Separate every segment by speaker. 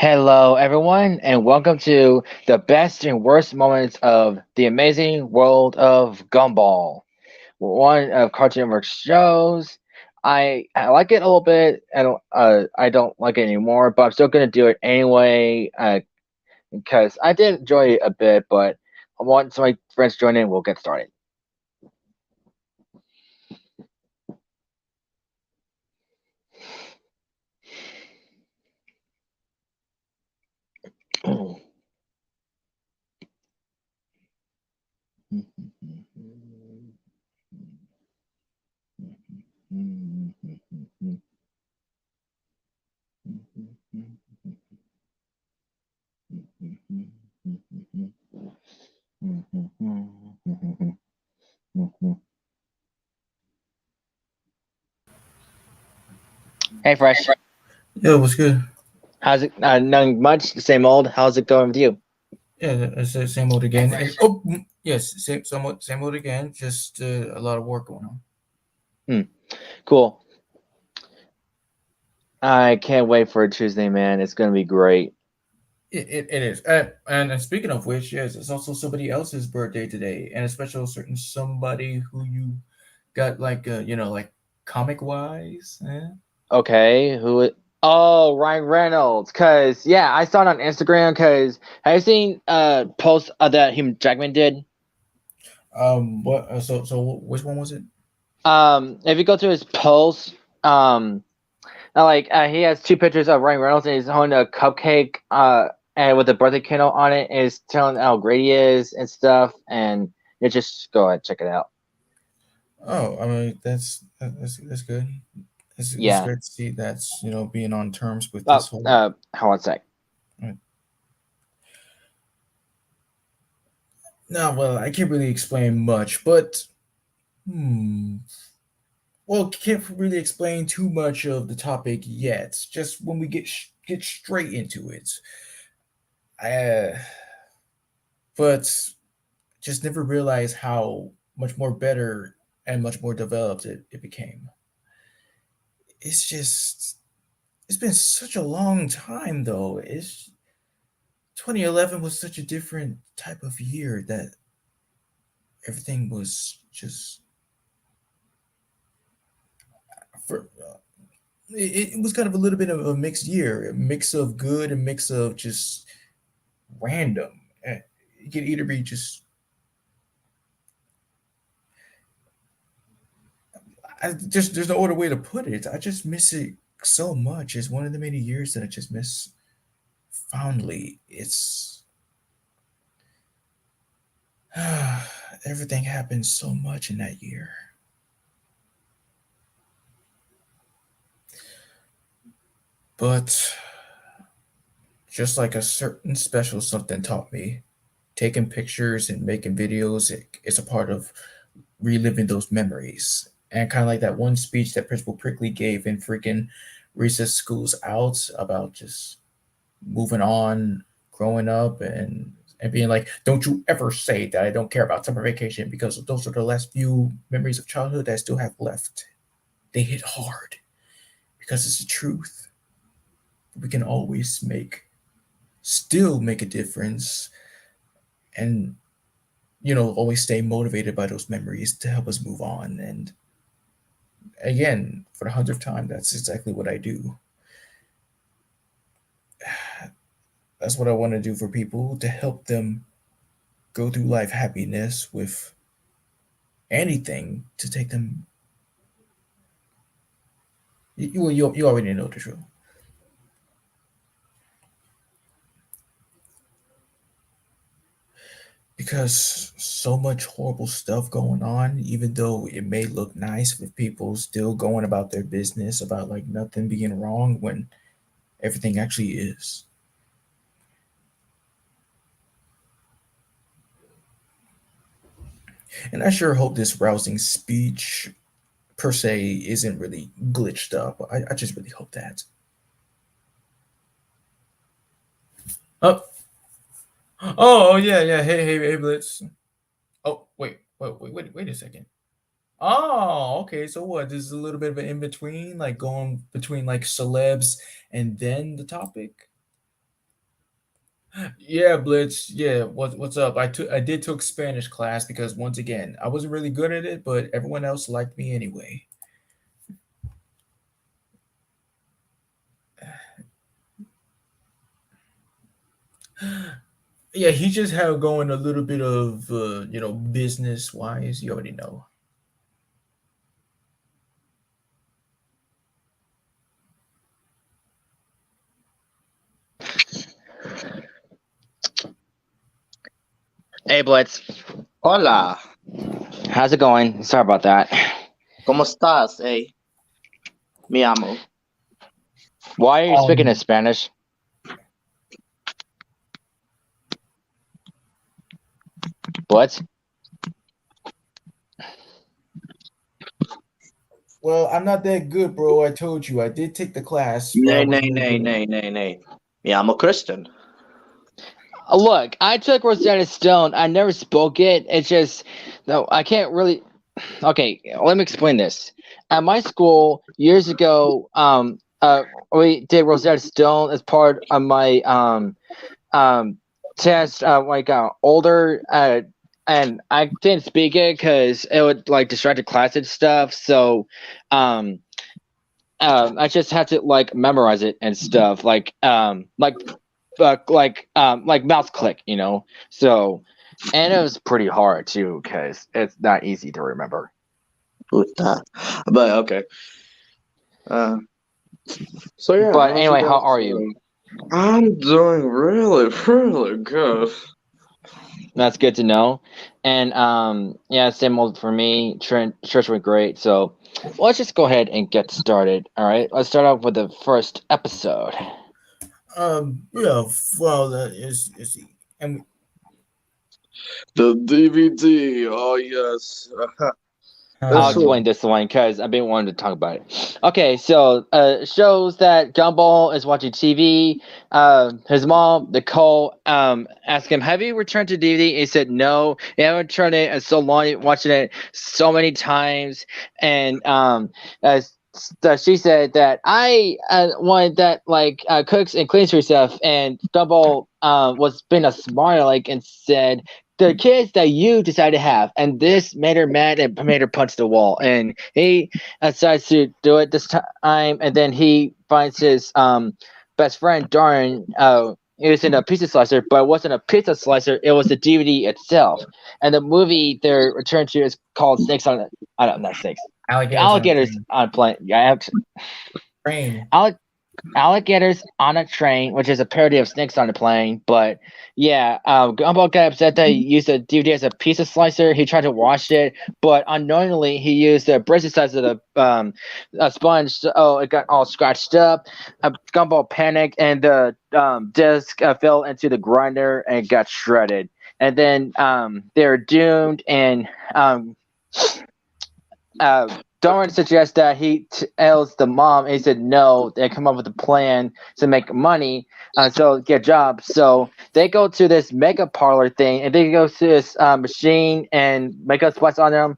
Speaker 1: Hello, everyone, and welcome to the best and worst moments of the Amazing World of Gumball, one of Cartoon Network's shows. I like it a little bit. I don't like it anymore, but I'm still gonna do it anyway because I did enjoy it a bit. But I want some of my friends to join in. We'll get started. Hey, Fresh.
Speaker 2: Yeah, what's good?
Speaker 1: How's it? Nothing much. Same old. How's it going with you?
Speaker 2: Yeah, it's the same old again. And yes, same old again. Just a lot of work going on.
Speaker 1: Hmm. Cool. I can't wait for Tuesday, man. It's gonna be great.
Speaker 2: It is. And speaking of which, yes, it's also somebody else's birthday today, and a special certain somebody who you got like like comic wise.
Speaker 1: Okay, Oh, Ryan Reynolds. Cause yeah, I saw it on Instagram. Cause have you seen posts that Hugh Jackman did?
Speaker 2: What? So which one was it?
Speaker 1: If you go to his posts, um, he has two pictures of Ryan Reynolds and he's holding a cupcake, and with a birthday candle on it, and is telling how great he is and stuff. And you just go ahead check it out.
Speaker 2: Oh, I mean that's good. It's
Speaker 1: Yeah.
Speaker 2: great to see that's being on terms with this whole.
Speaker 1: Hold on a sec.
Speaker 2: uh, No, well, I can't really explain much, but hmm. Well, can't really explain too much of the topic yet. Just when we get straight into it, uh, but just never realized how much more better and much more developed it became. It's just it's been such a long time though. It's 2011 was such a different type of year that everything was just for it was kind of a little bit of a mixed year, a mix of good and mix of just random. It can either be just I just there's no other way to put it. I just miss it so much. It's one of the many years that I just miss fondly. It's everything happened so much in that year. But just like a certain special something taught me, taking pictures and making videos, it's a part of reliving those memories. And kind of like that one speech that Principal Prickly gave in freaking recess schools out about just moving on, growing up, and being like, don't you ever say that I don't care about summer vacation because those are the last few memories of childhood that I still have left. They hit hard because it's the truth. We can always still make a difference, and always stay motivated by those memories to help us move on. And again, for the hundredth time, that's exactly what I do. That's what I want to do for people to help them go through life happiness with anything to take them. You already know the truth. Because so much horrible stuff going on, even though it may look nice with people still going about their business about like nothing being wrong when everything actually is. And I sure hope this rousing speech per se isn't really glitched up. I just really hope that. Oh, oh yeah, yeah. Hey, Blitz. Oh, wait a second. Oh, okay. So what? This is a little bit of an in between, like going between like celebs and then the topic. Yeah, Blitz. Yeah, what's up? I did took Spanish class because once again, I wasn't really good at it, but everyone else liked me anyway. Yeah, he just had going a little bit of business wise. You already know.
Speaker 1: Hey, Blitz.
Speaker 3: Hola,
Speaker 1: How's it going? Sorry about that.
Speaker 3: ¿cómo estás? Hey, mi amo.
Speaker 1: Why are you speaking in
Speaker 2: Um,
Speaker 1: Spanish? Blitz?
Speaker 2: well, I'm not that good, bro. I told you I did take the class, but I
Speaker 3: Nay, nay,
Speaker 2: wasn't really
Speaker 3: nay,
Speaker 2: good at
Speaker 3: nay,
Speaker 2: it.
Speaker 3: nay, nay. Mi amo Christian.
Speaker 1: Look, I took Rosetta Stone. I never spoke it. It's just, no, I can't really. Okay, let me explain this. At my school years ago, we did Rosetta Stone as part of my um test. Older, and I didn't speak it because it would like distract the class and stuff. So, um, I just had to like memorize it and stuff, like mouse click, you know. So, and it was pretty hard too because it's not easy to remember.
Speaker 3: Puta. But okay. Uh, so yeah,
Speaker 1: But
Speaker 3: how's you
Speaker 1: anyway, how
Speaker 3: guys
Speaker 1: are you?
Speaker 3: doing? I'm doing really, really good.
Speaker 1: That's good to know. And yeah, same old for me. Church went great. So let's just go ahead and get started. All right, let's start off with the first episode.
Speaker 2: Yeah, well, is and
Speaker 3: The DVD. Oh yes.
Speaker 1: I'll
Speaker 3: It's so
Speaker 2: uh,
Speaker 1: explain this one because I've been wanting to talk about it. Okay, so shows that Gumball is watching TV. His mom, Nicole, asked him, "Have you returned to DVD?" He said, "No, I haven't returned it in so long. Watching it so many times." And she said that I one that like cooks and cleans herself, and Gumball was being a smart aleck and said the kids that you decided to have, and this made her mad and made her punch the wall. And he decides to do it this time, and then he finds his best friend Darren. It was in a pizza slicer, but it wasn't a pizza slicer. It was the DVD itself. And the movie they're returned to is called Snakes on. I don't not snakes.
Speaker 2: alligators on a
Speaker 1: Alligators
Speaker 2: train.
Speaker 1: on a plane. Yeah,
Speaker 2: Train.
Speaker 1: Alligators on a Train, which is a parody of Snakes on a Plane. But yeah, Gumball got upset that he used the DVD as a pizza slicer. He tried to wash it, but unknowingly he used the bracelet size of the a sponge. So it got all scratched up. Gumball panicked, and the disc fell into the grinder and got shredded. And then they're doomed, and Darwin suggests that he tells the mom, and he said no. They come up with a plan to make money, so get jobs. So they go to this makeup parlor thing, and they go to this machine and makeup spots on them.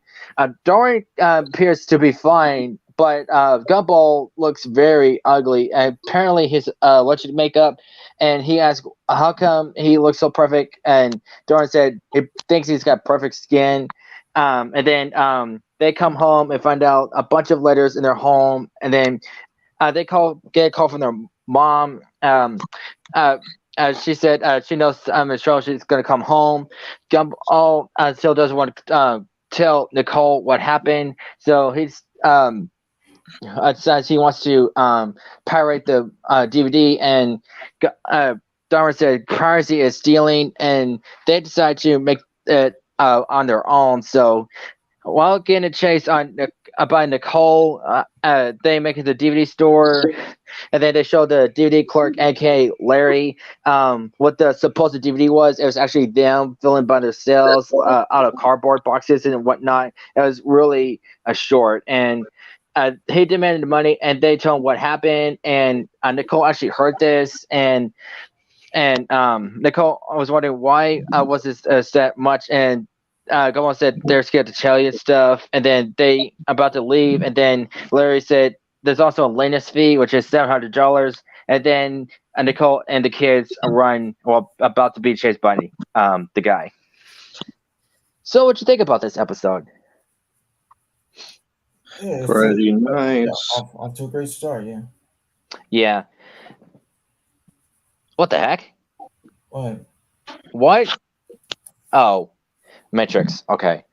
Speaker 1: Darwin appears to be fine, but Gumball looks very ugly. And apparently, he's allergic to makeup, and he asks how come he looks so perfect. And Darwin said he thinks he's got perfect skin. And then they come home and find out a bunch of letters in their home, and then they get a call from their mom. Uh, she said she knows Michelle. She's gonna come home. Gumball still doesn't want to tell Nicole what happened, so he's decides he wants to pirate the DVD, and Darwin said piracy is stealing, and they decide to make it on their own. So while getting a chase on by Nicole, they make it to the DVD store, and then they show the DVD clerk, aka Larry, what the supposed DVD was. It was actually them filling by themselves out of cardboard boxes and whatnot. It was really a short, and he demanded the money, and they told him what happened. And Nicole actually heard this, and Nicole was wondering why was this that much, and Gomez said they're scared to tell you stuff, and then they about to leave, and then Larry said there's also a Linus fee, which is $700, and then and Nicole and the kids run, well, about to be chased by the guy. So, what you think about this episode?
Speaker 2: Yeah,
Speaker 3: Pretty
Speaker 2: yeah,
Speaker 3: nice.
Speaker 2: off to a great start. Yeah.
Speaker 1: Yeah. What the heck?
Speaker 2: What?
Speaker 1: What? Oh, Matrix. Okay.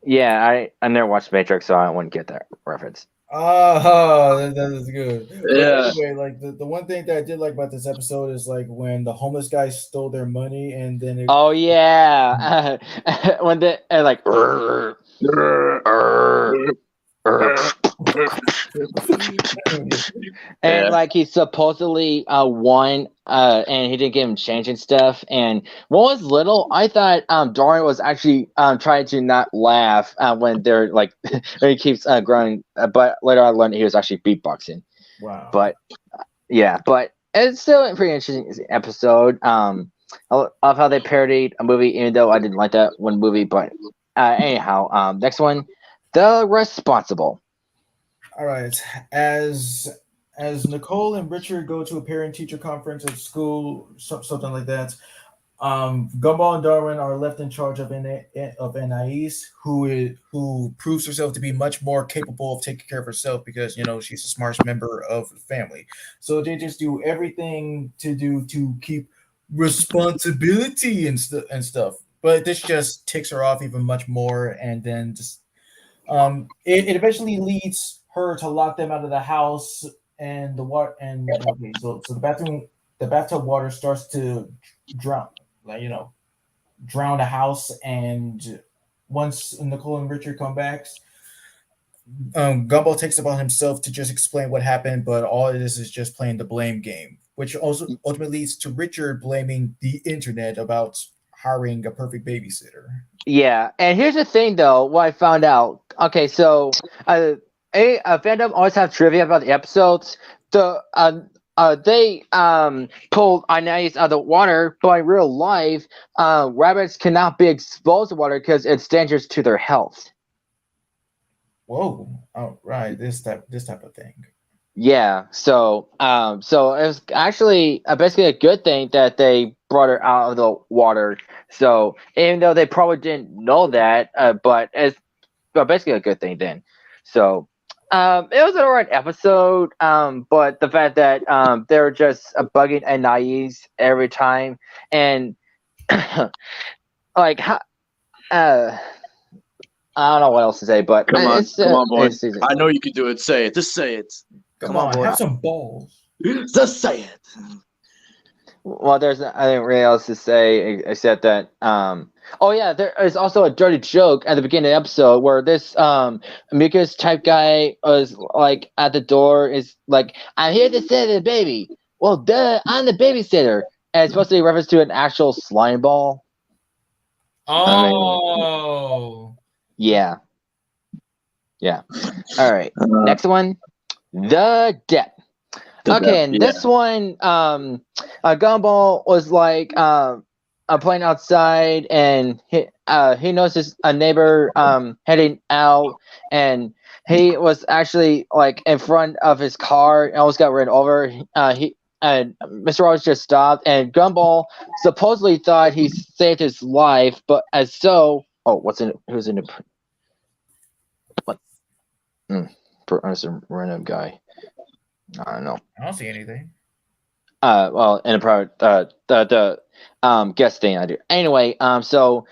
Speaker 1: Yeah, I never watched Matrix, so I wouldn't get that reference.
Speaker 2: Oh, that is good. But
Speaker 3: Yeah.
Speaker 2: anyway, like the one thing that I did like about this episode is like when the homeless guy stole their money and then it,
Speaker 1: Oh yeah, when they like, "Rrr, rrr, rrr." And
Speaker 3: Yeah.
Speaker 1: like he supposedly won, and he didn't give him change and stuff. And when I was little, I thought Dorian was actually trying to not laugh when they're like when he keeps growing. But later I learned he was actually beatboxing.
Speaker 2: wow.
Speaker 1: But yeah, but it's still a pretty interesting episode. I love how they parodied a movie, even though I didn't like that one movie. But anyhow, next one, The Responsible.
Speaker 2: All right. As Nicole and Richard go to a parent-teacher conference at school, something like that, Gumball and Darwin are left in charge of Anais, who proves herself to be much more capable of taking care of herself because she's the smartest member of the family. So they just do everything to keep responsibility and stuff. But this just ticks her off even much more, and then just it eventually leads her to lock them out of the house, and the water and okay, so the bathtub water starts to drown, like drown the house. And once Nicole and Richard come back, Gumball takes upon himself to just explain what happened, but all it is just playing the blame game, which also ultimately leads to Richard blaming the internet about hiring a perfect babysitter.
Speaker 1: Yeah, and here's the thing, though. What I found out. Okay, so fandom always have trivia about the episodes. They pulled Anais out of the water, but in real life, rabbits cannot be exposed to water because it's dangerous to their health.
Speaker 2: Whoa! Oh, right, this type of thing.
Speaker 1: Yeah, so so it was actually basically a good thing that they brought her out of the water. So even though they probably didn't know that, but it's basically a good thing then. So it was an alright episode. But the fact that they're just bugging Anais every time, and like I don't know what else to say, but
Speaker 3: Come on,
Speaker 1: it's,
Speaker 3: come on, boy.
Speaker 1: it's
Speaker 3: I know you can do it. Say it. Just say it.
Speaker 2: Come on,
Speaker 1: boy.
Speaker 2: have some balls.
Speaker 3: Just say it.
Speaker 1: Well, there's I didn't really else to say except that oh yeah, there is also a dirty joke at the beginning of the episode where this mucus type guy was like at the door is like, I'm here to sit the baby. Well, duh, I'm the babysitter. And it's supposed to be a reference to an actual slime ball.
Speaker 2: Oh,
Speaker 1: Yeah. Yeah. All right. Next one. The Depth. Okay, and this one, Gumball was like playing outside, and he notices a neighbor heading out, and he was actually like in front of his car and almost got run over. Mr. Rogers just stopped, and Gumball supposedly thought he saved his life, but who's in it? What? Random guy. I don't know.
Speaker 2: I don't see anything.
Speaker 1: Well, in a private, the guest thing I do. Anyway, so,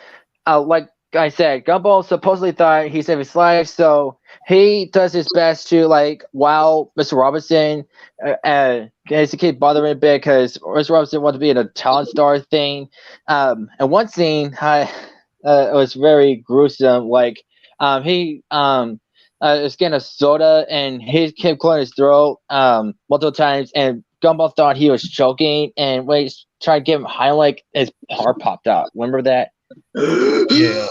Speaker 1: like I said, Gumball supposedly thought he saved his life, so he does his best to like wow Mr. Robinson, and to keep bothering a bit because Mr. Robinson wanted to be in a talent star thing. And one scene, it was very gruesome. Like, he was getting a soda and he kept clearing his throat multiple times, and Gumball thought he was choking, and when he tried to give him high, like his heart popped out. Remember that?
Speaker 2: Yeah.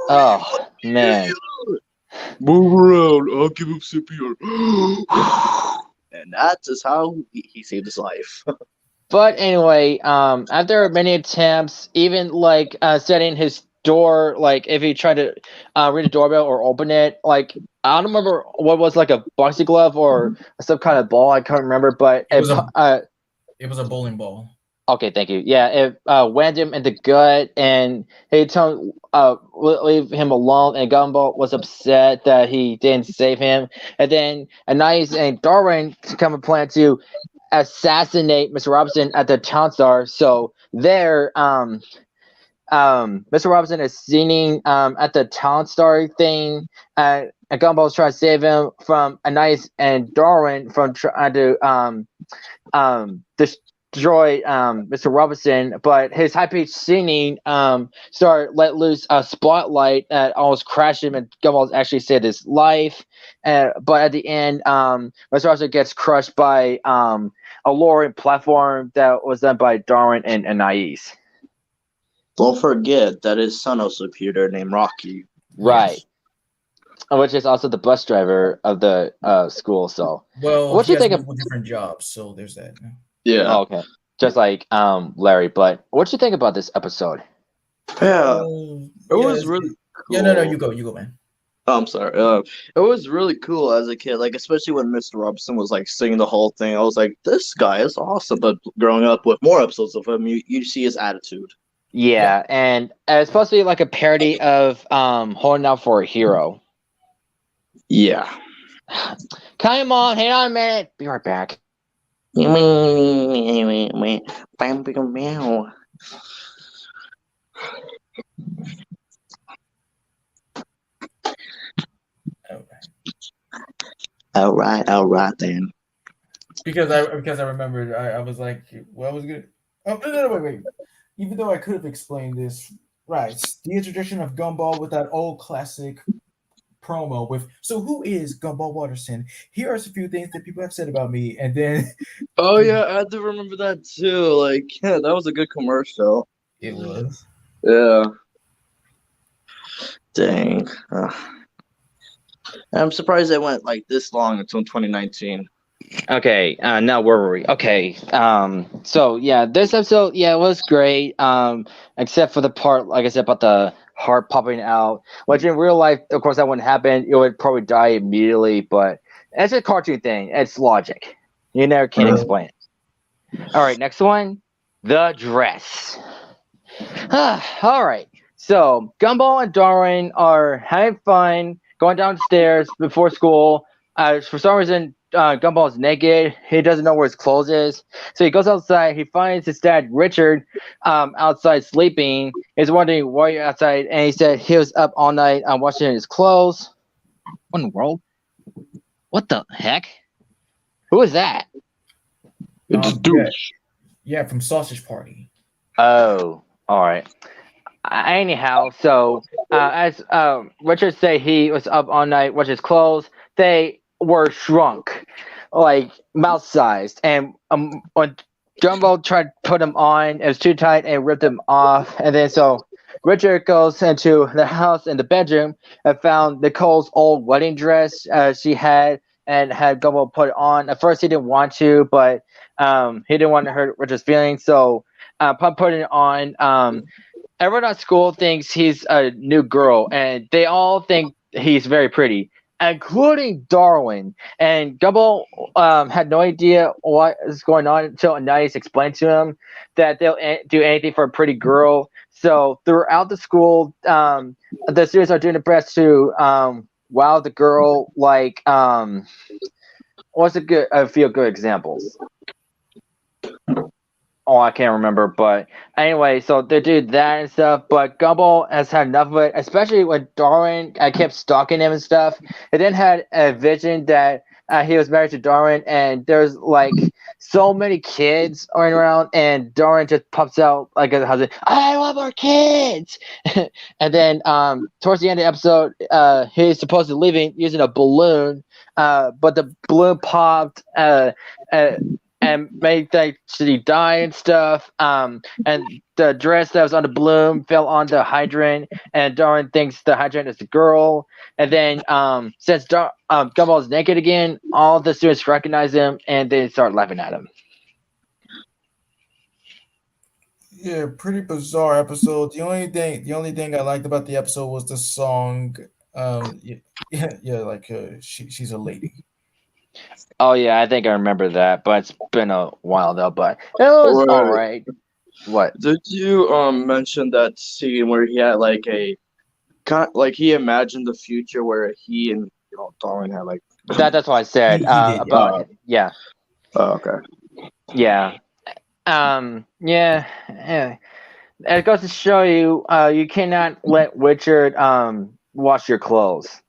Speaker 1: Oh man.
Speaker 3: Move around. I'll give him CPR. And that is how he saved his life.
Speaker 1: But anyway, after many attempts, even like setting his door, like if he tried to read a doorbell or open it, like I don't remember what was like a boxing glove or some kind of ball. I can't remember, but
Speaker 2: It It was a bowling ball.
Speaker 1: Okay, thank you. Yeah, it went him in the gut, and he told leave him alone. And Gumball was upset that he didn't save him. And then Anais and Darwin come a plan to assassinate Mr. Robinson at the town star. So there, Mr. Robinson is singing at the town star thing, and Gumball's trying to save him from Anais and Darwin from trying to destroy Mr. Robinson, but his high pitched singing started let loose a spotlight that almost crashed him, and Gumball actually saved his life. But at the end, Mr. Robinson gets crushed by a lowering platform that was done by Darwin and Anais.
Speaker 3: Don't forget that his son also appeared there named Rocky.
Speaker 1: Right.
Speaker 2: Yes.
Speaker 1: Which is also the bus driver of the school. So,
Speaker 2: Well,
Speaker 1: what
Speaker 2: he
Speaker 1: you
Speaker 2: has
Speaker 1: think of?
Speaker 2: multiple different jobs, so there's that.
Speaker 3: Yeah.
Speaker 1: Oh, okay, just like Larry. But what you think about this episode?
Speaker 3: Yeah.
Speaker 2: Well,
Speaker 3: It
Speaker 2: yeah,
Speaker 3: was really cool.
Speaker 2: yeah, no, you go, man.
Speaker 3: Oh, I'm sorry. It was really cool as a kid, like especially when Mr. Robinson was like singing the whole thing. I was like, this guy is awesome. But growing up with more episodes of him, you see his attitude.
Speaker 1: Yeah, and it's supposed to be like a parody of Holding Out for a Hero.
Speaker 3: Yeah.
Speaker 1: Come on, hang on a minute. Be right back.
Speaker 3: All right then.
Speaker 2: Because I remembered, I was like, well, I was good. Oh, no, wait. Even though I could have explained this, right? The introduction of Gumball with that old classic promo with, so who is Gumball Watterson? Here are a few things that people have said about me, and then
Speaker 3: Oh yeah, I do remember that too. Like, yeah, that was a good commercial.
Speaker 2: it was.
Speaker 3: Yeah. Dang. I'm surprised they went like this long until 2019.
Speaker 1: Okay, now where were we? Okay, so yeah, this episode, yeah, it was great. Except for the part, like I said, about the heart popping out, which in real life, of course, that wouldn't happen. It would probably die immediately, but it's a cartoon thing. It's logic. You never can explain it. All right, next one, the dress. All right, so Gumball and Darwin are having fun, going downstairs before school. For some reason, Gumball is naked. He doesn't know where his clothes is. So he goes outside. He finds his dad, Richard, outside sleeping. He's wondering why you're outside. And he said he was up all night washing his clothes. What in the world? What the heck? Who is that?
Speaker 3: It's
Speaker 2: Yeah,
Speaker 3: douche.
Speaker 2: yeah, from Sausage Party.
Speaker 1: Oh, all right. Anyhow, so as Richard said, he was up all night washing his clothes. They were shrunk, like mouse sized, and when Gumball tried to put them on, it was too tight and ripped them off. And then so Richard goes into the house in the bedroom and found Nicole's old wedding dress she had, and had Gumball put it on. At first, he didn't want to, but he didn't want to hurt Richard's feelings, so putting it on. Everyone at school thinks he's a new girl, and they all think he's very pretty, including Darwin. And Gumball had no idea what is going on until Anais explained to him that they'll do anything for a pretty girl. So throughout the school, the students are doing their best to wow the girl. Like, what's a few good examples? Oh, I can't remember, but anyway, so they do that and stuff. But Gumball has had enough of it, especially when Darwin kept stalking him and stuff. It then had a vision that he was married to Darwin, and there's like so many kids running around, and Darwin just pops out like a husband. I want more kids, and then towards the end of the episode, he's supposed to leaving using a balloon, but the balloon popped. And made that she die and stuff. And the dress that was on the balloon fell on the hydrant, and Darwin thinks the hydrant is the girl. And then since Gumball is naked again, all the students recognize him and they start laughing at him.
Speaker 2: Yeah, pretty bizarre episode. The only thing I liked about the episode was the song. Yeah, like she's a lady.
Speaker 1: Oh yeah, I think I remember that, but it's been a while though. But it was all
Speaker 3: Right.
Speaker 1: right. What?
Speaker 3: Did you mention that scene where he had like a like he imagined the future where he and Darwin had like
Speaker 1: That's what I said.
Speaker 2: He did, yeah.
Speaker 1: About yeah,
Speaker 3: okay.
Speaker 1: yeah, yeah. And it goes to show you, you cannot let Richard wash your clothes.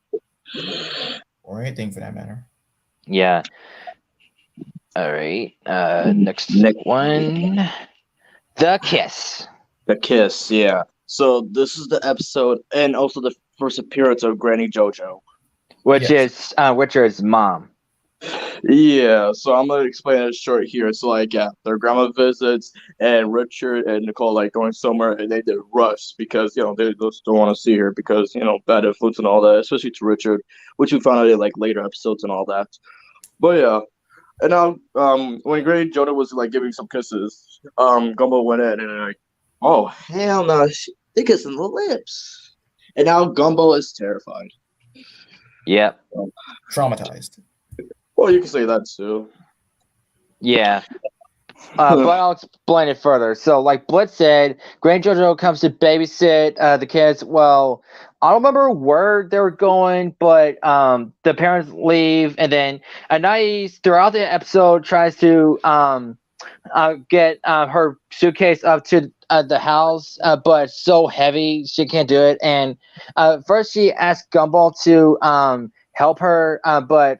Speaker 2: Or anything for that matter.
Speaker 1: Yeah. All right. Next
Speaker 3: Next,
Speaker 1: one, the kiss,
Speaker 3: the kiss, yeah. So this is the episode and also the first appearance of Granny JoJo.
Speaker 1: which
Speaker 2: Yes.
Speaker 1: is Richard's mom.
Speaker 3: Yeah, so I'm gonna explain it short here. So like, yeah, their grandma visits, and Richard and Nicole like going somewhere, and they did rush because they just don't want to see her because bad influence and all that, especially to Richard, which we found out in like later episodes and all that. But yeah, and now when Granny Jonah was like giving some kisses, Gumbo went in and like, oh hell no, they kissing the lips, and now Gumbo is terrified.
Speaker 1: Yep.
Speaker 2: Traumatized.
Speaker 3: Well, you can say that too.
Speaker 1: Yeah. But I'll explain it further. So, like Blitz said, Grand JoJo comes to babysit the kids. Well, I don't remember where they were going, but the parents leave, and then Anais, throughout the episode, tries to get her suitcase up to the house, but it's so heavy she can't do it. And first, she asked Gumball to help her, but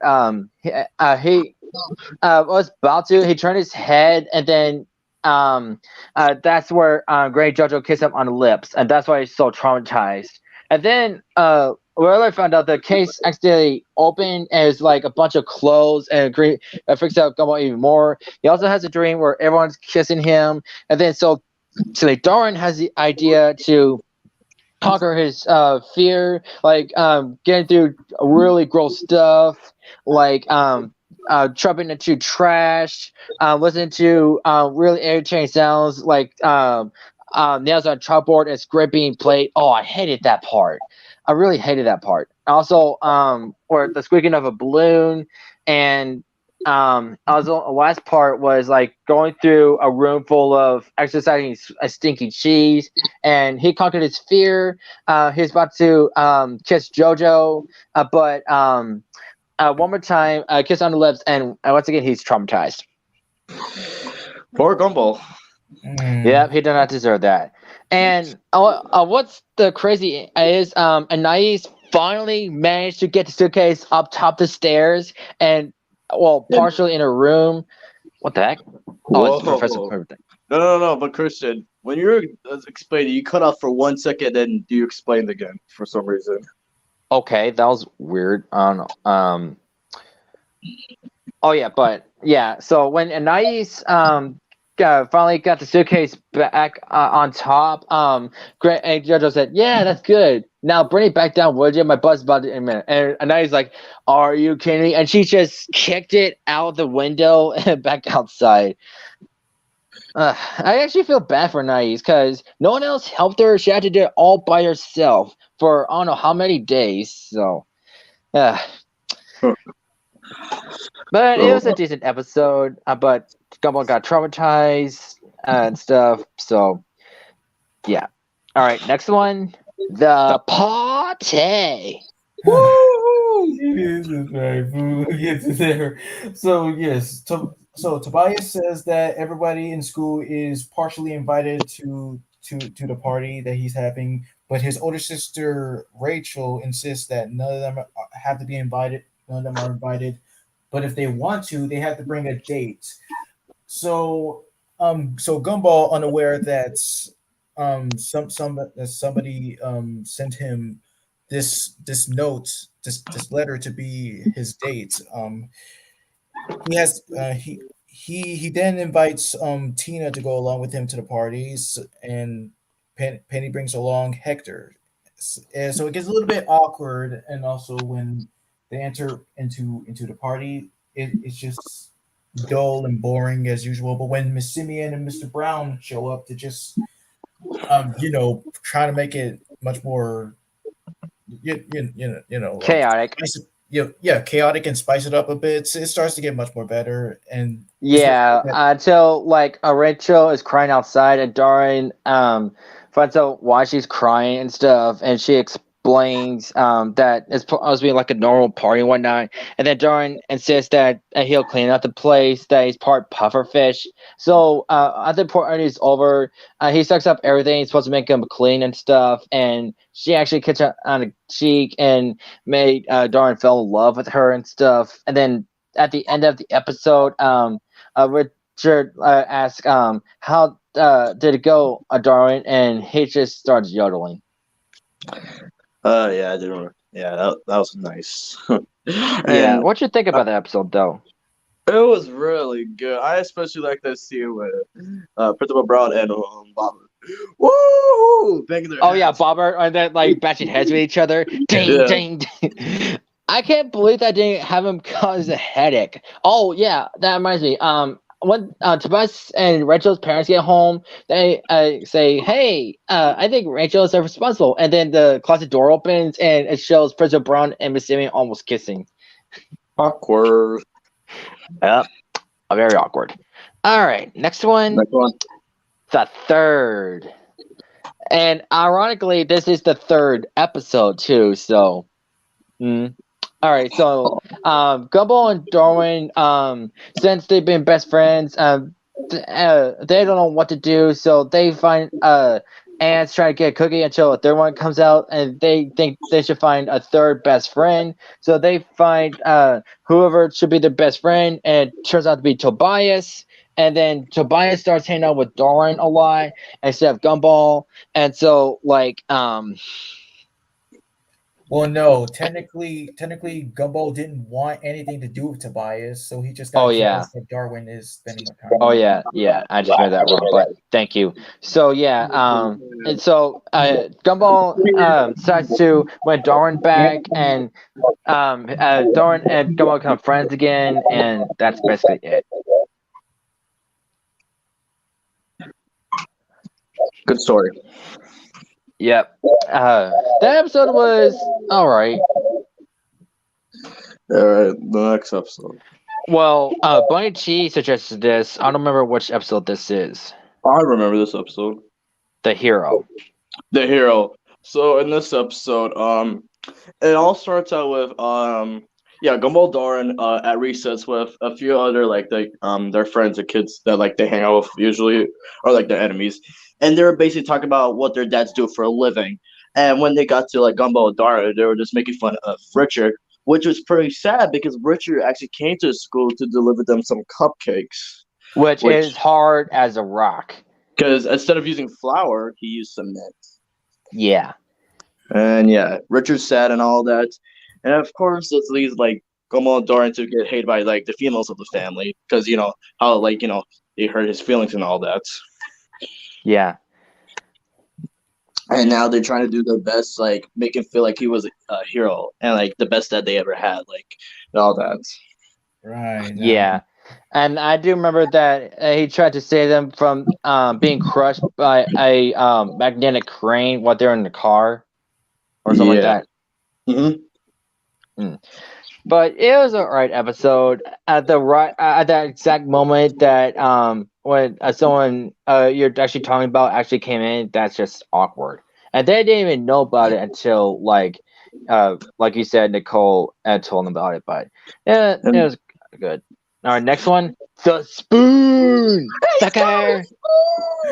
Speaker 1: he was about to. He turned his head, and then that's where Great JoJo kissed him on the lips, and that's why he's so traumatized. And then where I found out the case accidentally opened, and it's like a bunch of clothes, and freaks out Gumball even more. He also has a dream where everyone's kissing him, and then so like Darwin has the idea to conquer his fear, like getting through really gross stuff, like chopping into trash, listening to really irritating sounds like nails on a chalkboard and scraping plate. Oh, I hated that part. I really hated that part. Also, or the squeaking of a balloon, and also the last part was like going through a room full of exercising a stinky cheese, and he conquered his fear. He's about to kiss JoJo, but one more time, kiss on the lips, and once again he's traumatized.
Speaker 3: Poor Gumball.
Speaker 1: Yep, he did not deserve that. And what's the crazy is Anais finally managed to get the suitcase up top the stairs, and well, partially in a room. What the heck? Oh, it's Professor Quiver thing.
Speaker 3: No. But Christian, when you're explaining, you cut off for 1 second, then you explained again for some reason.
Speaker 1: Okay, that was weird. Oh yeah, but yeah. So when Anais finally got the suitcase back on top, Grant and JoJo said, "Yeah, that's good. Now bring it back down, would you? My butt's about to in a minute." And Anais like, "Are you kidding me?" And she just kicked it out the window and back outside. I actually feel bad for Anais because no one else helped her. She had to do it all by herself for I don't know how many days. So, but it was a decent episode. But Gumball got traumatized and stuff. So, yeah. All right, next one, the party.
Speaker 2: This is right, fool. Get to there. So yes, so Tobias says that everybody in school is partially invited to the party that he's having, but his older sister Rachel insists that none of them have to be invited. None of them are invited, but if they want to, they have to bring a date. So so Gumball, unaware that somebody sent him this note, this letter to be his date. He has he then invites Tina to go along with him to the parties, and Penny brings along Hector. And so it gets a little bit awkward, and also when they enter into the party, it's just dull and boring as usual. But when Miss Simeon and Mr. Brown show up to just try to make it much more like
Speaker 1: Chaotic.
Speaker 2: chaotic and spice it up a bit. So it starts to get much more better, and
Speaker 1: Yeah, until like Rachel is crying outside, and Darren finds out why she's crying and stuff, and she explains that it's supposed to be like a normal party and whatnot, and then Darren insists that he'll clean up the place, that he's part pufferfish. So after the party is over, he sucks up everything. He's supposed to make him clean and stuff, and she actually kissed her on the cheek and made Darren fell in love with her and stuff, and then at the end of the episode, Richard asks, "How did it go, Darwin?" And he just starts yodeling.
Speaker 3: Yeah, I did remember. Yeah, that was nice.
Speaker 1: Yeah, what you think about that episode, though?
Speaker 3: It was really good. I especially like that scene with Principal Brown and Bob. Woo! Banging their
Speaker 1: Oh yeah,
Speaker 3: heads.
Speaker 1: Bobber, and then like bashing heads with each other. Ding,
Speaker 3: Yeah.
Speaker 1: ding, ding. I can't believe that didn't have him cause a headache. Oh yeah, that reminds me. When Tobias and Rachel's parents get home, they say, "Hey, I think Rachel is responsible." And then the closet door opens, and it shows Principal Brown and Miss Amy almost kissing.
Speaker 3: Awkward.
Speaker 1: Yep, very awkward. All right, next one.
Speaker 3: Next one.
Speaker 1: The third. And ironically, this is the third episode too. So, all right. So, Gumball and Darwin, since they've been best friends, they don't know what to do. So they find ants trying to get a cookie until a third one comes out, and they think they should find a third best friend. So they find whoever should be their best friend, and it turns out to be Tobias. And then Tobias starts hanging out with Darwin a lot instead of Gumball. And so, like,
Speaker 2: well, no, technically, Gumball didn't want anything to do with Tobias, so he just got jealous that Darwin is spending more time.
Speaker 1: Oh yeah, I just read that wrong, but thank you. So yeah, and so Gumball decides to when Darwin back, and Darwin and Gumball become friends again, and that's basically it.
Speaker 3: Good story.
Speaker 1: Yep. That episode was all right.
Speaker 3: All right, the next episode.
Speaker 1: Well, Bunny Chi suggested this. I don't remember which episode this is.
Speaker 3: I remember this episode.
Speaker 1: The Hero.
Speaker 3: The Hero. So in this episode, it all starts out with Gumball Darren at recess with a few other their friends or kids that like they hang out with usually, or like their enemies. And they were basically talking about what their dads do for a living. And when they got to like Gumball and Dara, they were just making fun of Richard, which was pretty sad because Richard actually came to the school to deliver them some cupcakes.
Speaker 1: Which is hard as a rock.
Speaker 3: Because instead of using flour, he used cement.
Speaker 1: Yeah.
Speaker 3: And yeah, Richard's sad and all that. And of course, it leads like Gumball and Dara to get hated by like the females of the family. Because, how they hurt his feelings and all that.
Speaker 1: Yeah.
Speaker 3: And now they're trying to do their best, like make him feel like he was a hero and like the best that they ever had, like and all that.
Speaker 2: Right.
Speaker 1: Yeah. And I do remember that he tried to save them from being crushed by a magnetic crane while they're in the car or something like that.
Speaker 3: Mm-hmm.
Speaker 1: But it was a right episode at that exact moment that when someone you're actually talking about actually came in. That's just awkward, and they didn't even know about it until like you said, Nicole had told them about it. But yeah, it was good. All right, next one, the spoon. Sucker.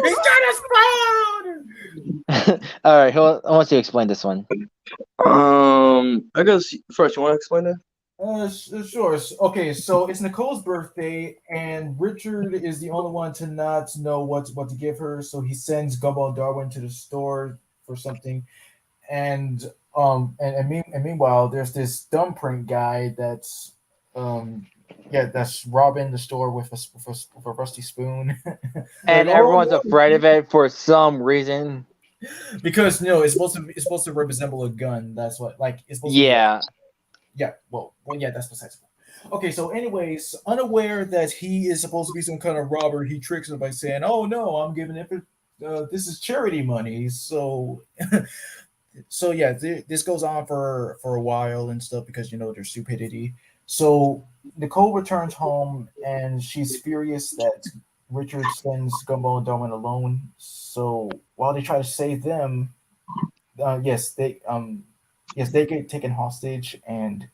Speaker 2: He's got a spoon.
Speaker 1: All right, who wants to explain this one?
Speaker 3: I guess first you want to explain it.
Speaker 2: Sure. Okay, so it's Nicole's birthday, and Richard is the only one to not know what to give her. So he sends Gumball Darwin to the store for something, and meanwhile, there's this thumbprint guy that's that's robbing the store with a rusty spoon,
Speaker 1: and everyone's afraid of it for some reason.
Speaker 2: Because it's supposed to resemble a gun. That's what it's supposed to be. Yeah, well, that's besides the point. Okay, so anyways, unaware that he is supposed to be some kind of robber, he tricks him by saying, "Oh no, I'm giving it. This is charity money." So so yeah, this goes on for a while and stuff because there's stupidity. So Nicole returns home and she's furious that Richard sends Gumball and Darwin alone. So while they try to save them, yes, they get taken hostage, and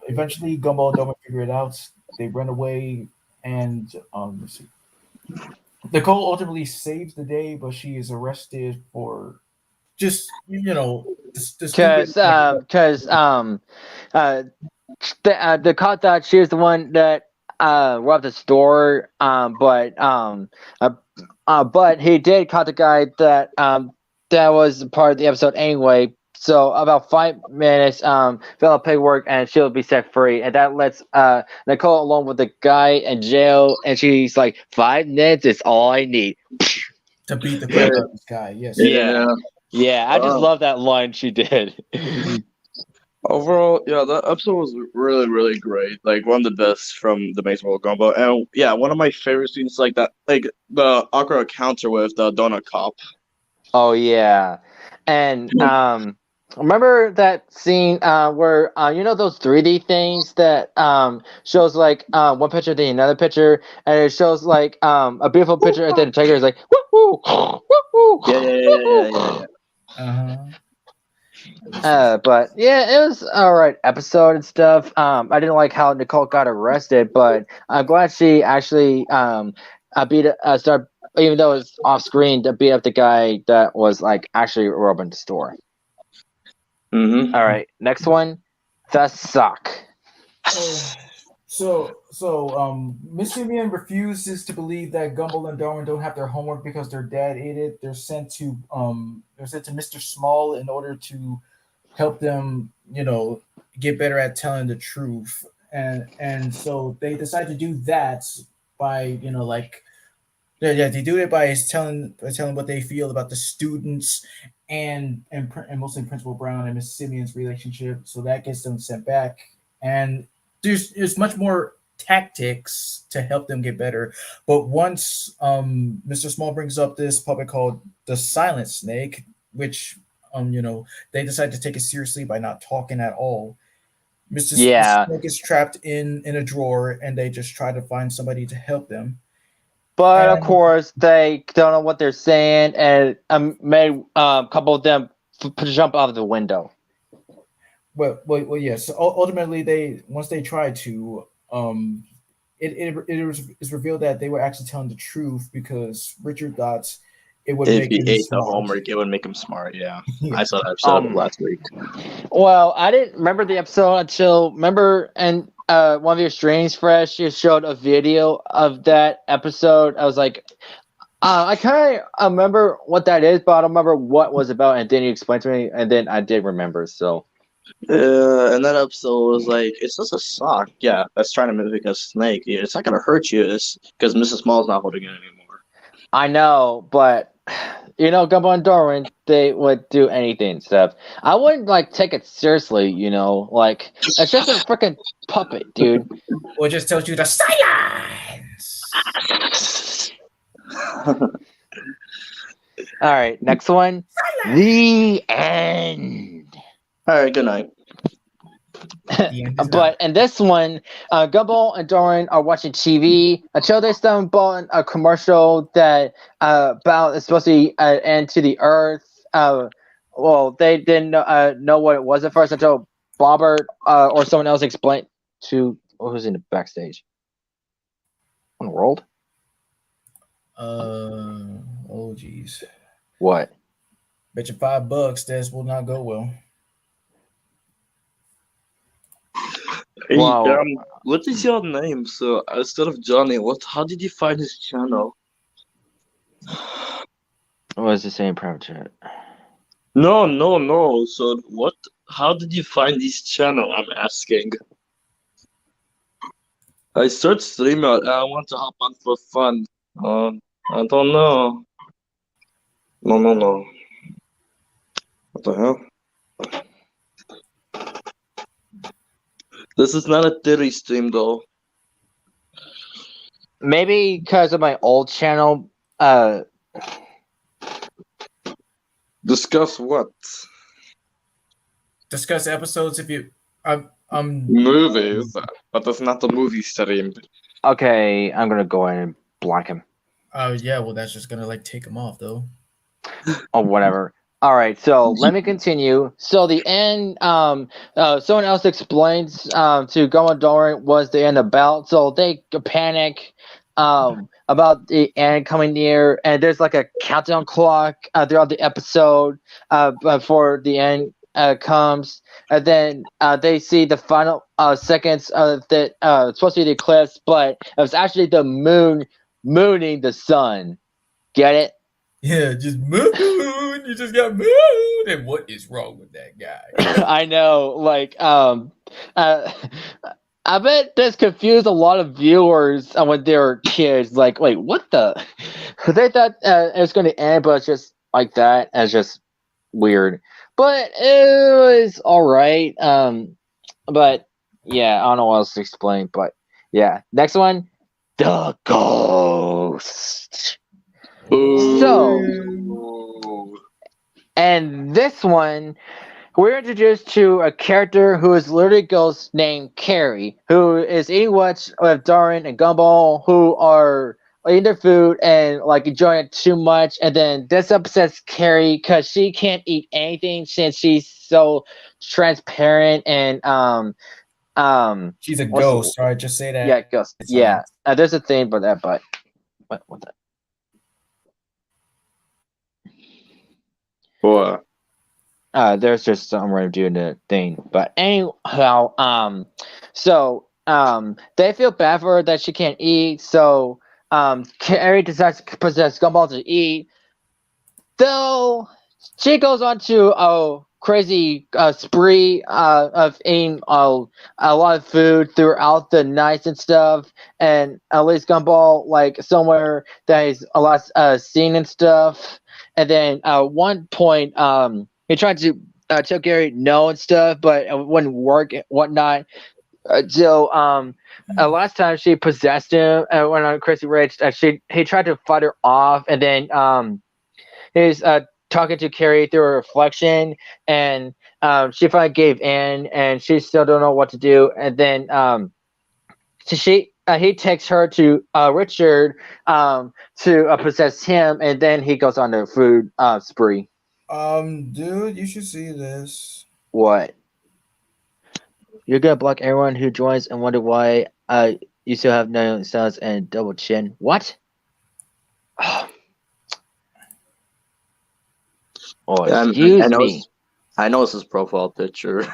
Speaker 2: eventually Gumball and Darwin figure it out. They run away, and let's see. Nicole ultimately saves the day, but she is arrested for just the stupid.
Speaker 1: Uh, the cop thought she was the one that robbed the store, but he did caught the guy that was part of the episode anyway. So about 5 minutes, Vela pay work and she'll be set free, and that lets Nicole alone with the guy in jail, and she's like, 5 minutes is all I need
Speaker 2: to beat the crap out of this guy. Yes.
Speaker 1: Yeah. I just love that line she did.
Speaker 3: Overall, yeah, that episode was really, really great. Like one of the best from the Amazing World of Gumball, and yeah, one of my favorite scenes like that, like the awkward encounter with the donut cop.
Speaker 1: Oh yeah, and remember that scene where those 3D things that shows like one picture then another picture, and it shows like a beautiful picture, and then the tiger is like woo woo woo woo.
Speaker 3: Yeah.
Speaker 1: But yeah, it was alright episode and stuff. I didn't like how Nicole got arrested, but I'm glad she actually start, even though it's off screen, to beat up the guy that was like actually robbing the store.
Speaker 3: Mm-hmm.
Speaker 1: All right, next one, the sock.
Speaker 2: So Miss Simeon refuses to believe that Gumball and Darwin don't have their homework because their dad ate it. They're sent to Mr. Small in order to help them, get better at telling the truth. And so they decide to do that by, they do it by telling what they feel about the students and mostly Principal Brown and Miss Simeon's relationship. So that gets them sent back. And there's much more tactics to help them get better. But once Mr. Small brings up this puppet called the Silent Snake, which they decide to take it seriously by not talking at all. Mr. Snake is trapped in a drawer, and they just try to find somebody to help them.
Speaker 1: But of course, they don't know what they're saying, and made a couple of them jump out of the window.
Speaker 2: Well, yes. So ultimately, once they tried to, it's revealed that they were actually telling the truth because Richard thought it would
Speaker 3: if
Speaker 2: make
Speaker 3: he
Speaker 2: him
Speaker 3: ate
Speaker 2: smart.
Speaker 3: the homework, it would make him smart. Yeah,
Speaker 2: Yeah.
Speaker 3: I saw that episode last week.
Speaker 1: Well, I didn't remember the episode until and one of your streams, Fresh, you showed a video of that episode. I was like, I kind of remember what that is, but I don't remember what it was about. And then you explained to me, and then I did remember. So.
Speaker 3: And that episode was like, it's just a sock. Yeah, that's trying to mimic a snake. Yeah, it's not gonna hurt you. It's because Mrs. Small's not holding it anymore.
Speaker 1: I know, but Gumball and Darwin, they would do anything and stuff. I wouldn't take it seriously, like it's just a freaking puppet, dude.
Speaker 2: Or just tells you the science.
Speaker 1: All right, next one. The end.
Speaker 3: All right, good night.
Speaker 1: But in this one, Gumball and Darwin are watching TV until they stumble on a commercial that about is supposed to be an end to the Earth. Well, they didn't know what it was at first until Bobbert or someone else explained to who's in the backstage. What in the world?
Speaker 2: Oh geez.
Speaker 1: What?
Speaker 2: Bet you $5 this will not go well.
Speaker 3: Hey,
Speaker 1: Wow.
Speaker 3: what is your name? So instead of Johnny, how did you find his channel?
Speaker 1: What is the same private chat?
Speaker 3: No. So what? How did you find this channel? I'm asking. I searched streamyard and I want to hop on for fun. I don't know. No. What the hell? This is not a theory stream though.
Speaker 1: Maybe because of my old channel.
Speaker 3: Discuss what?
Speaker 2: Discuss episodes if you.
Speaker 3: Movies, but that's not the movie stream.
Speaker 1: Okay, I'm gonna go in and block him.
Speaker 2: Yeah, well, that's just gonna like take him off though.
Speaker 1: Oh, whatever. All right, so let me continue. So the end, someone else explains to Gomador was the end about. So they panic about the end coming near, and there's like a countdown clock throughout the episode before the end comes, and then they see the final seconds of that supposed to be the eclipse, but it was actually the moon mooning the sun. Get it?
Speaker 2: Yeah, just moon. You just got moon. And what is wrong with that guy?
Speaker 1: I know, like, I bet this confused a lot of viewers when they were kids. Like, wait, what the? They thought it was going to end, but it's just like that. It's just weird. But it was all right. But yeah, I don't know what else to explain. But yeah, next one, the ghost. So, and this one, we're introduced to a character who is literally a ghost named Carrie, who is eating lunch with Darren and Gumball, who are eating their food and like enjoying it too much. And then this upsets Carrie because she can't eat anything since she's so transparent and
Speaker 2: she's a ghost. All right, just say that.
Speaker 1: Yeah, ghost. Yeah, there's a thing for that, but what the.
Speaker 3: What?
Speaker 1: There's just some way of doing the thing, but anyhow, so they feel bad for her that she can't eat, so Carrie decides to possess Gumball to eat. Though she goes on to a crazy spree of eating a lot of food throughout the night and stuff, and at least Gumball like somewhere that is a lot seen and stuff. And then one point, he tried to tell Gary no and stuff, but it wouldn't work and whatnot. So last time she possessed him and went on Crazy Rage, he tried to fight her off, and then he's talking to Carrie through a reflection, and she finally gave in, and she still don't know what to do. And then he takes her to Richard to possess him, and then he goes on the food spree.
Speaker 2: Dude, you should see this.
Speaker 1: What? You're gonna block everyone who joins and wonder why you still have no sounds and double chin. What? Oh, excuse me.
Speaker 3: I know it's his profile picture.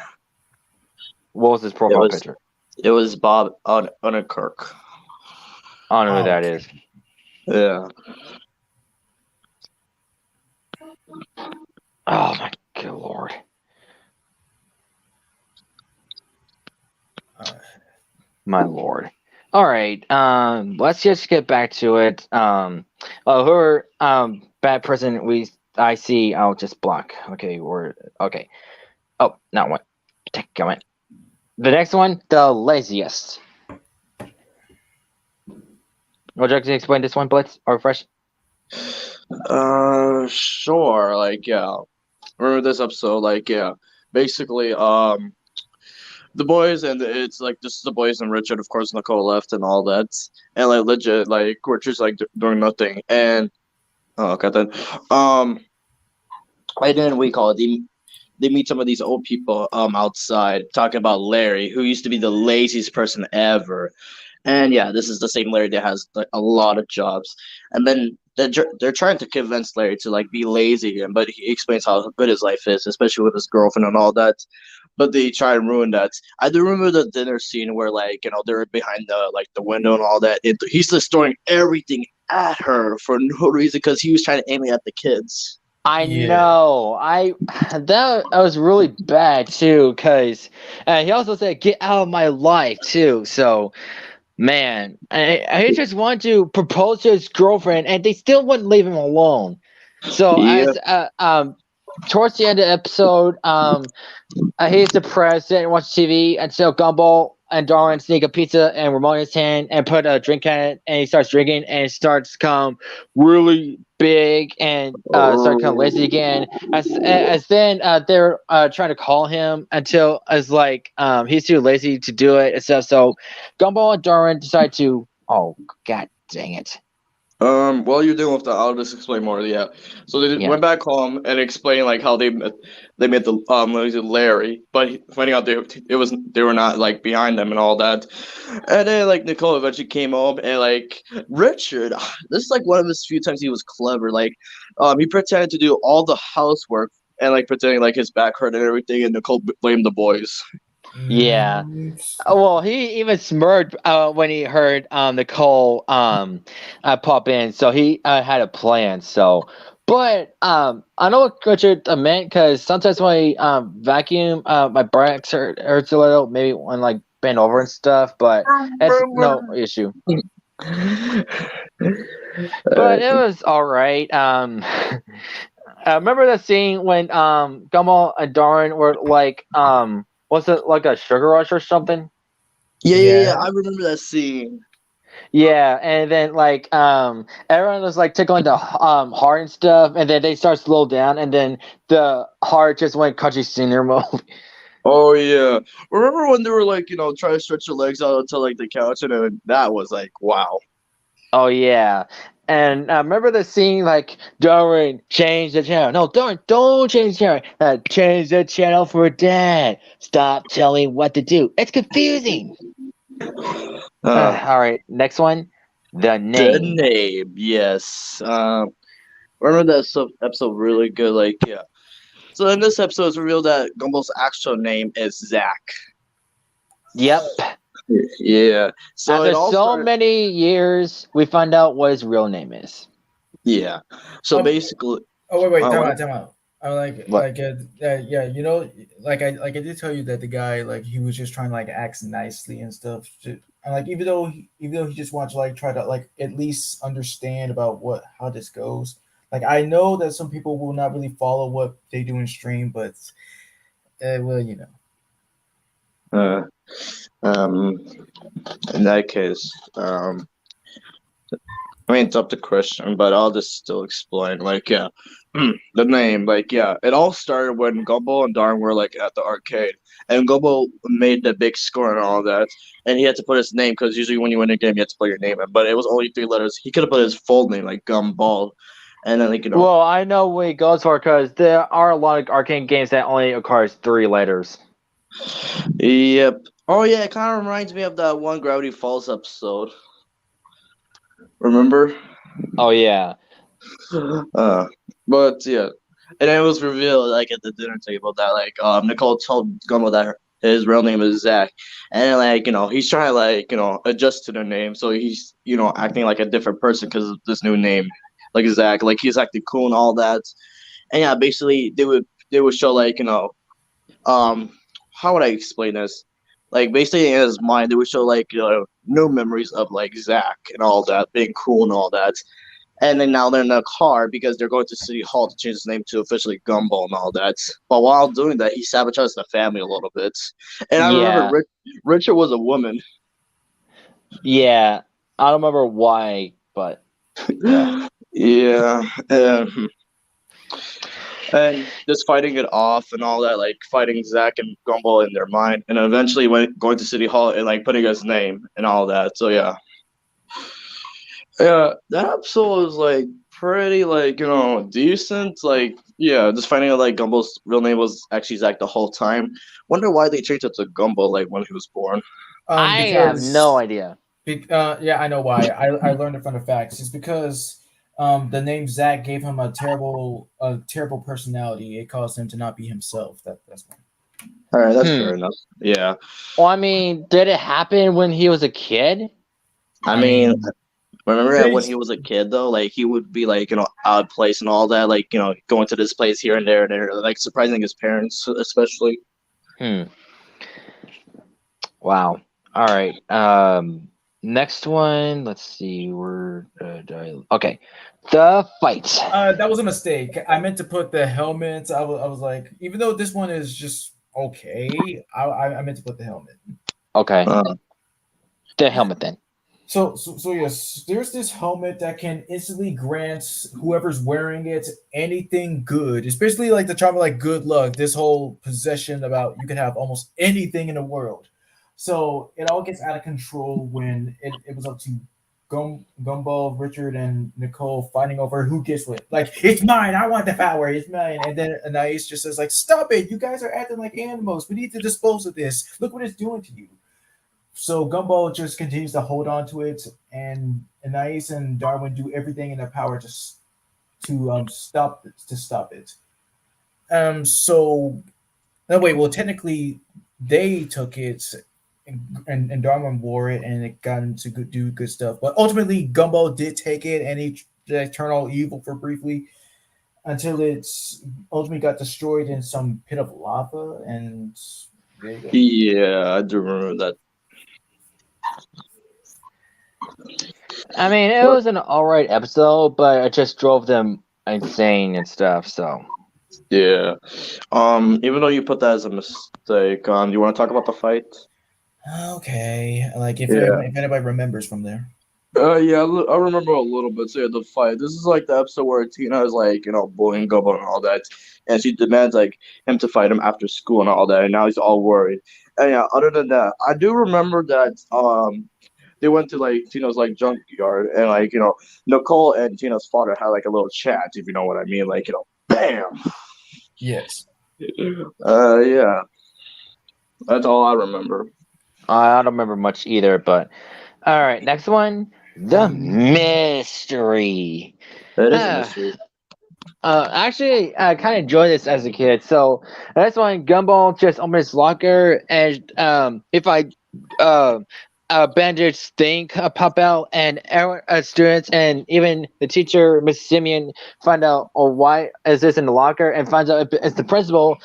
Speaker 1: What was his profile picture?
Speaker 3: It was Bob Underkirk.
Speaker 1: I don't know who that is.
Speaker 3: Yeah.
Speaker 1: Oh my good lord. My lord. All right. Let's just get back to it. Whoever bad person I see, I'll just block. Okay, okay. Oh, not one. Come on. The next one, the laziest. Would you like to explain this one, Blitz, or Fresh?
Speaker 3: Sure. Like, yeah. Remember this episode? Like, yeah. Basically, the boys, and it's like this is the boys and Richard, of course, Nicole left and all that, and like legit, like Richard's like doing nothing, and okay then, and then we call it they meet some of these old people outside talking about Larry, who used to be the laziest person ever. And yeah, this is the same Larry that has like a lot of jobs. And then they're trying to convince Larry to like be lazy again, but he explains how good his life is, especially with his girlfriend and all that. But they try and ruin that. I do remember the dinner scene where like, you know, they're behind the window and all that. He's just throwing everything at her for no reason because he was trying to aim it at the kids.
Speaker 1: I know. That was really bad too, because he also said, "Get out of my life," too. So, man, he just wanted to propose to his girlfriend, and they still wouldn't leave him alone. So, as towards the end of the episode, he's depressed and watches TV until Gumball and Darwin sneak a pizza and Ramona's hand and put a drink in it, and he starts drinking and it starts to become really big and start kind of lazy again. As then they're trying to call him until as like he's too lazy to do it and stuff. So Gumball and Darwin decide to. Oh god dang it!
Speaker 3: While you're dealing with that, I'll just explain more. Yeah. So they
Speaker 1: Yeah.
Speaker 3: went back home and explained like how they met the Larry, but finding out they were not like behind them and all that. And then like Nicole eventually came home and like Richard, this is like one of his few times he was clever. Like, he pretended to do all the housework and like pretending like his back hurt and everything, and Nicole blamed the boys.
Speaker 1: Yeah. Well, he even smirked when he heard Nicole pop in, so he had a plan. So, but I know what Richard meant because sometimes when I vacuum, my back hurts a little, maybe when like bend over and stuff. But it's no issue. But it was all right. I remember that scene when Gumball and Darwin were like was it like a sugar rush or something?
Speaker 3: Yeah. I remember that scene.
Speaker 1: Yeah, and then like everyone was like tickling the heart and stuff, and then they start to slow down, and then the heart just went country singer mode.
Speaker 3: Oh yeah. Remember when they were like, trying to stretch their legs out onto like the couch, and then that was like, wow.
Speaker 1: Oh yeah, and remember the scene like Darwin change the channel. No, Darwin, don't change the channel. Change the channel for Dad. Stop telling what to do. It's confusing. All right, next one. The
Speaker 3: The
Speaker 1: name.
Speaker 3: name, yes. Remember that episode really good. Like, yeah. So in this episode, it's revealed that Gumball's actual name is Zach.
Speaker 1: Yep.
Speaker 3: Yeah. So
Speaker 1: After
Speaker 3: it all
Speaker 1: so
Speaker 3: started.
Speaker 1: many years, we find out what his real name is.
Speaker 3: Yeah. So basically,
Speaker 2: Oh wait,
Speaker 3: what?
Speaker 2: time out. I'm
Speaker 1: What?
Speaker 2: yeah, like I did tell you that the guy like he was just trying to like act nicely and stuff. And like even though he just wants to like try to like at least understand about how this goes. Like I know that some people will not really follow what they do in stream, but well,
Speaker 3: Uh, um, in that case, I mean, it's up to Christian, but I'll just still explain. Like, yeah, the name, like, yeah, it all started when Gumball and Darn were like at the arcade, and Gumball made the big score and all that, and he had to put his name because usually when you win a game, you have to put your name in, but it was only 3 letters. He could have put his full name, like Gumball, and then like
Speaker 1: Well, I know what he goes for because there are a lot of arcade games that only occurs 3 letters.
Speaker 3: Yep. Oh yeah, it kind of reminds me of that one Gravity Falls episode. Remember?
Speaker 1: Oh yeah.
Speaker 3: But yeah, and then it was revealed like at the dinner table that like Nicole told Gumball that his real name is Zach, and then, like he's trying to like adjust to the name, so he's acting like a different person because of this new name, like Zach, like he's acting cool and all that, and yeah, basically they would show like how would I explain this? Like basically in his mind, they would show like new memories of like Zach and all that, being cool and all that. And then now they're in a car because they're going to City Hall to change his name to officially Gumball and all that. But while doing that, he sabotaged the family a little bit. And I remember
Speaker 1: Yeah.
Speaker 3: Richard was a woman.
Speaker 1: Yeah. I don't remember why, but yeah.
Speaker 3: Yeah. And just fighting it off and all that, like fighting Zach and Gumball in their mind. And eventually going to City Hall and like putting his name and all that. So yeah. Yeah, that episode was like pretty like decent. Like yeah, just finding out like Gumball's real name was actually Zach the whole time. Wonder why they changed it to Gumball like when he was born.
Speaker 1: I have no idea.
Speaker 2: Yeah, I know why. I learned it from the facts. It's because the name Zach gave him a terrible personality. It caused him to not be himself. That's why.
Speaker 3: All right, that's fair enough. Yeah,
Speaker 1: Well, I mean, did it happen when he was a kid?
Speaker 3: I mean, remember that when he was a kid though, like he would be like odd place and all that, like going to this place here and there, like surprising his parents especially.
Speaker 1: Wow. All right. Next one. Let's see. Okay. The fight.
Speaker 2: That was a mistake. I meant to put the helmet. I was like, even though this one is just okay, I meant to put the helmet.
Speaker 1: Okay. The helmet then.
Speaker 2: So yes, there's this helmet that can instantly grant whoever's wearing it anything good. It's basically like the charm of like good luck. This whole possession about you can have almost anything in the world. So it all gets out of control when it was up to Gumball, Richard, and Nicole fighting over who gets what. Like, it's mine. I want the power. It's mine. And then Anais just says like, "Stop it! You guys are acting like animals. We need to dispose of this. Look what it's doing to you." So Gumball just continues to hold on to it, and Anais and Darwin do everything in their power to stop it. So no wait, well technically they took it, and Darwin wore it, and it got him to do good stuff. But ultimately, Gumball did take it, and he turned all evil for briefly until it's ultimately got destroyed in some pit of lava, and there you go.
Speaker 3: Yeah, I do remember that.
Speaker 1: I mean, it was an alright episode, but it just drove them insane and stuff. So
Speaker 3: Yeah. Even though you put that as a mistake, do you want to talk about the fight?
Speaker 2: Okay, like
Speaker 3: Yeah.
Speaker 2: if anybody remembers from there.
Speaker 3: Yeah, I remember a little bit. So yeah, the fight. This is like the episode where Tina is like, bullying Gubba and all that, and she demands like him to fight him after school and all that. And now he's all worried. And yeah, other than that, I do remember that they went to like Tina's like junkyard, and like Nicole and Tina's father had like a little chat, if you know what I mean. Like bam.
Speaker 2: Yes.
Speaker 3: Yeah, that's all I remember.
Speaker 1: I don't remember much either. But all right, next one, the mystery.
Speaker 3: That is a
Speaker 1: Uh,
Speaker 3: mystery.
Speaker 1: Actually, I kind of enjoyed this as a kid. So that's when Gumball just opened his locker, and if I bandage thing pop out, and everyone, students and even the teacher, Miss Simeon, find out, oh, why is this in the locker, and finds out it's the principal,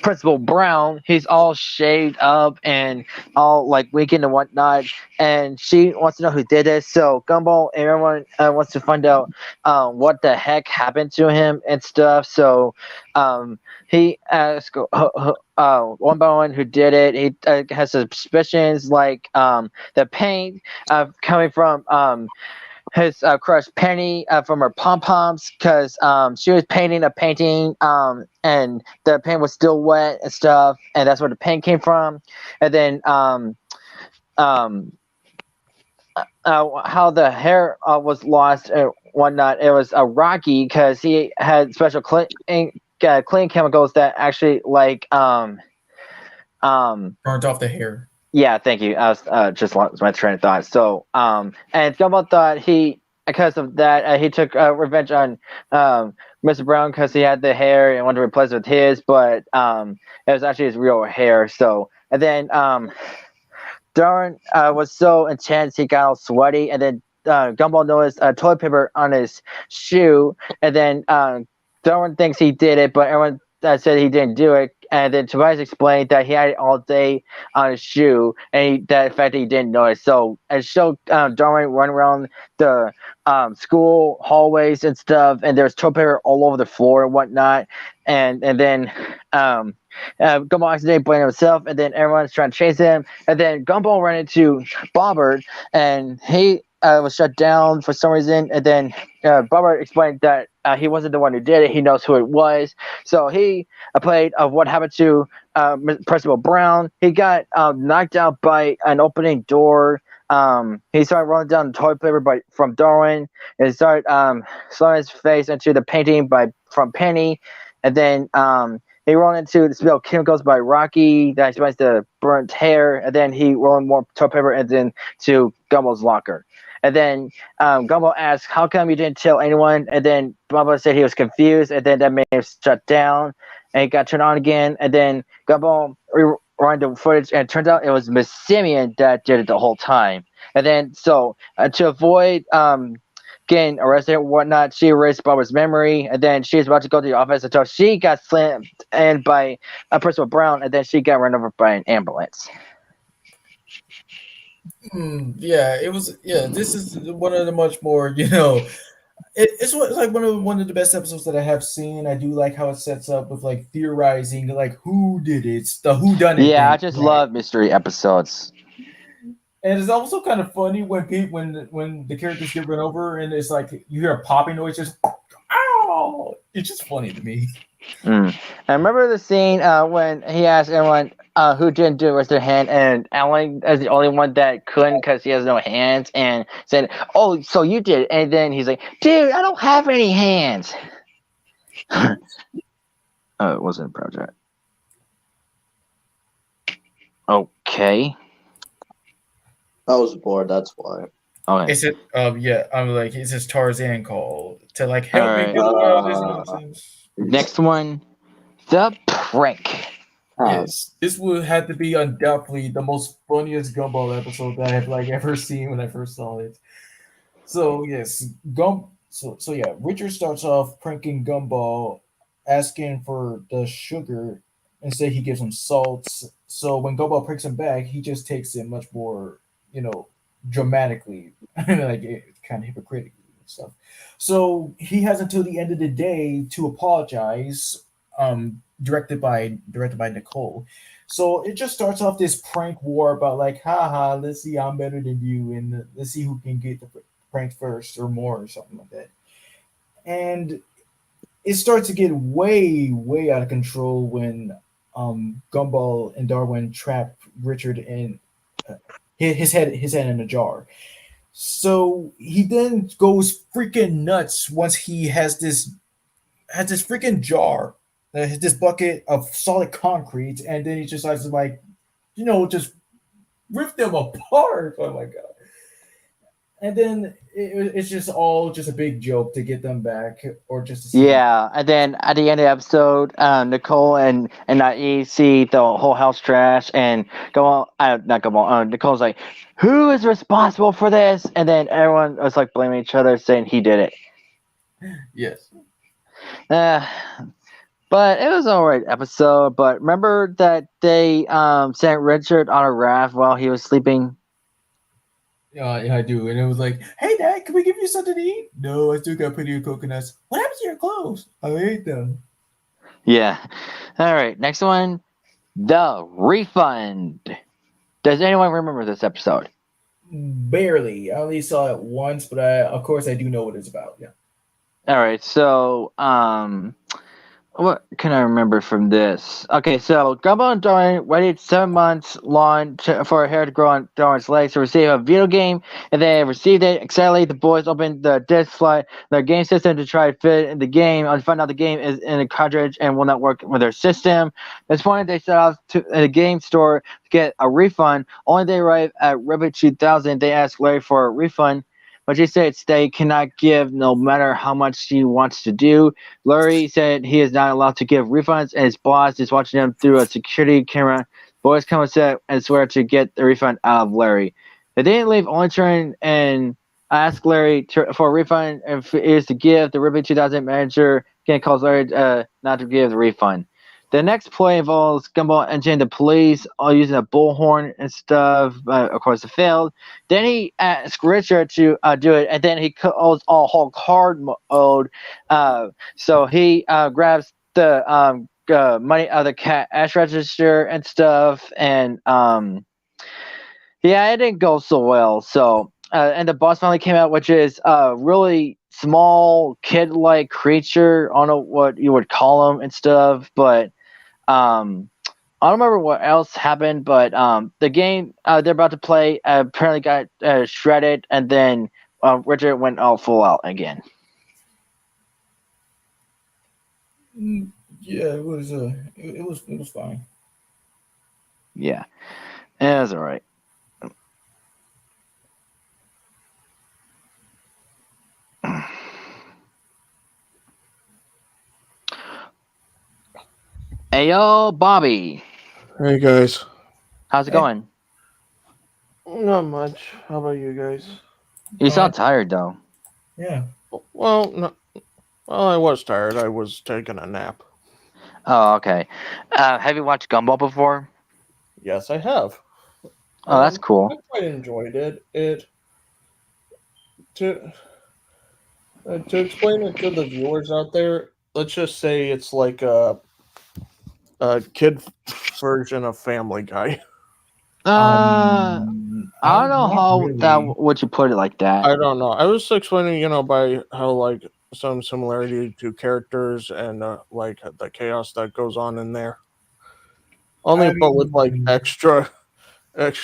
Speaker 1: Principal Brown. He's all shaved up and all like weakened and whatnot, and she wants to know who did this. So Gumball and everyone wants to find out what the heck happened to him and stuff. So he asks one by one who did it. He has suspicions like the paint coming from his crush Penny from her pom poms, because she was painting a painting and the paint was still wet and stuff, and that's where the paint came from. And then um, how the hair was lost and whatnot. It was Rocky, because he had special clean chemicals that actually like
Speaker 2: Burnt off the hair.
Speaker 1: yeah, thank you. I was just lost my train of thought. So and Gumball thought because of that he took revenge on Mr. Brown, because he had the hair and wanted to replace it with his, but it was actually his real hair. So and then Darren was so intense he got all sweaty, and then Gumball noticed toilet paper on his shoe, and then Darwin thinks he did it, but everyone said he didn't do it. And then Tobias explained that he had it all day on his shoe, and that fact that he didn't notice. So it showed Darwin run around the school hallways and stuff, and there's toilet paper all over the floor and whatnot. And then Gumball accidentally blamed himself, and then everyone's trying to chase him. And then Gumball ran into Bobbert, and he was shut down for some reason. And then Bobbert explained that he wasn't the one who did it. He knows who it was. So he played of what happened to Principal Brown. He got knocked out by an opening door. He started rolling down the toilet paper from Darwin, and started slamming his face into the painting from Penny. And then he rolled into the spilled chemicals by Rocky that explains the burnt hair. And then he rolled more toilet paper and then to Gumball's locker. And then Gumball asked, "How come you didn't tell anyone?" And then Gumball said he was confused, and then that made him shut down, and he got turned on again. And then Gumball rewind the footage, and it turns out it was Miss Simeon that did it the whole time. And then so to avoid getting arrested and whatnot, she erased Barbara's memory, and then she was about to go to the office until she got slammed in by Principal Brown, and then she got run over by an ambulance.
Speaker 2: Yeah, it was. Yeah, this is one of the much more. It's like one of the best episodes that I have seen. I do like how it sets up with like theorizing, like who did it, the who done it.
Speaker 1: Yeah, I just love mystery episodes.
Speaker 2: And it's also kind of funny when when the characters get run over and it's like you hear a popping noise, just ow! It's just funny to me.
Speaker 1: Mm. I remember the scene when he asked everyone who didn't do it with their hand, and Alan is the only one that couldn't because he has no hands, and said, "Oh, so you did?" And then he's like, "Dude, I don't have any hands." Oh, it wasn't a project. Okay.
Speaker 3: I was bored. That's why.
Speaker 1: Okay.
Speaker 2: Is it? Yeah. I'm like, it's his Tarzan call to like
Speaker 1: All
Speaker 2: help me
Speaker 1: right.
Speaker 2: get around this nonsense.
Speaker 1: Next one, the prank.
Speaker 2: Yes, this would have to be undoubtedly the most funniest Gumball episode that I have like ever seen when I first saw it. So yes, So yeah, Richard starts off pranking Gumball, asking for the sugar. Instead, he gives him salts. So when Gumball pranks him back, he just takes it much more, dramatically, like it's kind of hypocritical and stuff. So he has until the end of the day to apologize. Directed by Nicole. So it just starts off this prank war about like, haha, let's see, I'm better than you, and let's see who can get the prank first or more or something like that. And it starts to get way, way out of control when Gumball and Darwin trap Richard in his head in a jar. So he then goes freaking nuts once he has this freaking jar, this bucket of solid concrete, and then he just has to like, just rip them apart. Oh my god! And then it's just all just a big joke to get them back, or just to see.
Speaker 1: Yeah, and then at the end of the episode, Nicole and E see the whole house trash, and go on, not go on. Nicole's like, "Who is responsible for this?" And then everyone was like blaming each other, saying he did it.
Speaker 2: Yes.
Speaker 1: Uh, but it was an alright episode. But remember that they sent Richard on a raft while he was sleeping.
Speaker 2: Yeah, I do. And it was like, hey, Dad, can we give you something to eat? No, I still got plenty of coconuts. What happened to your clothes? I ate them.
Speaker 1: Yeah. All right. Next one, the refund. Does anyone remember this episode?
Speaker 2: Barely. I only saw it once, but of course, I do know what it's about. Yeah.
Speaker 1: All right. So, what can I remember from this? Okay, so Gumball and Darwin waited 7 months long for a hair to grow on Darwin's legs to receive a video game, and they received it. Excitedly, the boys opened the disc slot, their game system to try to fit in the game, and find out the game is in a cartridge and will not work with their system. At this point, they set off to a game store to get a refund. Only they arrive at Ribbit 2000, they ask Larry for a refund, but he states they cannot give no matter how much he wants to do. Larry said he is not allowed to give refunds, and his boss is watching him through a security camera. Boys come upset and swear to get the refund out of Larry. They didn't leave, only turn and ask Larry for a refund, and if it is to give, the Ribbit 2000 manager again calls Larry not to give the refund. The next play involves Gumball entering the police, all using a bullhorn and stuff. Of course, it failed. Then he asked Richard to do it, and then he calls all Hulk hard mode. So he grabs the money out of the cash register and stuff, and yeah, it didn't go so well. So and the boss finally came out, which is a really small kid-like creature. I don't know what you would call him and stuff, but I don't remember what else happened, but the game they're about to play apparently got shredded, and then Richard went all full out again.
Speaker 2: Yeah, it was. It was fine.
Speaker 1: Yeah, it was all right. Hey yo, Bobby,
Speaker 4: Hey guys.
Speaker 1: how's it
Speaker 2: Hey.
Speaker 1: going?
Speaker 4: Not much. How about you guys?
Speaker 1: You sound tired though.
Speaker 2: Yeah.
Speaker 4: Well, no, well, I was tired. I was taking a nap.
Speaker 1: Oh, okay. Have you watched Gumball before?
Speaker 4: Yes, I have.
Speaker 1: Oh, that's cool.
Speaker 4: I quite enjoyed it. To explain it to the viewers out there. Let's just say it's like a kid version of Family Guy.
Speaker 1: Uh, I don't know
Speaker 2: Not
Speaker 1: how that
Speaker 2: really.
Speaker 1: would you put it like that.
Speaker 4: I don't know. I was explaining, by how like some similarity to characters and like the chaos that goes on in there. Only, but with like extra, like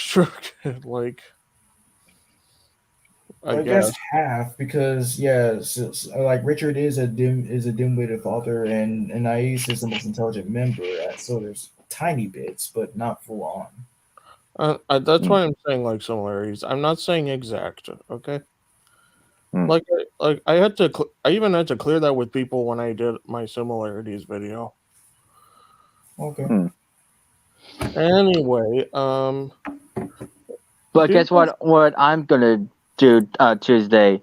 Speaker 4: I
Speaker 2: Well, I
Speaker 4: guess.
Speaker 2: guess half because like Richard is a dim-witted father, and Anais is the most intelligent member. So there's tiny bits, but not full on.
Speaker 4: That's
Speaker 1: Hmm.
Speaker 4: why I'm saying like similarities. I'm not saying exact. Okay.
Speaker 1: Hmm.
Speaker 4: Like I had to. I even had to clear that with people when I did my similarities video.
Speaker 2: Okay.
Speaker 1: Hmm.
Speaker 4: Anyway,
Speaker 1: But
Speaker 4: do you
Speaker 1: guess what? What I'm gonna do Tuesday?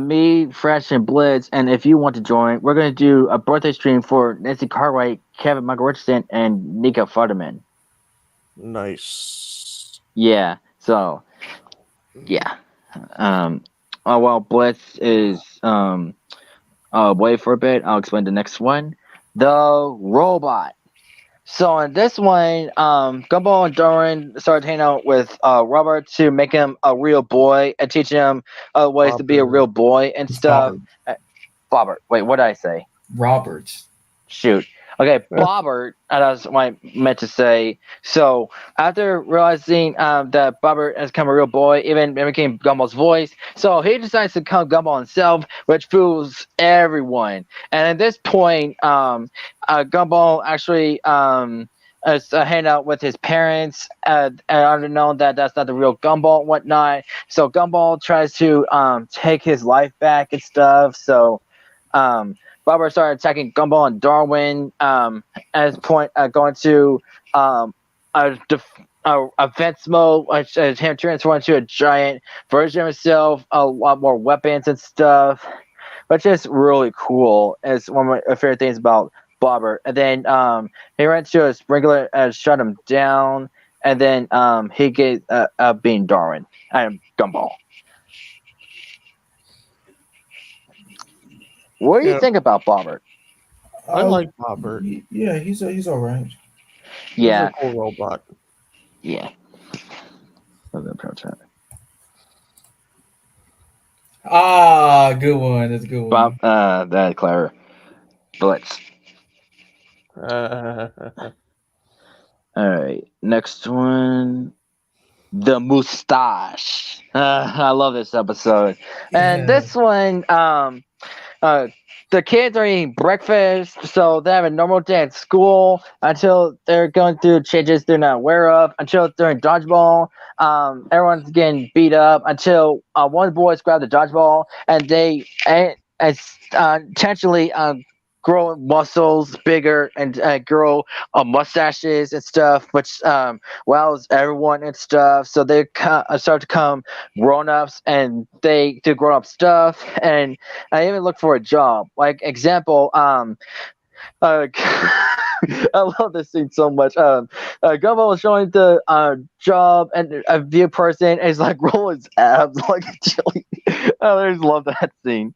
Speaker 1: Me, Fresh, and Blitz, and if you want to join, we're gonna do a birthday stream for Nancy Cartwright, Kevin Michael Richardson, and Nika Futterman.
Speaker 4: Nice.
Speaker 1: Yeah. So yeah. While Blitz is away for a bit, I'll explain the next one. The robot. So in this one, Gumball and Doran started hanging out with Robert to make him a real boy and teach him ways to be a real boy and
Speaker 2: It's
Speaker 1: stuff.
Speaker 2: Bobbert.
Speaker 1: Bobbert. Wait, what did I say?
Speaker 2: Robert.
Speaker 1: Shoot. Okay, Bobbert. That's what I meant to say. So after realizing that Bobbert has become a real boy, even mimicking Gumball's voice, so he decides to become Gumball himself, which fools everyone. And at this point, Gumball actually is hanging out with his parents, and unknown that that's not the real Gumball and whatnot. So Gumball tries to take his life back and stuff. So Robert started attacking Gumball and Darwin. At this point, going to a events mode, which is him transforming into a giant version of himself, a lot more weapons and stuff, which is really cool. It's one of my favorite things about Bobber. And then he ran to a sprinkler and shut him down. And then he gave being Darwin and Gumball. What do you think about Bobber?
Speaker 4: I like Bobbert.
Speaker 2: Yeah, he's all right.
Speaker 1: Yeah.
Speaker 4: He's a cool robot.
Speaker 1: Yeah.
Speaker 2: Ah, good one. That's a good one.
Speaker 1: Bob, that's clever. Blitz. All right, next one. The mustache. I love this episode, and
Speaker 2: Yeah.
Speaker 1: this one, the kids are eating breakfast, so they have a normal day at school until they're going through changes they're not aware of. Until during dodgeball, everyone's getting beat up. Until one of the boys grab the dodgeball and they intentionally grow muscles bigger and grow mustaches and stuff, which wows everyone and stuff. So they start to come grown-ups and they do grown-up stuff. And I even look for a job. Like example, I love this scene so much. Gumball is showing the job and a view person, and he's like rolling his abs like a chili. I just love that scene.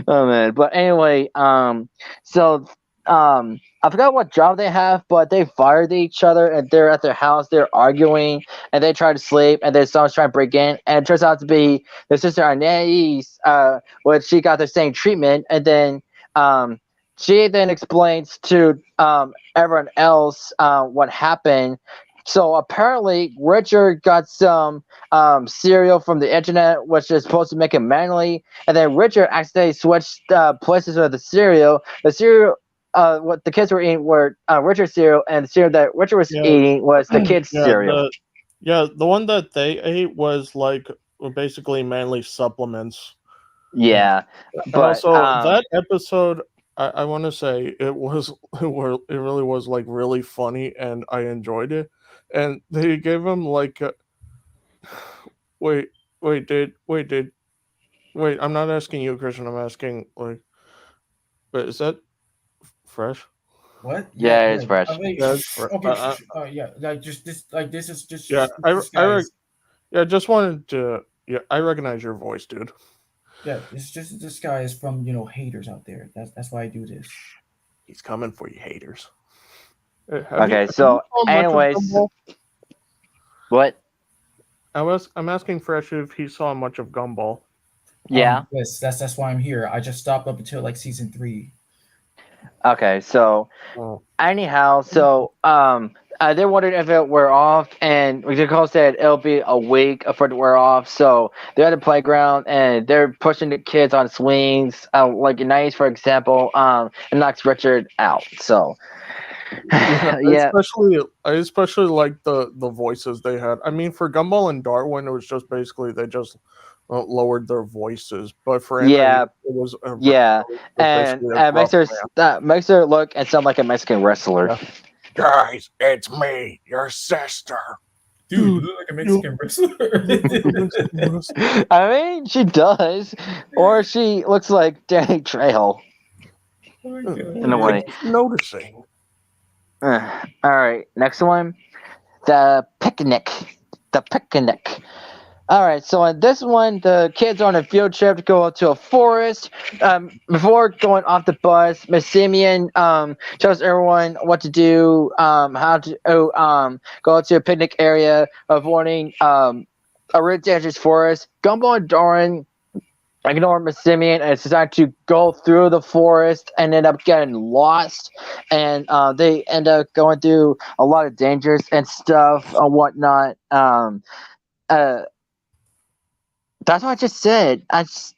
Speaker 1: Oh man! But anyway, so I forgot what job they have, but they fired each other, and they're at their house. They're arguing, and they try to sleep, and then someone's trying to break in, and it turns out to be their sister Anais, which she got the same treatment, and then she then explains to everyone else what happened. So apparently, Richard got some cereal from the internet, which is supposed to make him manly, and then Richard accidentally switched places with the cereal. The cereal, what the kids were eating were Richard's cereal, and the cereal that Richard was eating was the kids' cereal.
Speaker 4: The one that they ate was like basically manly supplements.
Speaker 1: Yeah,
Speaker 4: And
Speaker 1: but
Speaker 4: also that episode, I want to say it really was like really funny, and I enjoyed it. And they gave him like, wait, I'm not asking you, Christian. I'm asking like, wait, is that fresh?
Speaker 2: What?
Speaker 1: yeah, it's fresh.
Speaker 2: I mean,
Speaker 4: Yeah, it's
Speaker 2: okay. Yeah. Like just this. Like this is just.
Speaker 4: yeah,
Speaker 2: This guy is.
Speaker 4: just wanted to. Yeah, I recognize your voice, dude.
Speaker 2: Yeah. It's just this guy is from haters out there. That's why I do this.
Speaker 4: He's coming for you, haters.
Speaker 1: Okay, so anyways, what?
Speaker 4: I'm asking Fresh if he saw much of Gumball.
Speaker 1: Yeah.
Speaker 2: Yes, that's why I'm here. I just stopped up until like season 3.
Speaker 1: Okay. So
Speaker 4: Oh.
Speaker 1: anyhow, they wondered if it were off, and Nicole said it'll be a week for it to wear off. So they're at the playground and they're pushing the kids on swings, like nice, for example, and knocks Richard out. So
Speaker 4: Yeah,
Speaker 1: yeah,
Speaker 4: I especially like the voices they had. I mean, for Gumball and Darwin, it was just basically they just lowered their voices, but for Anna,
Speaker 1: yeah,
Speaker 4: it was
Speaker 1: yeah,
Speaker 4: it was
Speaker 1: and
Speaker 4: basically a gruff
Speaker 1: makes her look and sound like a Mexican wrestler.
Speaker 4: Yeah. Guys, it's me, your sister.
Speaker 2: Dude, you look like a Mexican wrestler.
Speaker 1: I mean, she does, or she looks like Danny Trejo
Speaker 2: Oh my God.
Speaker 1: in a way.
Speaker 4: Just noticing.
Speaker 1: All right, next one, the picnic. The picnic. All right, so in this one, the kids are on a field trip to go to a forest. Before going off the bus, Miss Simeon tells everyone what to do, how to go to a picnic area, avoiding a really dangerous forest. Gumball and Doran ignore Miss Simeon and decide to go through the forest and end up getting lost. And they end up going through a lot of dangers and stuff and whatnot. That's what I just said.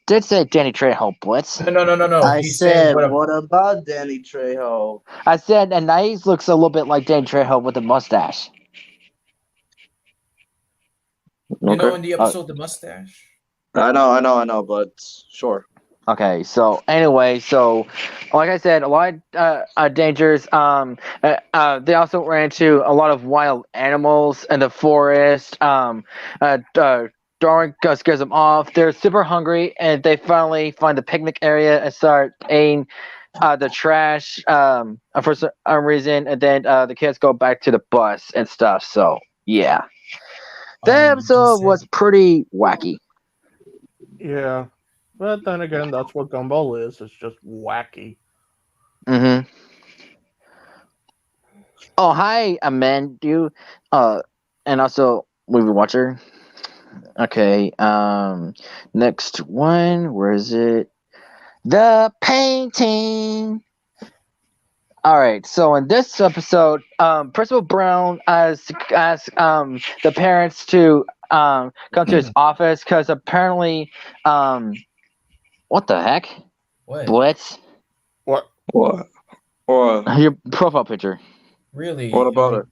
Speaker 1: Did say Danny Trejo Blitz.
Speaker 2: No.
Speaker 3: I
Speaker 2: He's saying
Speaker 3: said,
Speaker 2: what
Speaker 3: what about Danny Trejo?
Speaker 1: I said, and Nice looks a little bit like Danny Trejo with a mustache.
Speaker 2: you know in the episode the mustache.
Speaker 3: I know, but sure.
Speaker 1: Okay, so anyway, like I said, a lot of dangers. They also ran into a lot of wild animals in the forest. Darwin scares them off. They're super hungry, and they finally find the picnic area and start eating the trash for some reason. And then the kids go back to the bus and stuff. So yeah, the episode was pretty wacky.
Speaker 4: Yeah, but then again, that's what Gumball is. It's just wacky.
Speaker 1: Mm-hmm. Oh, hi, Amandu. And also movie watcher. Okay. Next one. Where is it? The painting. All right. So in this episode, Principal Brown asks the parents to come to his office because apparently, what the heck?
Speaker 2: What?
Speaker 1: Blitz.
Speaker 4: What?
Speaker 3: What?
Speaker 1: Your profile picture.
Speaker 2: Really?
Speaker 3: What about it?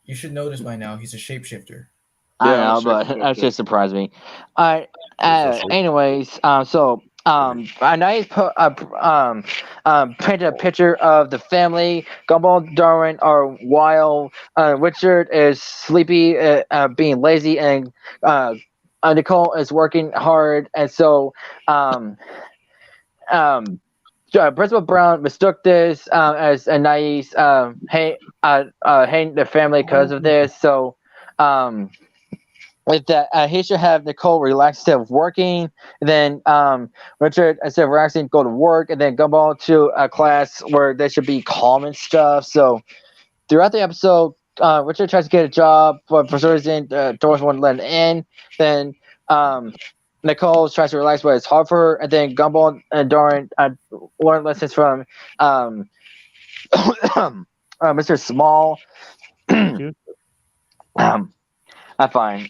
Speaker 2: You should notice by now. He's a shapeshifter.
Speaker 1: I
Speaker 3: Yeah,
Speaker 1: know, but that just surprised me. Anyways, I know painted a picture of the family. Gumball and Darwin are wild. Richard is sleepy, being lazy, and Nicole is working hard. And so, Principal Brown mistook this as a nice hating the family because of this. So, with that, he should have Nicole relax instead of working. And then Richard, instead of relaxing, go to work. And then Gumball to a class where they should be calm and stuff. So throughout the episode, Richard tries to get a job, but for some reason, Doris won't let him in. Then Nicole tries to relax, but it's hard for her. And then Gumball and Doran learn lessons from Mr. Small. I find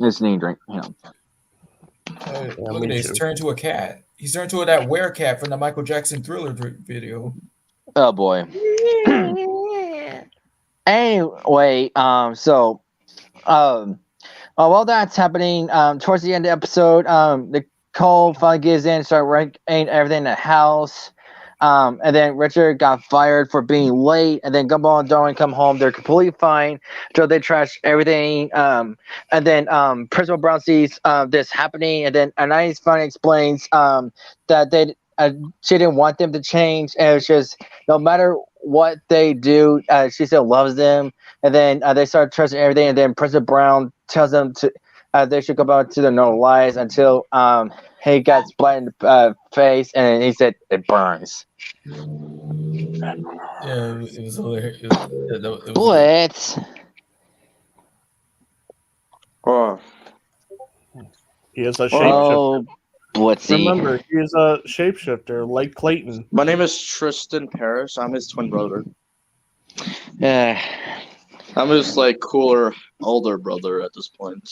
Speaker 1: this need drink. You know.
Speaker 2: Look at this. He's turned into a cat. He's turned into that werecat from the Michael Jackson Thriller video.
Speaker 1: Oh boy. Anyway, while that's happening, towards the end of the episode, Nicole finally gives in and starts ranking everything in the house. And then Richard got fired for being late, and then Gumball and Darwin come home. They're completely fine. So they trash everything. And then Principal Brown sees this happening, and then Anais finally explains that she didn't want them to change, and it's just no matter what they do, she still loves them. And then they start trusting everything, and then Principal Brown tells them to they should go back to their normal lives until he got splat in the face, and he said it burns.
Speaker 2: Yeah, it was hilarious.
Speaker 1: Blitz.
Speaker 3: Oh,
Speaker 4: He is a shapeshifter.
Speaker 1: Oh, Blitzy.
Speaker 4: Remember, he is a shapeshifter, like Clayton.
Speaker 3: my name is Tristan Parrish. I'm his twin brother.
Speaker 1: Uh,
Speaker 3: I'm his like cooler older brother at this point.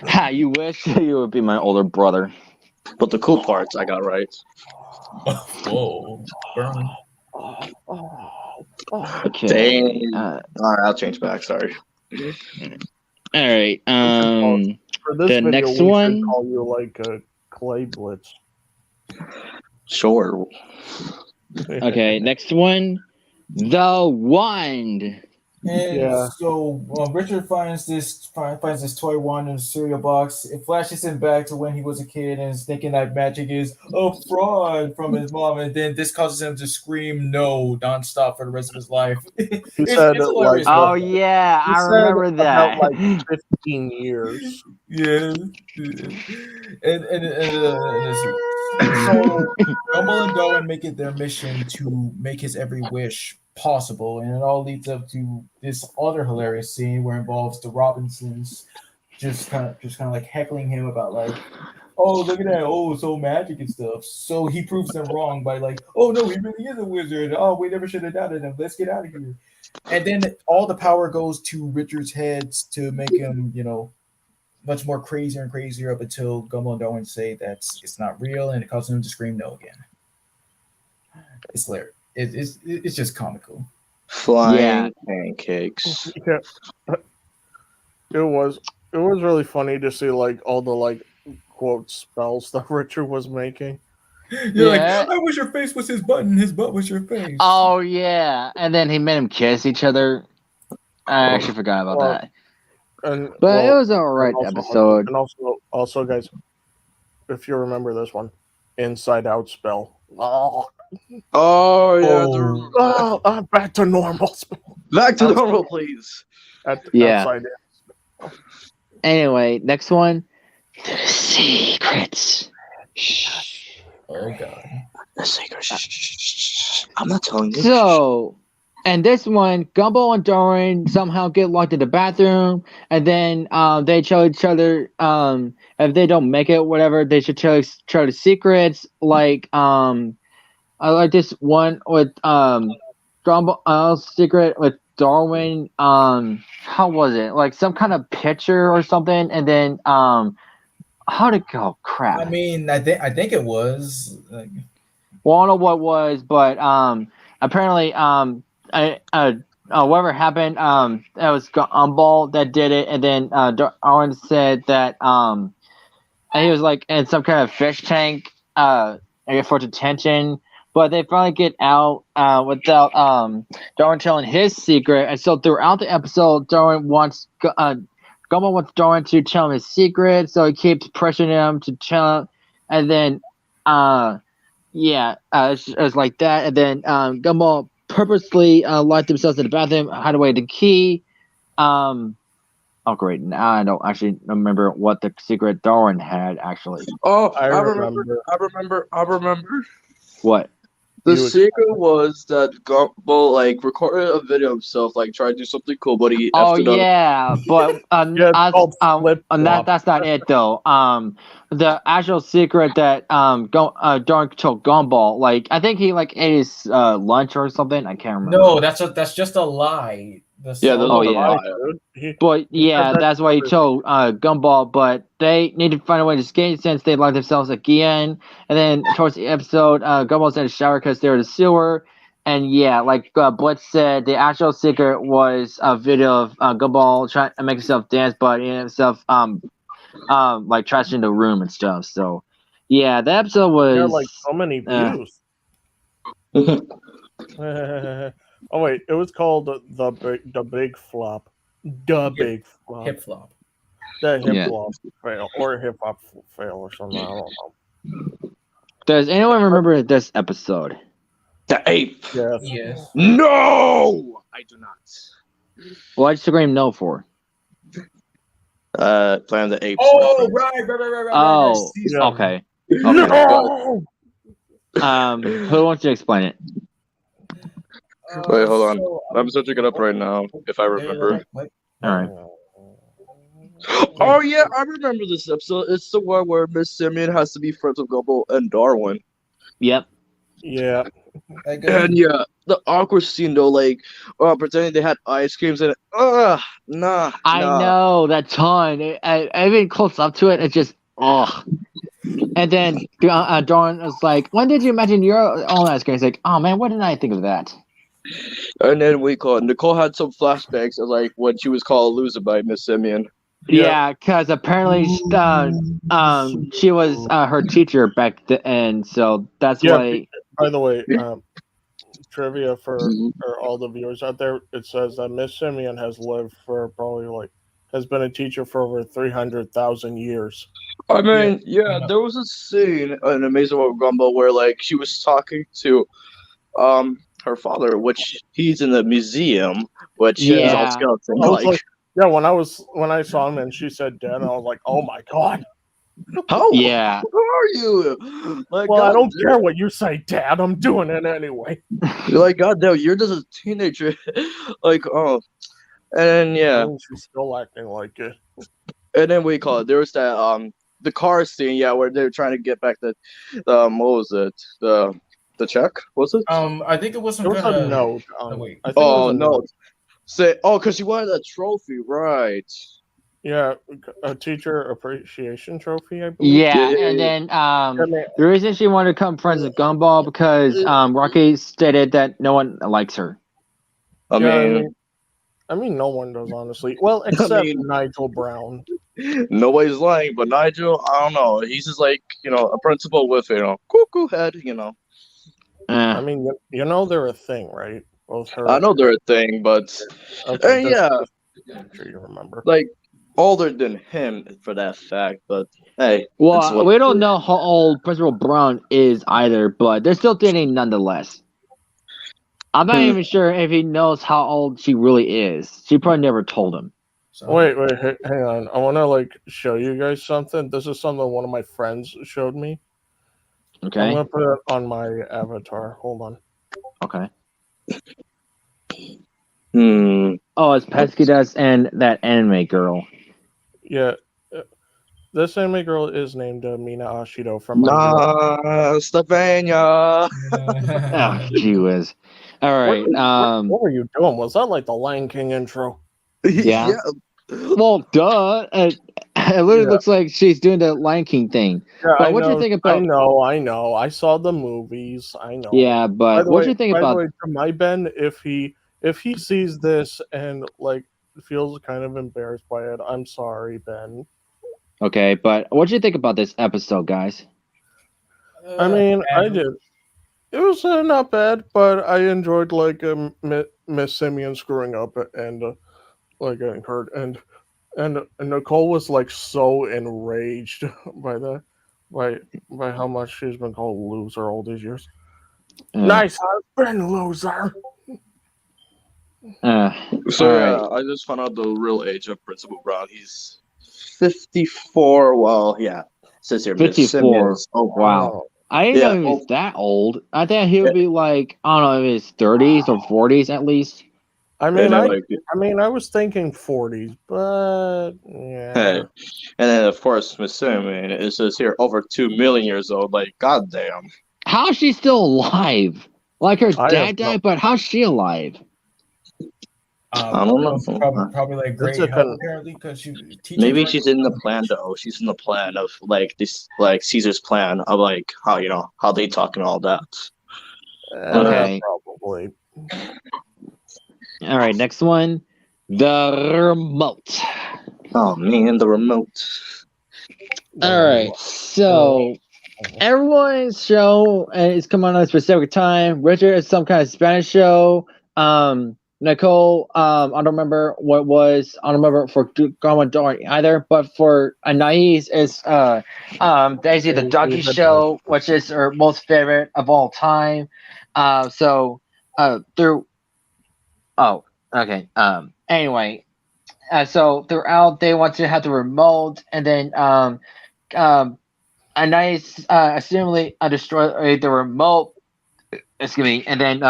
Speaker 1: ha, you wish you would be my older brother.
Speaker 3: But the cool parts I got right.
Speaker 2: Whoa. Burn.
Speaker 1: Okay.
Speaker 3: Dang.
Speaker 1: All
Speaker 3: All right, I'll change back. Sorry.
Speaker 1: right.
Speaker 4: For this
Speaker 1: The
Speaker 4: video,
Speaker 1: next
Speaker 4: we should
Speaker 1: one?
Speaker 4: call you like a Clay Blitz.
Speaker 3: Sure.
Speaker 1: Okay. Next one. The Wand.
Speaker 2: And
Speaker 4: Yeah.
Speaker 2: so Richard finds this toy wand in a cereal box. It flashes him back to when he was a kid and is thinking that magic is a fraud from his mom, and then this causes him to scream no nonstop for the rest of his life.
Speaker 4: He said,
Speaker 2: hilarious.
Speaker 4: like,
Speaker 1: Oh yeah,
Speaker 4: He
Speaker 1: I
Speaker 4: said
Speaker 1: remember that.
Speaker 4: About like 15 years.
Speaker 2: Yeah. So Gumball and Darwin make it their mission to make his every wish possible, and it all leads up to this other hilarious scene where it involves the Robinsons just kind of like heckling him about like, oh, look at that, oh, so magic and stuff. So he proves them wrong by like, oh no, he really is a wizard. Oh, we never should have doubted him. Let's get out of here. And then all the power goes to Richard's heads to make him, much more crazier and crazier up until Gumball and Darwin say that it's not real, and it causes him to scream no again. It's hilarious. It's just comical.
Speaker 3: Flying pancakes.
Speaker 4: Yeah. It was really funny to see like all the like quote spells that Richard was making.
Speaker 2: You're
Speaker 1: Yeah.
Speaker 2: like, I wish your face was his butt and his butt was your face.
Speaker 1: Oh yeah, and then he made him kiss each other. I actually forgot about that. But it was a alright episode.
Speaker 4: And also, guys, if you remember this one, Inside Out spell.
Speaker 3: Oh yeah.
Speaker 4: Back to normal spell.
Speaker 3: Back to normal, please.
Speaker 1: Yeah.
Speaker 4: Outside in.
Speaker 1: Anyway, next one. The secrets.
Speaker 2: Oh god.
Speaker 3: The secret. Shh. I'm not telling you.
Speaker 1: So, and this one, Gumball and Darwin somehow get locked in the bathroom, and then they tell each other if they don't make it, whatever, they should tell each other secrets. Like I like this one with Gumball secret with Darwin. How was it? Like some kind of picture or something, and then how'd it go? Crap.
Speaker 2: I mean, I think it was. Like...
Speaker 1: Well, I don't know what it was, but apparently whatever happened, that was Gumball that did it, and then Darwin said that he was like in some kind of fish tank for detention, but they finally get out without Darwin telling his secret, and so throughout the episode, Gumball wants Darwin to tell him his secret, so he keeps pressuring him to tell him, and then it's like that, and then Gumball purposely locked themselves in the bathroom, hide away the key. Oh great! Now I don't actually remember what the secret Darwin had actually.
Speaker 3: Oh,
Speaker 4: I remember.
Speaker 1: What?
Speaker 3: The secret was that Gumball like recorded a video of himself, like trying to do something cool, but he
Speaker 1: Oh
Speaker 3: effed it up.
Speaker 1: yeah, but that's not it though. The actual secret that Darwin told Gumball, like I think he like ate his lunch or something. I can't remember.
Speaker 2: No, that's just a lie.
Speaker 3: Yeah, those
Speaker 1: Oh,
Speaker 3: are
Speaker 1: yeah.
Speaker 3: the
Speaker 1: But yeah, that's why he told Gumball. But they need to find a way to escape since they locked themselves again. And then towards the episode, Gumball's in the shower because they're in the sewer. And yeah, like Blitz said, the actual secret was a video of Gumball trying to make himself dance, but in himself like trashing the room and stuff. So yeah, the episode was
Speaker 4: like so many views. Oh wait, it was called the big flop. Big flop.
Speaker 2: Hip flop.
Speaker 4: The hip flop fail or hip hop fail or something. I don't know.
Speaker 1: Does anyone remember this episode?
Speaker 3: The ape.
Speaker 2: Yes.
Speaker 3: No, I do not.
Speaker 1: Why'd you scream no for?
Speaker 3: Planet of the Apes.
Speaker 2: Oh, right.
Speaker 1: Oh,
Speaker 4: Yeah.
Speaker 1: okay.
Speaker 3: No!
Speaker 1: Who wants to explain it?
Speaker 3: Wait, hold on. I'm searching it up right now, if I remember.
Speaker 1: All right.
Speaker 3: Oh yeah, I remember this episode. It's the one where Miss Simeon has to be friends with Gumball and Darwin.
Speaker 1: Yep.
Speaker 4: Yeah.
Speaker 3: And yeah, the awkward scene though, like pretending they had ice creams and nah.
Speaker 1: I know that ton. I even close up to it. It's just And then Dawn was like, "When did you imagine your own ice cream?" It's like, "Oh man, what did I think of that?"
Speaker 3: And then Nicole had some flashbacks of like when she was called a loser by Miss Simeon.
Speaker 1: Yeah, because apparently she was her teacher back then, so that's why.
Speaker 4: By the way, trivia for all the viewers out there: it says that Miss Simeon has lived for probably has been a teacher for over 300,000 years.
Speaker 3: I mean, there was a scene in Amazing World of Gumball where like she was talking to her father, which he's in the museum, which is all skeleton.
Speaker 4: When I saw him and she said "Dad," I was like, "Oh my god!"
Speaker 3: How?
Speaker 1: Yeah.
Speaker 3: Who are you? Like,
Speaker 4: well, I don't care what you say, Dad. I'm doing it anyway.
Speaker 3: You're like, God damn, you're just a teenager. Like, and then
Speaker 4: she's still acting like it.
Speaker 3: And then there was that the car scene, where they're trying to get back the what was it? The check? Was it?
Speaker 2: I think it was some
Speaker 4: There was
Speaker 2: kind
Speaker 4: a
Speaker 2: of
Speaker 4: note.
Speaker 2: wait.
Speaker 4: I think it was a note.
Speaker 3: Because she wanted a trophy, right?
Speaker 4: Yeah, a teacher appreciation trophy, I believe.
Speaker 1: Yeah, and then the reason she wanted to become friends with Gumball because Rocky stated that no one likes her.
Speaker 3: I
Speaker 4: mean, no one does, honestly. Well, except Nigel Brown.
Speaker 3: Nobody's lying, but Nigel, I don't know. He's just like, a principal with, cuckoo head,
Speaker 4: I mean, they're a thing, right? Both her.
Speaker 3: I know they're a thing, but
Speaker 4: sure you remember.
Speaker 3: Like, older than him for that fact, but hey.
Speaker 1: Well, we don't know how old Principal Brown is either, but they're still dating nonetheless. I'm not even sure if he knows how old she really is. She probably never told him.
Speaker 4: So. Wait, hang on. I want to show you guys something. This is something one of my friends showed me.
Speaker 1: Okay.
Speaker 4: I'm gonna put it on my avatar. Hold on.
Speaker 1: Okay. Oh, it's Pesquitas and that anime girl.
Speaker 4: Yeah. This anime girl is named Mina Ashido from
Speaker 3: Stefania.
Speaker 1: Oh, gee whiz. All right.
Speaker 4: What were you doing? Was that like the Lion King intro?
Speaker 1: Yeah. Well, duh. It literally looks like she's doing the Lion King thing.
Speaker 4: Yeah,
Speaker 1: but what do you think about?
Speaker 4: I know. I saw the movies. I know.
Speaker 1: Yeah, but what do you think about?
Speaker 4: By the way, to my Ben, if he sees this and feels kind of embarrassed by it, I'm sorry, Ben.
Speaker 1: Okay, but what do you think about this episode, guys?
Speaker 4: I mean, I did. It was not bad, but I enjoyed Miss Simeon screwing up and getting hurt, and Nicole was so enraged by that, by how much she's been called a loser all these years. Nice husband, loser.
Speaker 3: I just found out the real age of Principal Brown. He's 54. Well, yeah, it says here
Speaker 1: 54. Oh wow. I didn't know he was that old. I think he would be I don't know, in his 30s or 40s at least.
Speaker 4: I mean, I was thinking 40s, but yeah.
Speaker 3: Hey, and then of course, Miss Simeon, it says here over 2 million years old. Like, goddamn.
Speaker 1: How is she still alive? Like her dad died, but how's she alive?
Speaker 3: I don't know.
Speaker 2: Probably great health, apparently, because
Speaker 3: maybe she's in the plan though. She's in the plan of this, Caesar's plan of how they talk and all that.
Speaker 1: Okay,
Speaker 4: probably.
Speaker 1: All right, next one, the remote.
Speaker 3: Oh man, the remote.
Speaker 1: All right, so everyone's show is coming on a specific time. Richard is some kind of Spanish show. Nicole, I don't remember what it was. I don't remember for Grandma Dorothy either. But for Anais, it's Daisy the Doggy Show, which is her most favorite of all time. Anyway, so throughout they want to have the remote, and then Anais assumingly destroy the remote. Excuse me, and then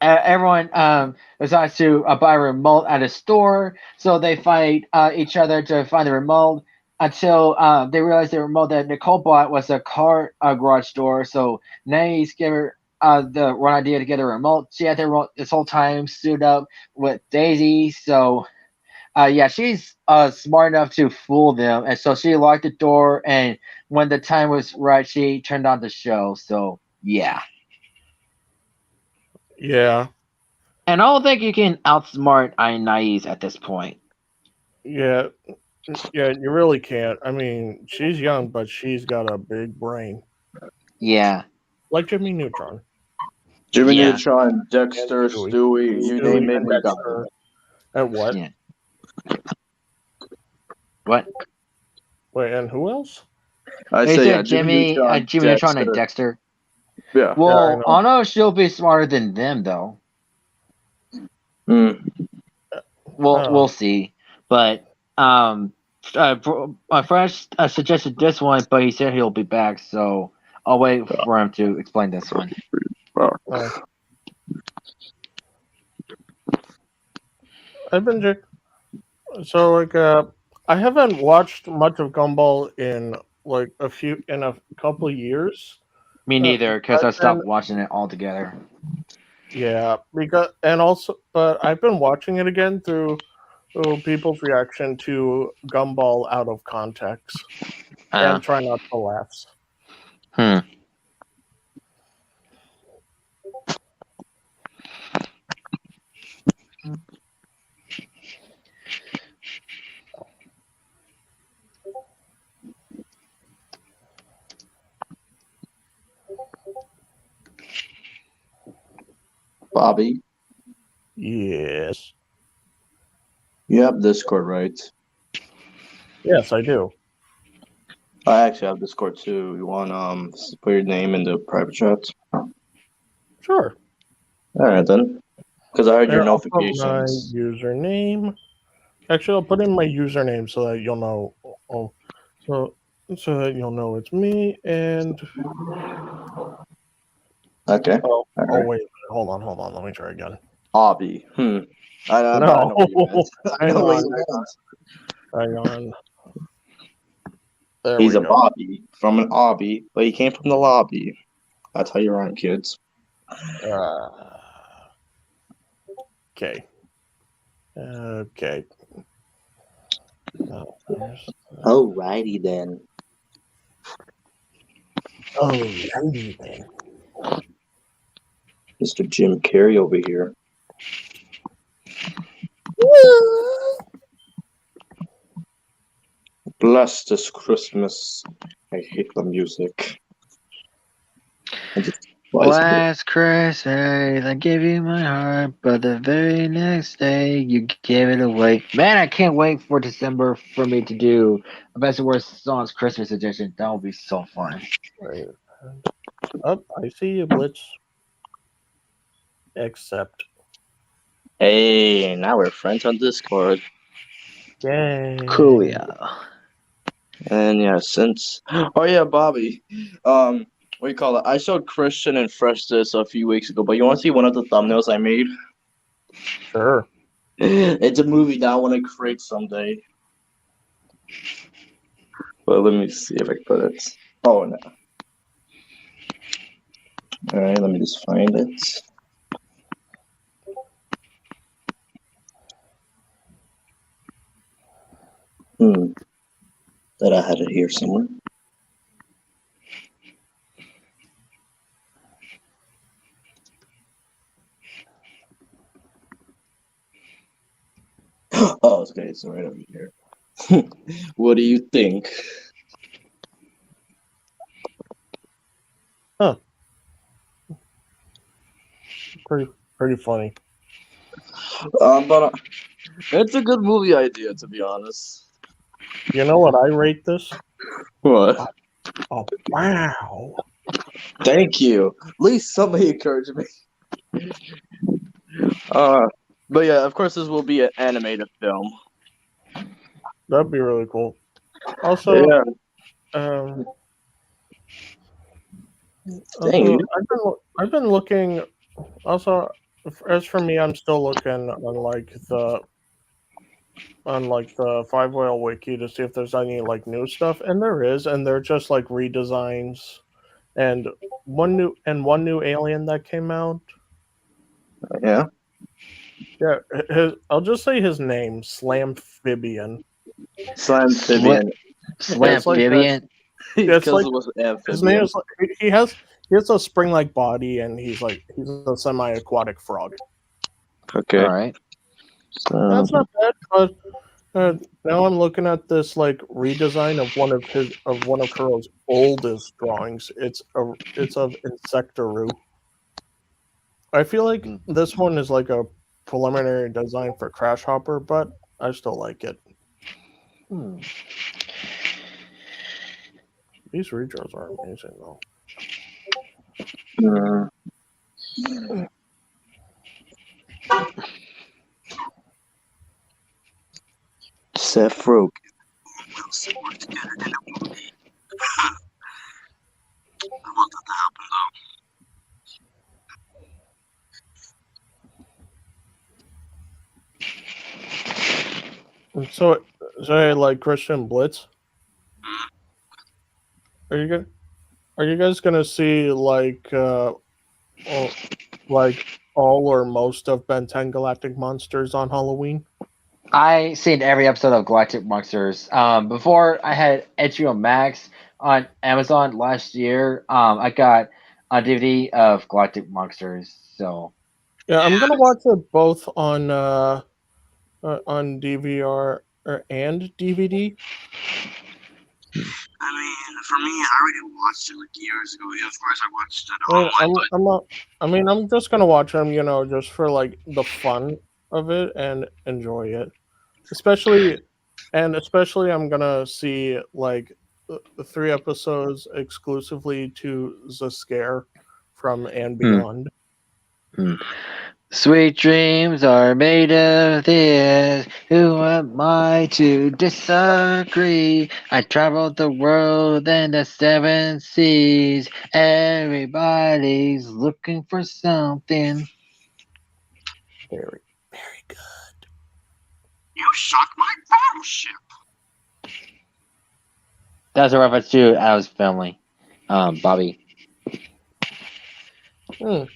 Speaker 1: everyone decides to buy a remote at a store, so they fight each other to find the remote until they realize the remote that Nicole bought was a car garage door. So Nays gave her the one idea to get a remote. She had the remote this whole time, stood up with Daisy. So yeah, she's smart enough to fool them, and so she locked the door. And when the time was right, she turned on the show. So yeah.
Speaker 4: Yeah,
Speaker 1: And I don't think you can outsmart Inais at this point.
Speaker 4: yeah, yeah. You really can't. I mean, she's young, but she's got a big brain,
Speaker 1: Yeah.
Speaker 4: like Jimmy Neutron,
Speaker 3: Jimmy
Speaker 1: Yeah.
Speaker 3: Neutron, Dexter,
Speaker 4: And Stewie.
Speaker 3: Stewie, you
Speaker 4: Stewie
Speaker 3: name it,
Speaker 4: and
Speaker 3: we got
Speaker 4: Dexter.
Speaker 3: it.
Speaker 4: And what?
Speaker 1: Yeah. What?
Speaker 4: Wait, and who else?
Speaker 3: I
Speaker 1: He
Speaker 3: say yeah,
Speaker 1: said Jimmy Neutron and Dexter.
Speaker 3: Yeah.
Speaker 1: Well,
Speaker 4: know.
Speaker 1: I know she'll be smarter than them, though.
Speaker 3: Mm.
Speaker 1: We'll see. But my friend suggested this one, but he said he'll be back, so I'll wait for him to explain this one.
Speaker 4: I've been so like I haven't watched much of Gumball in like a couple of years.
Speaker 1: Me neither, because I
Speaker 4: I've
Speaker 1: stopped
Speaker 4: been-
Speaker 1: watching it altogether.
Speaker 4: Yeah, but I've been watching it again through people's reaction to Gumball out of context and try not to laugh.
Speaker 1: Hmm.
Speaker 3: Bobby,
Speaker 4: Yes,
Speaker 3: you have Discord, right?
Speaker 4: yes, I do.
Speaker 3: I actually have Discord too. You want put your name in the private chat?
Speaker 4: Sure.
Speaker 3: All right then, because I heard your
Speaker 4: I'll put my
Speaker 3: notifications.
Speaker 4: username. Actually, I'll put in my username so that you'll know. So that you'll know it's me. And
Speaker 3: Okay.
Speaker 4: oh,
Speaker 3: right.
Speaker 4: wait, hold on. Let me try again.
Speaker 3: Hobby. I know
Speaker 4: No.
Speaker 3: what you meant. I know what you meant.
Speaker 4: Hang on. There
Speaker 3: He's
Speaker 4: we
Speaker 3: a
Speaker 4: go.
Speaker 3: Bobby from an obby, but he came from the lobby. That's how you rhyme, kids.
Speaker 4: Okay. Okay.
Speaker 3: Alrighty then.
Speaker 4: Alrighty then.
Speaker 3: Mr. Jim Carrey over here. Bless this Christmas. I hate the music.
Speaker 1: Last Christmas, I gave you my heart, but the very next day, you gave it away. Man, I can't wait for December for me to do a Best and Worst Songs Christmas edition. That will be so fun.
Speaker 4: Right. Oh, I see you, Blitz. Accept.
Speaker 3: Hey, now we're friends on Discord.
Speaker 4: Yay.
Speaker 1: Cool, yeah.
Speaker 3: And yeah, since oh yeah, Bobby. What do you call it? I showed Christian and Fresh this a few weeks ago, but you want to see one of the thumbnails I made?
Speaker 4: Sure.
Speaker 3: It's a movie that I want to create someday. Well, let me see if I can put it. Oh no. Alright, let me just find it. That I had it here somewhere. Oh, okay, it's right over here. What do you think?
Speaker 4: Huh. Pretty funny.
Speaker 3: But it's a good movie idea, to be honest.
Speaker 4: You know what I rate this?
Speaker 3: What?
Speaker 4: Oh, wow.
Speaker 3: Thank you. At least somebody encouraged me. But yeah, of course, this will be an animated film.
Speaker 4: That'd be really cool. Also,
Speaker 3: Yeah.
Speaker 4: I've been looking. Also, as for me, I'm still looking on the Five Whale wiki to see if there's any like new stuff, and there is, and they're just like redesigns and one new alien that came out.
Speaker 3: Yeah.
Speaker 4: Yeah, I'll just say his name, Slamphibian.
Speaker 3: Slamphibian.
Speaker 1: Slamphibian.
Speaker 4: It's
Speaker 3: Because
Speaker 4: like
Speaker 3: it was
Speaker 4: his name
Speaker 3: amphibian.
Speaker 4: is like, he has a spring-like body, and he's a semi-aquatic frog.
Speaker 3: Okay.
Speaker 1: All right.
Speaker 4: That's not bad, but now I'm looking at this like redesign of one of Kuro's oldest drawings. It's of Insectaru. I feel like this one is like a preliminary design for Crash Hopper, but I still like it. These redraws are amazing, though.
Speaker 3: Seth Rogen.
Speaker 5: I want that to happen though.
Speaker 4: So like Christian Blitz. Are you guys gonna see like all or most of Ben 10 Galactic Monsters on Halloween?
Speaker 1: I seen every episode of Galactic Monsters. Before I had HBO Max on Amazon last year. I got a DVD of Galactic Monsters. So
Speaker 4: Yeah, I'm gonna watch it both on DVR and DVD.
Speaker 5: I mean, for me, I already watched it like years ago. Yeah, of course, I watched it online.
Speaker 4: I'm just gonna watch them, just for like the fun of it and enjoy it. Especially, I'm gonna see like the 3 episodes exclusively to The Scare from And Beyond.
Speaker 1: Sweet dreams are made of this. Who am I to disagree? I traveled the world and the 7 seas. Everybody's looking for something.
Speaker 4: Very, very good.
Speaker 5: You shot my battleship.
Speaker 1: That's a reference to Adam's Family. Bobby. The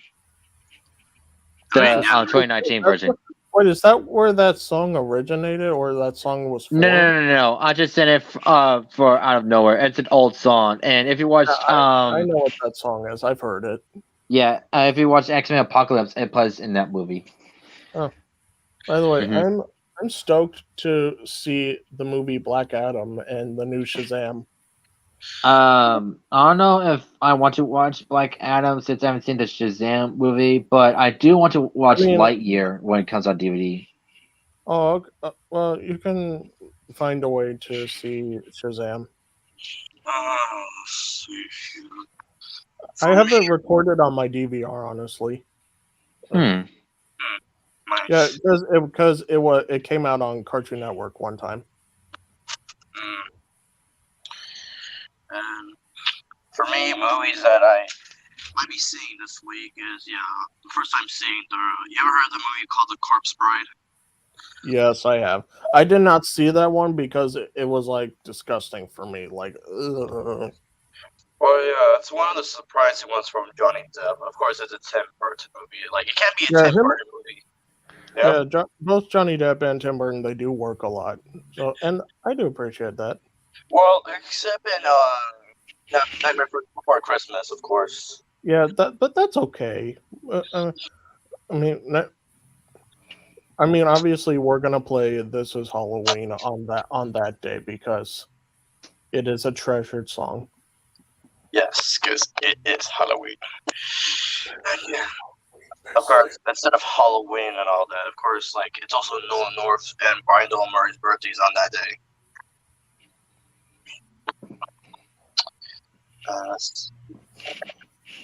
Speaker 1: 2019 version.
Speaker 4: Wait, is that where that song originated, or that song was formed?
Speaker 1: No. I just sent it for out of nowhere. It's an old song, and if you watch,
Speaker 4: I know what that song is. I've heard it.
Speaker 1: Yeah, if you watch X-Men Apocalypse, it plays in that movie.
Speaker 4: Oh, by the way, I'm stoked to see the movie Black Adam and the new Shazam.
Speaker 1: I don't know if I want to watch Black Adam since I haven't seen the Shazam movie, but I do want to watch Lightyear when it comes on DVD.
Speaker 4: Oh, well, you can find a way to see Shazam. I have it recorded on my DVR, honestly.
Speaker 5: Nice.
Speaker 4: Yeah, because it came out on Cartoon Network one time.
Speaker 5: And for me, movies that I might be seeing this week is the first time seeing you ever heard of the movie called The Corpse Bride?
Speaker 4: Yes, I have. I did not see that one because it was like disgusting for me. Like, ugh.
Speaker 5: Well, yeah, it's one of the surprising ones from Johnny Depp. Of course, it's a Tim Burton movie. Like, it can't be a Tim Burton movie.
Speaker 4: Yeah, both Johnny Depp and Tim Burton, they do work a lot. So, and I do appreciate that.
Speaker 5: Well, except in Nightmare Before Christmas, of course.
Speaker 4: Yeah, but that's okay. I mean, obviously, we're gonna play This Is Halloween on that day because it is a treasured song.
Speaker 5: Yes, because it is Halloween. Yeah. Of course, instead of Halloween and all that, of course, like it's also Nolan North and Brian Doyle Murray's birthdays on that day.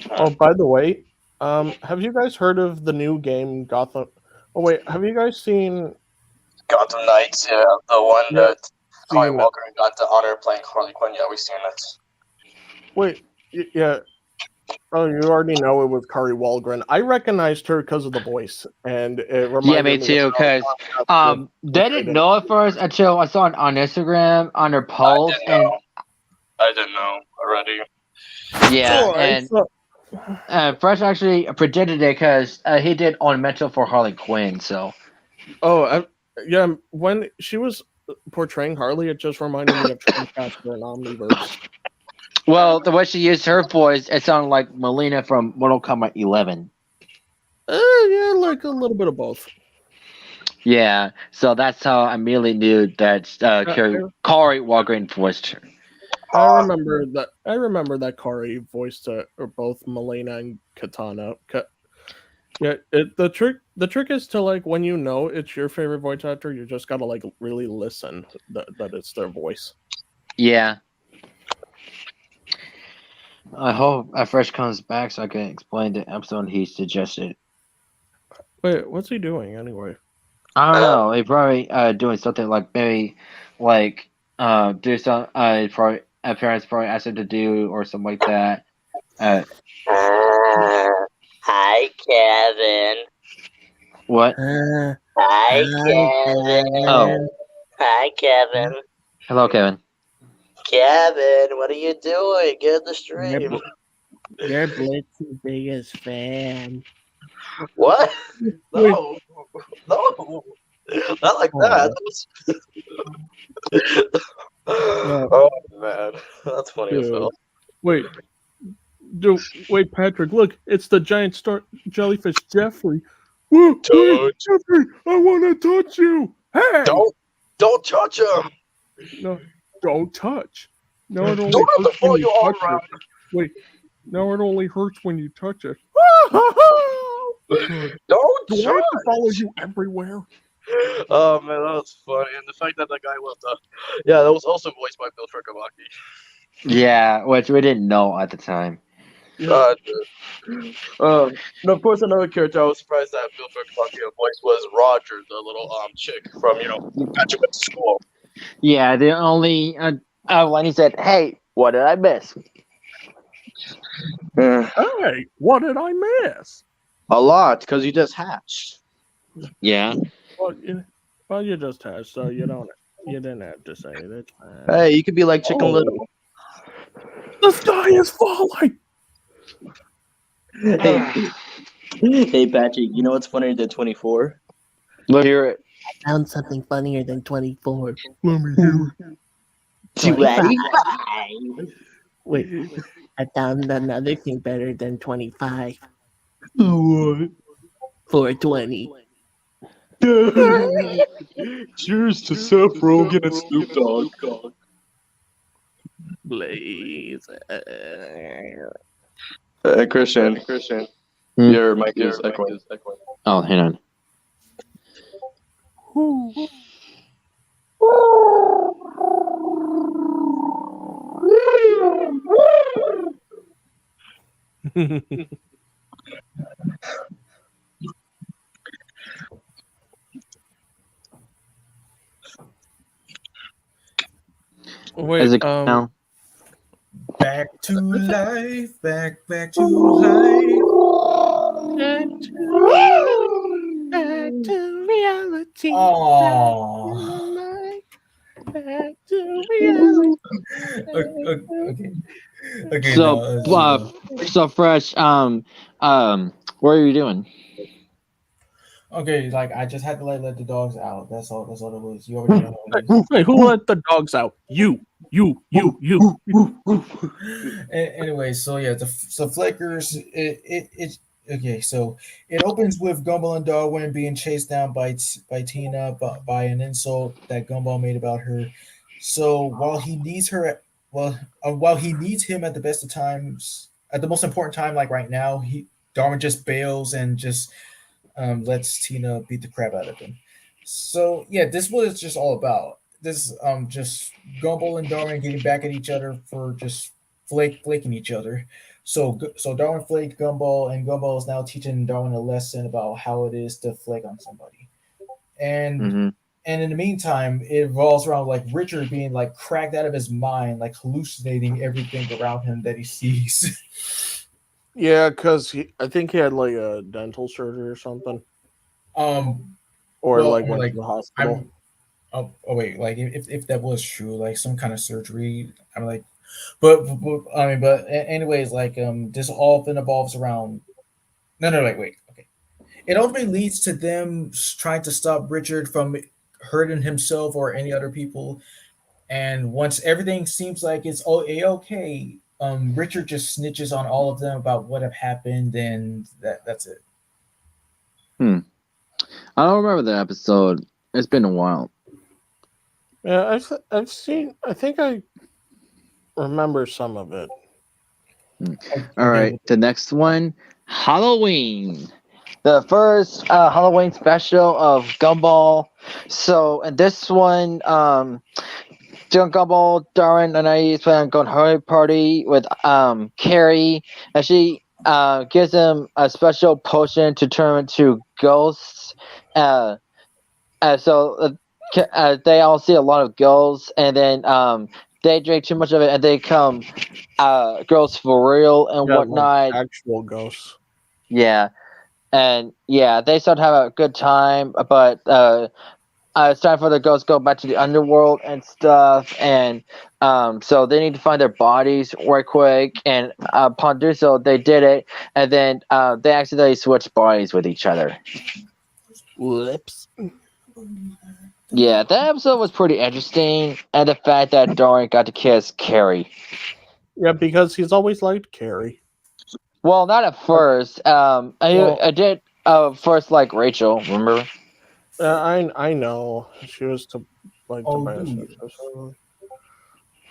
Speaker 4: Oh, by the way, have you guys heard of the new game Gotham? Oh wait, have you guys seen
Speaker 5: Gotham Knights? Yeah, the one that Kyle Walker got the honor of playing Harley Quinn. Yeah, we've seen it.
Speaker 4: Wait, yeah. Oh, you already know it was Kari Walgren. I recognized her because of the voice, and it reminded
Speaker 1: Yeah, me too.
Speaker 4: of
Speaker 1: Because they didn't know at first until I saw it on Instagram on her post, and
Speaker 5: I didn't know already.
Speaker 1: yeah,
Speaker 4: Alright,
Speaker 1: and Fresh actually predicted it because he did Ornamental for Harley Quinn. So
Speaker 4: yeah, when she was portraying Harley, it just reminded me of Transcaster and Omniverse.
Speaker 1: well, the way she used her voice, it sounded like Melina from Mortal Kombat 11.
Speaker 4: Yeah, like a little bit of both.
Speaker 1: Yeah, so that's how I immediately knew that Kari Walgren voiced her.
Speaker 4: I remember that Kari voiced both Melina and Katana. Yeah, the trick is to, like, when you know it's your favorite voice actor, you just gotta like really listen that it's their voice.
Speaker 1: Yeah. I hope Fresh comes back so I can explain the episode he suggested.
Speaker 4: Wait, what's he doing anyway?
Speaker 1: I don't know. He probably doing something like maybe like do some probably parents probably asked him to do or something like that.
Speaker 5: Hi, Kevin.
Speaker 1: What?
Speaker 5: Hi, Kevin.
Speaker 1: Oh.
Speaker 5: Hi, Kevin.
Speaker 1: Hello, Kevin.
Speaker 5: Kevin, what are you doing? Get in the stream.
Speaker 6: You're Blitz's biggest fan.
Speaker 5: What? No. No. Not like that. Oh, man. That's funny as hell.
Speaker 4: Wait, Patrick, look, it's the giant jellyfish Jeffrey. Whoa, wait, Jeffrey, I want to touch you. Hey!
Speaker 5: Don't touch him.
Speaker 4: No, don't touch. No, it only
Speaker 5: Don't have to
Speaker 4: hurts
Speaker 5: follow
Speaker 4: when
Speaker 5: you all
Speaker 4: touch
Speaker 5: around.
Speaker 4: it. Wait, no, it only hurts when you touch it.
Speaker 5: Don't
Speaker 4: Do I have to follow you everywhere?
Speaker 5: Oh man, that was funny, and the fact that that guy was yeah, that was also voiced by Bill Trikamaki.
Speaker 1: Yeah, which we didn't know at the time.
Speaker 5: And of course, another character I was surprised that Bill Trikamaki voice was Roger, the little chick from Patrick went to school.
Speaker 1: Yeah, the only when he said, "Hey, what did I miss?"
Speaker 4: Hey, what did I miss?
Speaker 3: A lot, because you just hatched.
Speaker 1: Yeah.
Speaker 4: Well, you just had, so you didn't have to say it. It's fine.
Speaker 3: Hey, you could be like Chicken Little.
Speaker 4: The sky is falling.
Speaker 5: Hey Patrick, you know what's funnier than 24?
Speaker 1: Let's hear it.
Speaker 6: I found something funnier than 24.
Speaker 4: Let me hear it.
Speaker 5: 25.
Speaker 6: Wait, I found another thing better than 25.
Speaker 3: What?
Speaker 6: 420.
Speaker 3: Cheers to Seth Rogen and Snoop Dogg.
Speaker 6: Blaze.
Speaker 3: Christian, your mic is echoing.
Speaker 1: Oh, hang on.
Speaker 4: Wait,
Speaker 1: Is it now?
Speaker 2: Back to life, back to life.
Speaker 6: Back to reality.
Speaker 2: Oh.
Speaker 6: Back to reality.
Speaker 2: Okay.
Speaker 1: So Fresh. What are you doing?
Speaker 2: Okay, like I just had to let the dogs out. That's all it was. You already know what it is.
Speaker 4: Wait, who let the dogs out? You.
Speaker 2: Anyway, so yeah, so Flickers. Okay, so it opens with Gumball and Darwin being chased down by Tina by an insult that Gumball made about her. So while he needs him at the best of times, at the most important time, like right now, Darwin just bails and just lets Tina beat the crap out of him. So yeah, this was it's just all about. This just Gumball and Darwin getting back at each other for just flaking each other. So Darwin flaked Gumball, and Gumball is now teaching Darwin a lesson about how it is to flake on somebody. And in the meantime, it revolves around like Richard being like cracked out of his mind, like hallucinating everything around him that he sees.
Speaker 4: Yeah, because I think he had like a dental surgery or something, or
Speaker 2: Well,
Speaker 4: like went to
Speaker 2: like
Speaker 4: the hospital.
Speaker 2: I'm. Oh wait, like if that was true, like some kind of surgery, I'm like, but I mean, but anyways, like this often evolves around. No, wait. Okay, it ultimately leads to them trying to stop Richard from hurting himself or any other people. And once everything seems like it's okay, Richard just snitches on all of them about what have happened, and that's it.
Speaker 1: Hmm. I don't remember that episode. It's been a while.
Speaker 4: Yeah, I've seen. I think I remember some of it.
Speaker 1: All right, the next one, Halloween. The first Halloween special of Gumball. So in this one, John Gumball, Darwin, and I plan on going to Halloween party with Carrie, and she gives him a special potion to turn into ghosts. Uh, so they all see a lot of ghosts, and then they drink too much of it, and they become girls for real and
Speaker 4: Yeah, like
Speaker 1: whatnot.
Speaker 4: actual ghosts.
Speaker 1: Yeah, and yeah, they start to have a good time, but it's time for the ghosts to go back to the underworld and stuff, and so they need to find their bodies right quick, and upon doing so, they did it, and then they accidentally switched bodies with each other.
Speaker 4: Lips.
Speaker 1: Yeah, that episode was pretty interesting, and the fact that Dorian got to kiss Carrie.
Speaker 4: Yeah, because he's always liked Carrie.
Speaker 1: Well, not at first.
Speaker 4: Well-
Speaker 1: I did first like Rachel. Remember?
Speaker 4: I know she was to like
Speaker 2: Oh,
Speaker 4: the
Speaker 2: dude.
Speaker 4: best or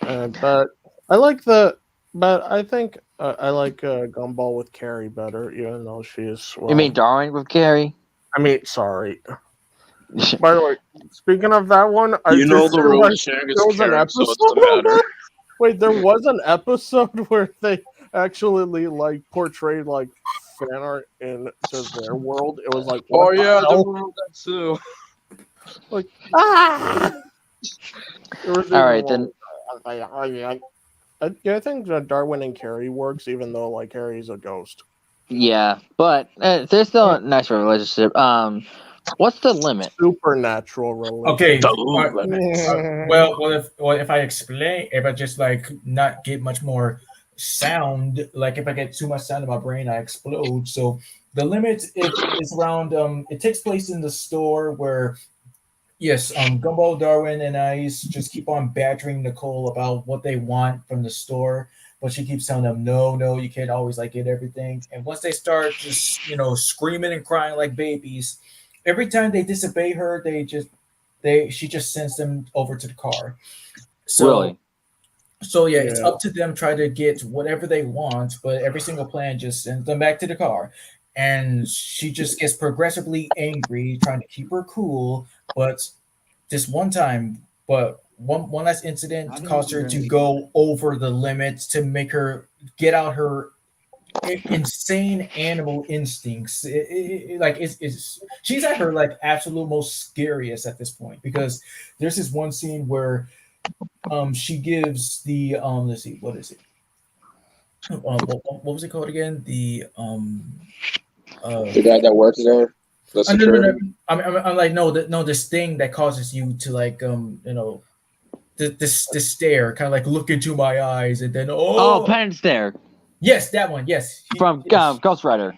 Speaker 4: something. But I like the. But I think I like Gumball with Carrie better, even though she is. Well,
Speaker 1: You mean Darwin with Carrie?
Speaker 4: I mean, sorry. By the way, speaking of that one, I
Speaker 3: You know
Speaker 4: just
Speaker 3: the rule
Speaker 4: realized
Speaker 3: sharing
Speaker 4: there
Speaker 3: is
Speaker 4: was an
Speaker 3: caring, so
Speaker 4: episode.
Speaker 3: it doesn't matter.
Speaker 4: Wait, there was an episode where they actually like portrayed like fan art into their world. It was like, what
Speaker 3: Oh
Speaker 4: the
Speaker 3: yeah, I
Speaker 4: hell?
Speaker 3: remember that too.
Speaker 4: Like, ah! There was
Speaker 1: All
Speaker 4: even
Speaker 1: right,
Speaker 4: one.
Speaker 1: then.
Speaker 4: I think that Darwin and Carrie works, even though like Carrie's a ghost.
Speaker 1: Yeah, but there's still a nice relationship. What's the limit?
Speaker 4: Supernatural
Speaker 2: Okay.
Speaker 4: relationship.
Speaker 2: Well, if I just like not get much more sound, like if I get too much sound in my brain, I explode. So the limit is around. It takes place in the store where, yes, Gumball, Darwin, and I just keep on badgering Nicole about what they want from the store, but she keeps telling them, no, you can't always like get everything. And once they start just screaming and crying like babies, every time they disobey her, she just sends them over to the car. So
Speaker 1: Really?
Speaker 2: so yeah, it's
Speaker 4: Yeah.
Speaker 2: up to them try to get whatever they want, but every single plan just sends them back to the car. And she just gets progressively angry, trying to keep her cool. But this one time, but one last incident caused her to go over the limits to make her get out her insane animal instincts. She's at her like absolute most scariest at this point, because there's this one scene where she gives the let's see, what is it, what was it called again,
Speaker 3: The guy that works there, the
Speaker 2: no,
Speaker 3: security.
Speaker 2: I'm like, no, this thing that causes you to like this stare, kind of like look into my eyes, and then
Speaker 1: Oh, Penn Stare
Speaker 2: yes, that one, yes,
Speaker 1: from
Speaker 2: yes.
Speaker 1: Ghost Rider.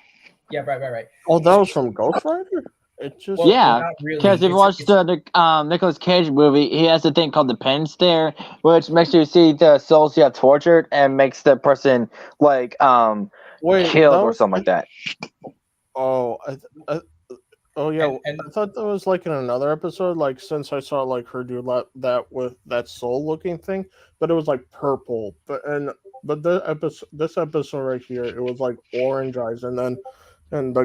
Speaker 2: Yeah, right.
Speaker 4: Oh, that was from Ghost Rider. It just
Speaker 2: Well,
Speaker 1: Yeah,
Speaker 2: not really.
Speaker 1: because if you watch the Nicolas Cage movie, he has a thing called the Penn Stare, which makes you see the souls you have tortured and makes the person like
Speaker 4: wait,
Speaker 1: killed
Speaker 4: that
Speaker 1: or
Speaker 4: was,
Speaker 1: something like that.
Speaker 4: oh, oh yeah,
Speaker 2: And
Speaker 4: I thought that was like in another episode. Like since I saw like her do that with that soul looking thing, but it was like purple. But this episode right here, it was like orange eyes, and then the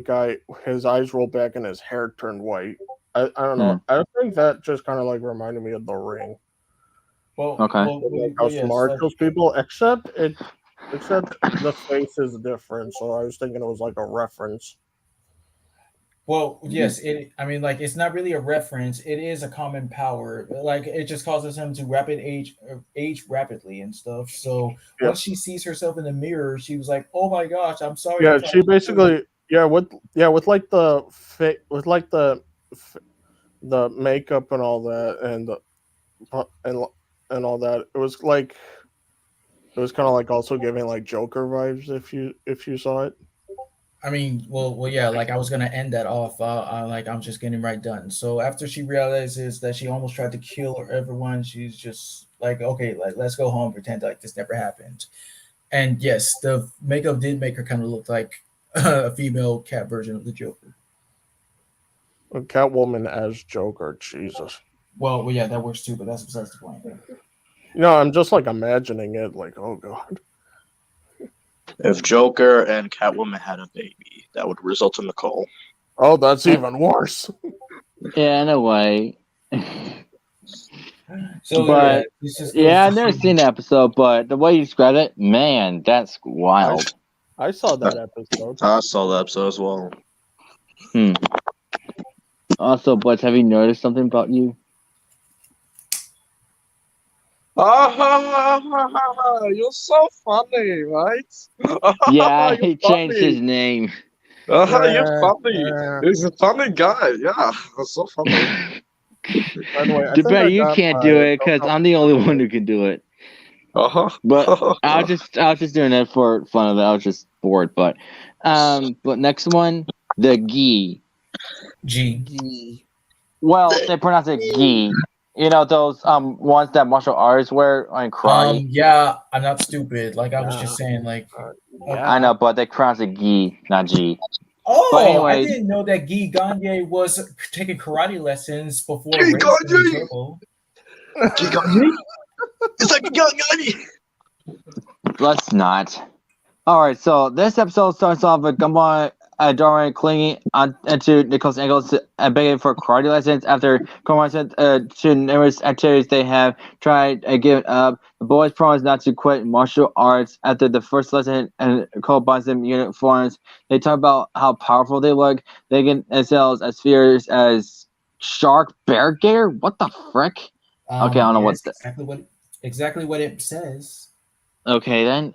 Speaker 4: guy, his eyes rolled back and his hair turned white. I don't know. I think that just kind of like reminded me of The Ring.
Speaker 2: well,
Speaker 1: Okay.
Speaker 4: Like how smart those people, except the face is different. So I was thinking it was like a reference.
Speaker 2: Well, yes, it. I mean, like, it's not really a reference. It is a common power. Like, it just causes him to age rapidly and stuff. So
Speaker 4: Yeah,
Speaker 2: once she sees herself in the mirror, she was like, "Oh my gosh, I'm sorry." I
Speaker 4: yeah.
Speaker 2: thought
Speaker 4: She
Speaker 2: I was cool."
Speaker 4: basically, with like with like the makeup and all that, and and all that. It was kind of like also giving like Joker vibes if you saw it.
Speaker 2: I mean, yeah. Like, I was gonna end that off. Like, I'm just getting right done. So after she realizes that she almost tried to kill everyone, she's just like, "Okay, like, let's go home, pretend like this never happened." And yes, the makeup did make her kind of look like a female cat version of the Joker.
Speaker 4: Catwoman as Joker, Jesus.
Speaker 2: Yeah, that works too, but that's besides the point.
Speaker 4: I'm just like imagining it, like, oh god.
Speaker 3: If Joker and Catwoman had a baby, that would result in Nicole.
Speaker 4: Oh, that's even worse.
Speaker 1: Yeah, in a way.
Speaker 2: So
Speaker 1: But
Speaker 2: this just
Speaker 1: yeah,
Speaker 2: goes
Speaker 1: I've
Speaker 2: to
Speaker 1: never
Speaker 2: show
Speaker 1: seen the episode, but the way you describe it, man, that's wild.
Speaker 4: I saw that episode.
Speaker 3: I saw the episode as well.
Speaker 1: Hmm. Also, Blitz, have you noticed something about you?
Speaker 3: You're so funny, right?
Speaker 1: Yeah,
Speaker 3: You're
Speaker 1: he changed his
Speaker 3: funny.
Speaker 1: name.
Speaker 3: You're funny. He's a funny guy. Yeah, that's so funny.
Speaker 4: By the way, I
Speaker 1: Too
Speaker 4: think
Speaker 1: bad
Speaker 4: I
Speaker 1: you
Speaker 4: got
Speaker 1: can't
Speaker 4: my
Speaker 1: do it because I'm the only one who can do it. But I was just doing it for fun of it. I was just bored. But next one, the gi.
Speaker 2: G.
Speaker 1: Well, they pronounce it gi. You know those ones that martial artists wear on karate.
Speaker 2: Yeah, I'm not stupid. Like, I was just saying, like,
Speaker 1: I know, but they pronounce it gi, not g. But
Speaker 2: oh, I
Speaker 1: anyways,
Speaker 2: didn't know that Guy Gagne was taking karate lessons before
Speaker 3: Guy
Speaker 2: Ray was in
Speaker 3: Gagne!
Speaker 2: trouble.
Speaker 3: It's like Gandhi.
Speaker 1: let's not. All right, so this episode starts off with Gumball Dorian clinging into Nicole's ankles and begging for karate lessons after Gumball said to numerous activities they have tried and given up. The boys promise not to quit martial arts after the first lesson, and Nicole buys them uniforms. They talk about how powerful they look. They get themselves as fierce as Shark Bear Gator. What the frick? Okay, I don't know what.
Speaker 2: Exactly what it says.
Speaker 1: Okay then.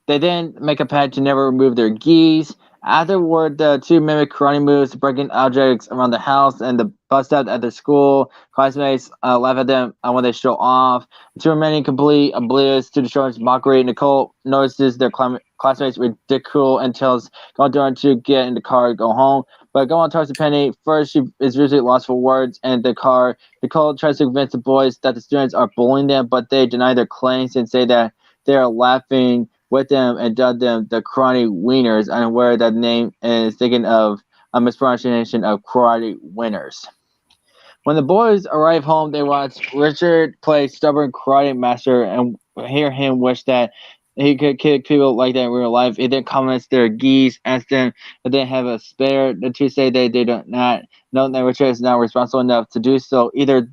Speaker 1: They then make a pact to never remove their gis. Afterward, the two mimic karate moves, breaking objects around the house and the bust out at their school. Classmates laugh at them when they show off. The two remaining complete oblivious to the show's mockery. Nicole notices their classmates ridicule and tells Goldorn to get in the car and go home. But going towards the Penny, first she is usually lost for words and the car. Nicole tries to convince the boys that the students are bullying them, but they deny their claims and say that they are laughing with them and dub them the karate wieners, unaware that the name is thinking of a mispronunciation of karate winners. When the boys arrive home, they watch Richard play stubborn karate master and hear him wish that he could kick people like that in real life. He then comments their geese, asks them if they have a spare. The two say they do not know that Richard is not responsible enough to do so. Either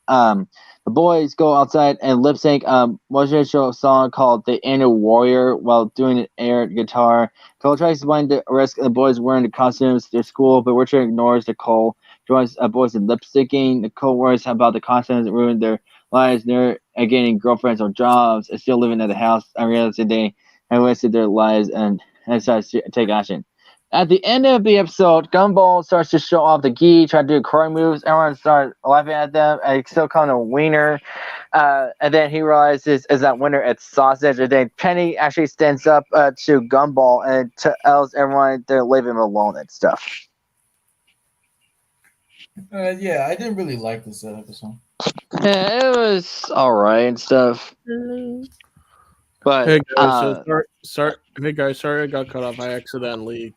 Speaker 1: the boys go outside and lip sync a motivational song called "The Inner Warrior" while doing an air guitar. Cole tries to find the risk of the boys wearing the costumes to school, but Richard ignores Nicole. Joins boys in lip syncing. Nicole worries about the costumes ruin their lives. They're getting girlfriends or jobs and still living at the house. I realize that they have wasted their lives and decides to take action. At the end of the episode, Gumball starts to show off the gi, try to do karate moves. Everyone starts laughing at them, and he's still calling a wiener. And then he realizes, is that winner it's sausage. And then Penny actually stands up to Gumball and tells everyone to leave him alone and stuff.
Speaker 2: Yeah, I didn't really like this episode.
Speaker 1: Yeah, it was alright and stuff. But
Speaker 4: Hey guys, sorry I got cut off. I accidentally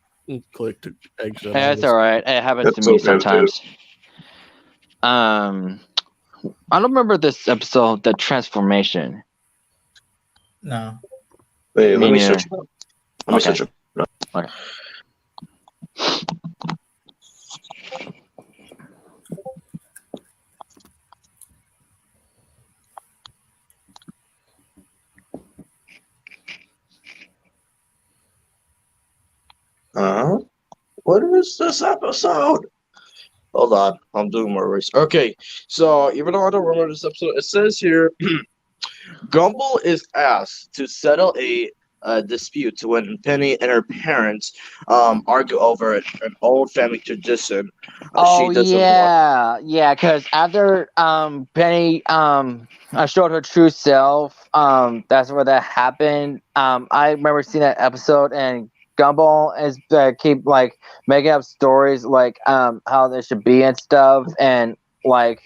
Speaker 4: clicked exit.
Speaker 1: yeah, it's alright. It happens to me sometimes. I don't remember this episode, the transformation.
Speaker 2: No.
Speaker 3: Wait,
Speaker 1: Me
Speaker 3: let me
Speaker 1: neither.
Speaker 3: search it up. Let me search it up.
Speaker 1: Okay.
Speaker 3: What is this episode? Hold on, I'm doing more research. Okay, so even though I don't remember this episode, it says here Gumball is asked to settle a dispute when Penny and her parents argue over an old family tradition.
Speaker 1: Oh
Speaker 3: She doesn't want.
Speaker 1: yeah, because after Penny showed her true self, that's where that happened. I remember seeing that episode, and Gumball is keep like making up stories like how they should be and stuff, and like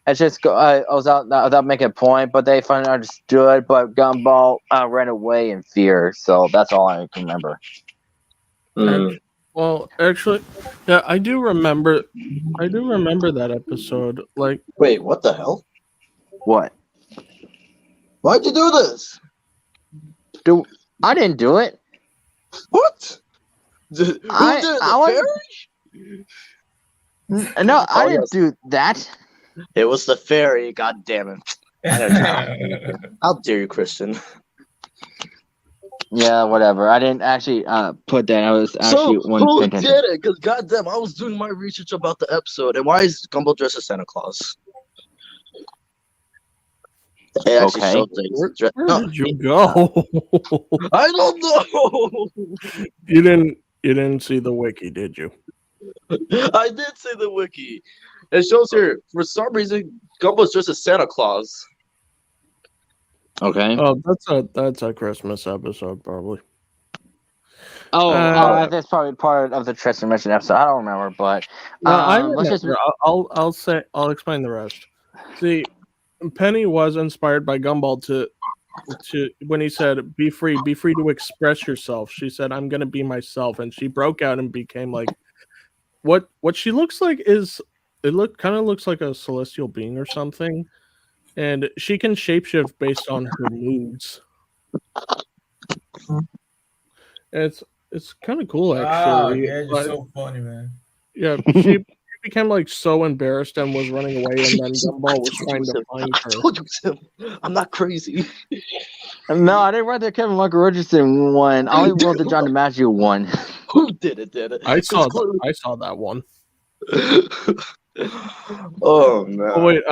Speaker 1: it's just without making a point, but they finally understood. But Gumball ran away in fear, so that's all I can remember.
Speaker 4: Well, actually, yeah, I do remember that episode. Like,
Speaker 3: Wait, what the hell?
Speaker 1: What?
Speaker 3: Why'd you do this?
Speaker 1: I didn't do it.
Speaker 3: What? Who did it? The fairy?
Speaker 1: No, I didn't do that.
Speaker 3: It was the fairy. God damn it! I don't know. How dare you, Christian?
Speaker 1: Yeah, whatever. I didn't actually put that. I was actually
Speaker 3: who did it? Because goddamn, I was doing my research about the episode, and why is Gumball dressed as Santa Claus? It actually
Speaker 1: Okay.
Speaker 3: showed the
Speaker 4: where did you go?
Speaker 3: I don't know.
Speaker 4: You didn't see the wiki, did you?
Speaker 3: I did see the wiki. It shows here for some reason Gumball's dressed as Santa Claus.
Speaker 1: Okay.
Speaker 4: Oh, that's a Christmas episode, probably.
Speaker 1: That's probably part of the transformation episode. I don't remember, but
Speaker 4: No, I remember.
Speaker 1: let's just.
Speaker 4: I'll explain the rest. See, Penny was inspired by Gumball to when he said be free to express yourself. She said, I'm gonna be myself, and she broke out and became like what she looks like is kind of looks like a celestial being or something, and she can shapeshift based on her moods. It's kind of cool, actually.
Speaker 2: Yeah, you're so funny, man.
Speaker 4: Yeah, she became like so embarrassed and was running away, and then Gumball was trying to find her.
Speaker 3: I told you, Tim. I'm not crazy.
Speaker 1: No, I didn't write the Kevin Michael Richardson one. I only wrote the John DiMaggio one.
Speaker 3: Who did it?
Speaker 4: I saw that one.
Speaker 3: Oh man.
Speaker 4: Oh wait,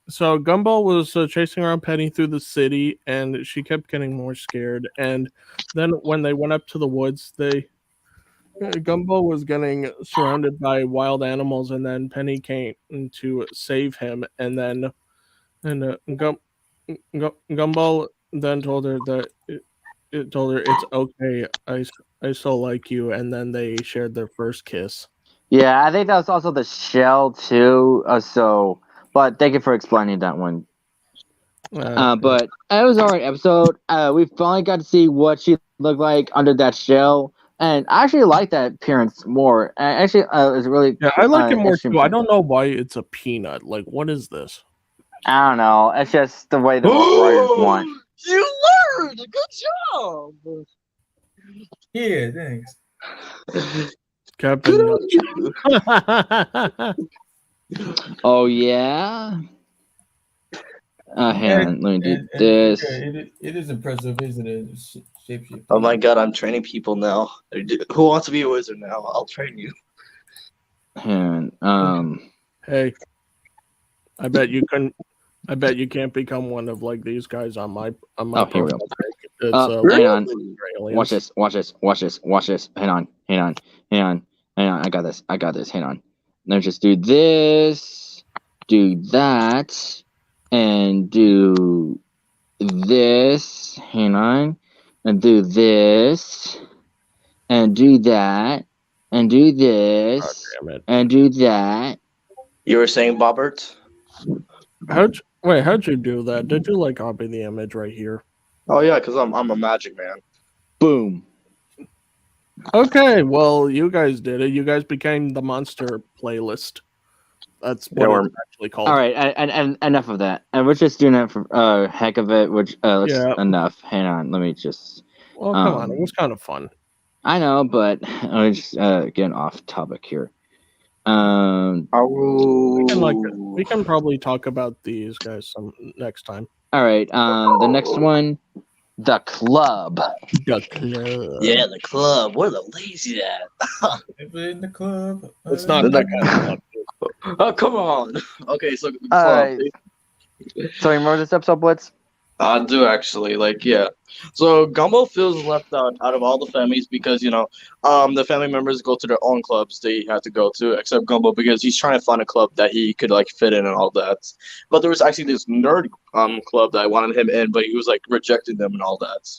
Speaker 4: so Gumball was chasing around Penny through the city, and she kept getting more scared. And then when they went up to the woods, Gumball was getting surrounded by wild animals, and then Penny came to save him. And then Gumball then told her that it told her it's okay. I still like you. And then they shared their first kiss.
Speaker 1: Yeah, I think that was also the shell too. But thank you for explaining that one. But it was an alright episode. We finally got to see what she looked like under that shell, and I actually like that appearance more. Actually, it's really
Speaker 4: I like it more too. I don't know why it's a peanut. Like, what is this?
Speaker 1: I don't know. It's just the way the writers want.
Speaker 3: You learned. Good job.
Speaker 2: Yeah, thanks.
Speaker 4: Captain.
Speaker 1: Oh yeah. Hang on, let me do this.
Speaker 2: It is impressive, isn't it? Shapeshift.
Speaker 3: Oh my god, I'm training people now. Who wants to be a wizard now? I'll train you.
Speaker 1: Hang on.
Speaker 4: Hey, I bet you can't become one of like these guys on my
Speaker 1: Here we go.
Speaker 4: It's,
Speaker 1: hang on.
Speaker 4: aliens.
Speaker 1: Watch this. Hang on. I got this. Hang on. Let's just do this, do that, and do this. Hang on. And do this, and do that, and do this, and do that.
Speaker 3: You were saying, Bobbert?
Speaker 4: How'd you do that? Did you like copy the image right here?
Speaker 3: Oh yeah, because I'm a magic man.
Speaker 1: Boom.
Speaker 4: Okay, well, you guys did it. You guys became the monster playlist. That's what it's actually called.
Speaker 1: All right, and enough of that. And we're just doing that for heck of it. Which enough. Hang on, let me just.
Speaker 4: Well, come on, it was kind of fun.
Speaker 1: I know, but I'm just getting off topic here.
Speaker 4: We can probably talk about these guys some next time.
Speaker 1: All right. The next one the club.
Speaker 6: The club.
Speaker 5: Yeah, the club. Where the lazy at?
Speaker 2: In the club.
Speaker 4: It's not that kind of club.
Speaker 5: Oh, come on. Okay, so the
Speaker 1: All
Speaker 5: club.
Speaker 1: right. So you remember this episode, Blitz?
Speaker 3: I do actually, like, yeah. So Gumball feels left out of all the families because, the family members go to their own clubs they have to go to, except Gumball because he's trying to find a club that he could like fit in and all that. But there was actually this nerd club that wanted him in, but he was like rejecting them and all that.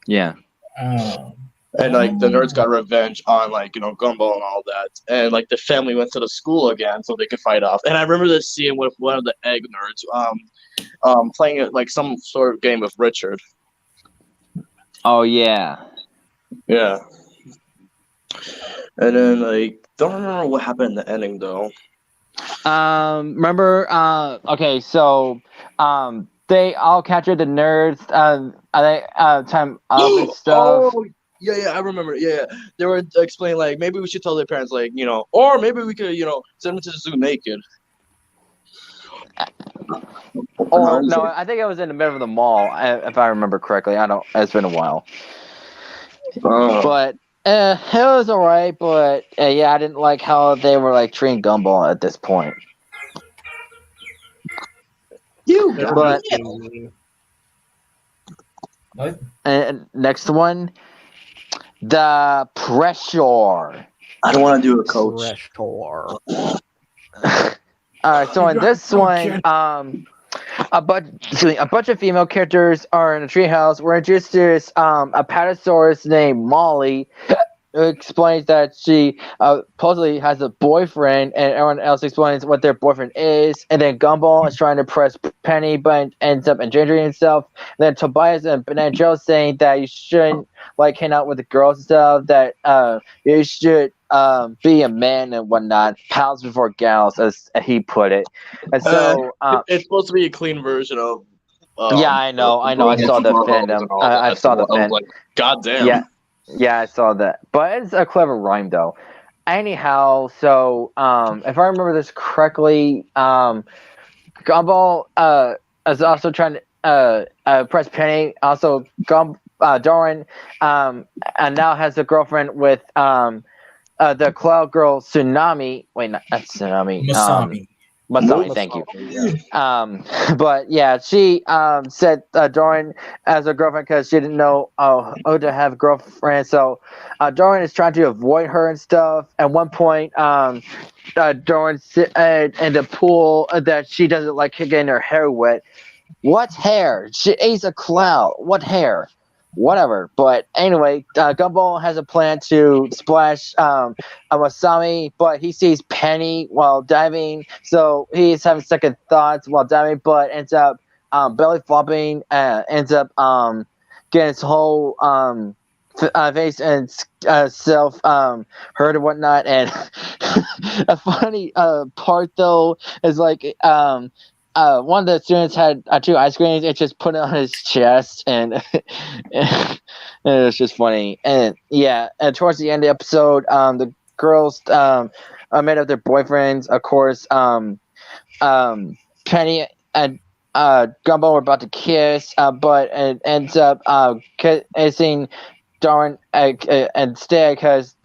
Speaker 1: Yeah.
Speaker 3: And like the nerds got revenge on like Gumball and all that, and like the family went to the school again so they could fight off. And I remember this scene with one of the egg nerds playing it like some sort of game with Richard.
Speaker 1: Oh yeah.
Speaker 3: Yeah. And then like don't remember what happened in the ending though.
Speaker 1: Remember? Okay, so they all captured the nerds. Time up and stuff.
Speaker 3: Oh, yeah, I remember. Yeah. They were explaining like maybe we should tell their parents like or maybe we could send them to the zoo naked.
Speaker 1: Or no, I think it was in the middle of the mall, if I remember correctly. I don't. It's been a while. But it was alright. But yeah, I didn't like how they were like treating Gumball at this point. But
Speaker 2: What?
Speaker 1: and next one, the pressure.
Speaker 5: I don't want to do a coach.
Speaker 6: Restore.
Speaker 1: Alright, so in this one, a bunch of female characters are in a treehouse. We're introduced to this a Patasaurus named Molly, who explains that she supposedly has a boyfriend, and everyone else explains what their boyfriend is. And then Gumball is trying to press Penny, but ends up endangering himself. And then Tobias and Joe saying that you shouldn't like hang out with the girls and stuff. That you should be a man and whatnot, pals before gals, as he put it. And so
Speaker 3: It's supposed to be a clean version of.
Speaker 1: yeah, I know. I saw the fandom. I saw the fandom.
Speaker 3: Like, God damn.
Speaker 1: Yeah, I saw that. But it's a clever rhyme, though. Anyhow, so if I remember this correctly, Gumball is also trying to press Penny. Also, Doran and now has a girlfriend with the cloud girl Tsunami. Wait, not Tsunami. Masami, thank you. But yeah, she said Doran as a girlfriend because she didn't know who to have a girlfriend. So Doran is trying to avoid her and stuff. At one point, Doran said in the pool that she doesn't like getting her hair wet. What hair? She is a cloud. What hair? Whatever. But anyway, Gumball has a plan to splash a Masami, but he sees Penny while diving, so he's having second thoughts while diving, but ends up belly flopping, ends up getting his whole face and self hurt and whatnot. And a funny part though is like one of the students had 2 ice creams and just put it on his chest, and it was just funny. And yeah, and towards the end of the episode, the girls made up their boyfriends. Of course, Penny and Gumball were about to kiss, but it ends up kissing Darn instead because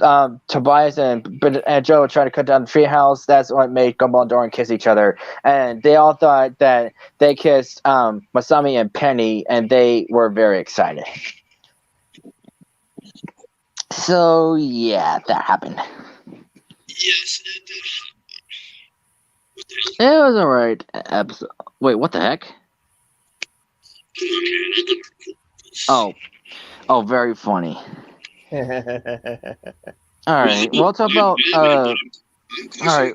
Speaker 1: Tobias and Joe were trying to cut down the treehouse. That's what made Gumball and Doran kiss each other, and they all thought that they kissed Masami and Penny, and they were very excited. So yeah, that happened.
Speaker 5: Yes,
Speaker 1: It was alright episode. Wait, what the heck? Oh, very funny. All right, we'll talk about. All right,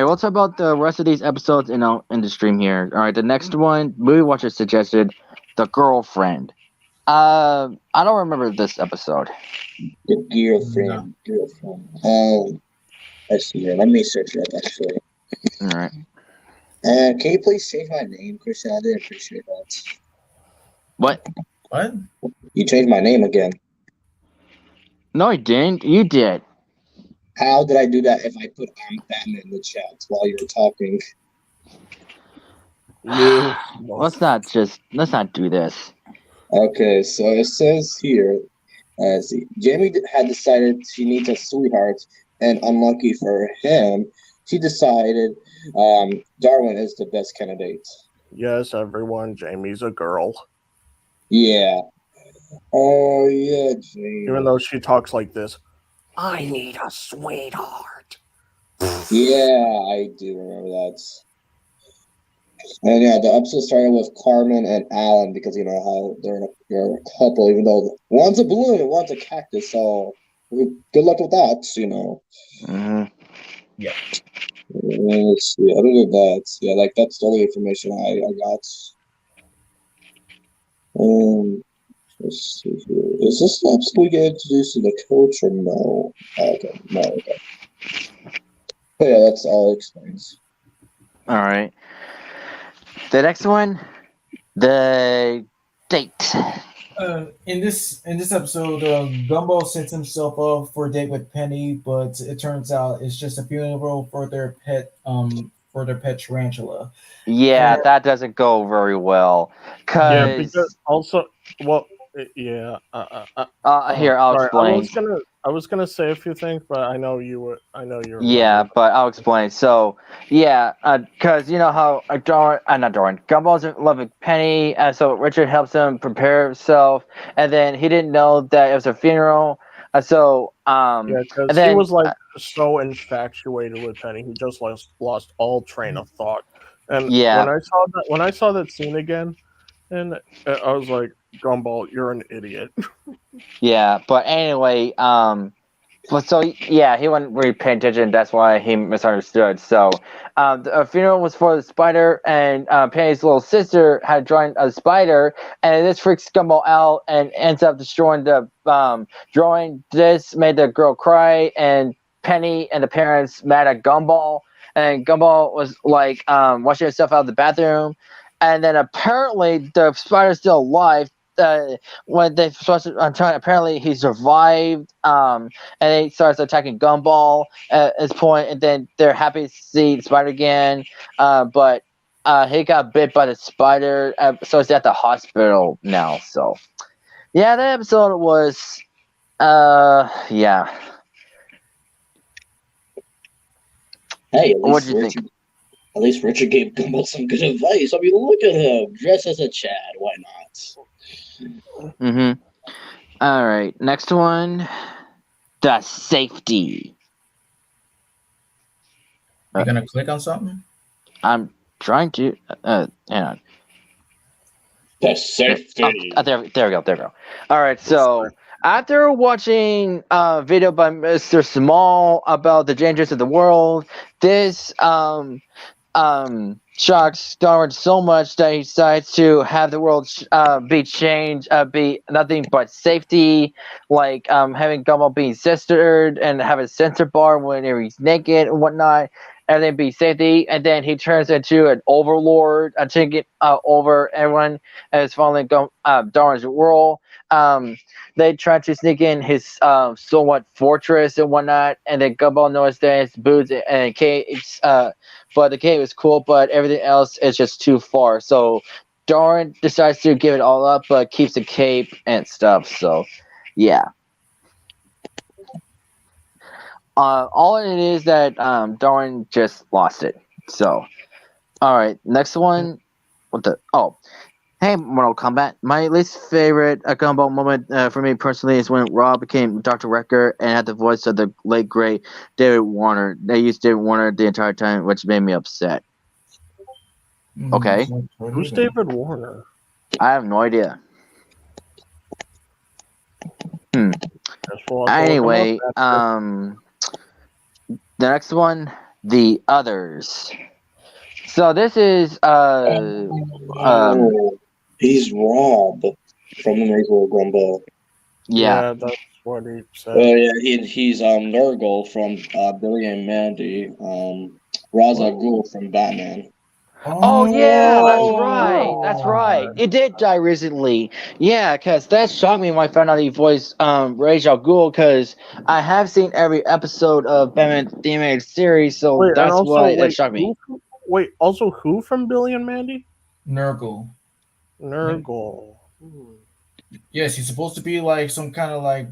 Speaker 1: we'll talk about the rest of these episodes in the stream here. All right, the next one, Movie Watcher suggested, The Girlfriend. I don't remember this episode.
Speaker 5: The girlfriend. Let's see here. Let me search it up actually.
Speaker 1: All right.
Speaker 5: Can you please change my name, Christian? I didn't appreciate that.
Speaker 1: What?
Speaker 2: What?
Speaker 5: You changed my name again.
Speaker 1: No, I didn't. You did.
Speaker 5: How did I do that if I put I'm Batman in the chat while you were talking?
Speaker 4: You.
Speaker 1: Let's not do this.
Speaker 3: Okay, so it says here, see, Jamie had decided she needs a sweetheart, and unlucky for him, she decided Darwin is the best candidate.
Speaker 4: Yes, everyone. Jamie's a girl.
Speaker 3: Yeah. Oh, yeah, Jamie.
Speaker 4: Even though she talks like this, I need a sweetheart.
Speaker 3: Yeah, I do remember that. And yeah, the episode started with Carmen and Alan because you know how they're a couple, even though one's a balloon and one's a cactus. So good luck with that, you know.
Speaker 1: Mm-hmm.
Speaker 2: Yeah.
Speaker 3: Let's see. Other than that, yeah, like that's the only information I got. Let's see here. Is this the episode we get introduced to the coach or no? Okay, no. Okay. But yeah, that's all it explains.
Speaker 1: All right. The next one, the date.
Speaker 2: In this episode, Gumball sets himself up for a date with Penny, but it turns out it's just a funeral for their pet tarantula.
Speaker 1: Yeah, that doesn't go very well.
Speaker 4: Yeah, because also, well, yeah.
Speaker 1: Here, I'll explain.
Speaker 4: I was gonna say a few things, but I know you were.
Speaker 1: Yeah, but I'll explain. So, yeah, because you know how Gumball's in love with Penny, and so Richard helps him prepare himself, and then he didn't know that it was a funeral. So,
Speaker 4: yeah, because he was like so infatuated with Penny, he just lost all train of thought. And
Speaker 1: yeah,
Speaker 4: when I saw that scene again, and I was like, Gumball, you're an idiot.
Speaker 1: Yeah, but anyway, but so yeah, he wasn't really paying attention. That's why he misunderstood. So, the funeral was for the spider, and Penny's little sister had drawn a spider, and this freaks Gumball out and ends up destroying the drawing. This made the girl cry, and Penny and the parents mad at Gumball, and Gumball was like washing himself out of the bathroom, and then apparently the spider's still alive. When they apparently he survived, and he starts attacking Gumball at this point, and then they're happy to see the spider again, but he got bit by the spider, so he's at the hospital now. So yeah, that episode was yeah.
Speaker 3: Hey,
Speaker 1: what do you think?
Speaker 3: At least Richard gave Gumball some good advice. I mean, look at him, dressed as a Chad. Why not?
Speaker 1: Mm-hmm. All right, next one, the safety.
Speaker 2: You gonna click on something?
Speaker 1: I'm trying to. Hang on.
Speaker 3: The safety.
Speaker 1: There we go. All right, so after watching a video by Mr. Small about the dangers of the world, this shocks Darwin so much that he decides to have the world be changed, be nothing but safety, like having Gumball being censored and have a censor bar whenever he's naked and whatnot, and then be safety, and then he turns into an overlord, taking over everyone, and is following Darwin's world. They try to sneak in his somewhat fortress and whatnot, and then Gumball noticed that his boots and caves, but the cave is cool, but everything else is just too far. So Darwin decides to give it all up, but keeps the cape and stuff. So yeah. All it is that Darwin just lost it. So, all right, next one. Hey, Mortal Kombat. My least favorite Gumball moment for me personally is when Rob became Dr. Wrecker and had the voice of the late great David Warner. They used David Warner the entire time, which made me upset. Okay.
Speaker 4: Who's David Warner?
Speaker 1: I have no idea. Anyway, the next one, The Others. So this is
Speaker 3: he's Rob from the Amazing World of Gumball.
Speaker 4: Yeah, that's what he said.
Speaker 3: He's Nurgle from Billy and Mandy. Ra's al Ghul from Batman.
Speaker 1: Oh yeah, that's right. It did die recently. Yeah, because that shocked me when I found out he voiced Ra's al Ghul, because I have seen every episode of Batman the Animated Series, so that's why it shocked me.
Speaker 4: Also who from Billy and Mandy?
Speaker 2: Nurgle.
Speaker 4: Nurgle.
Speaker 2: Yes, he's supposed to be like some kind of like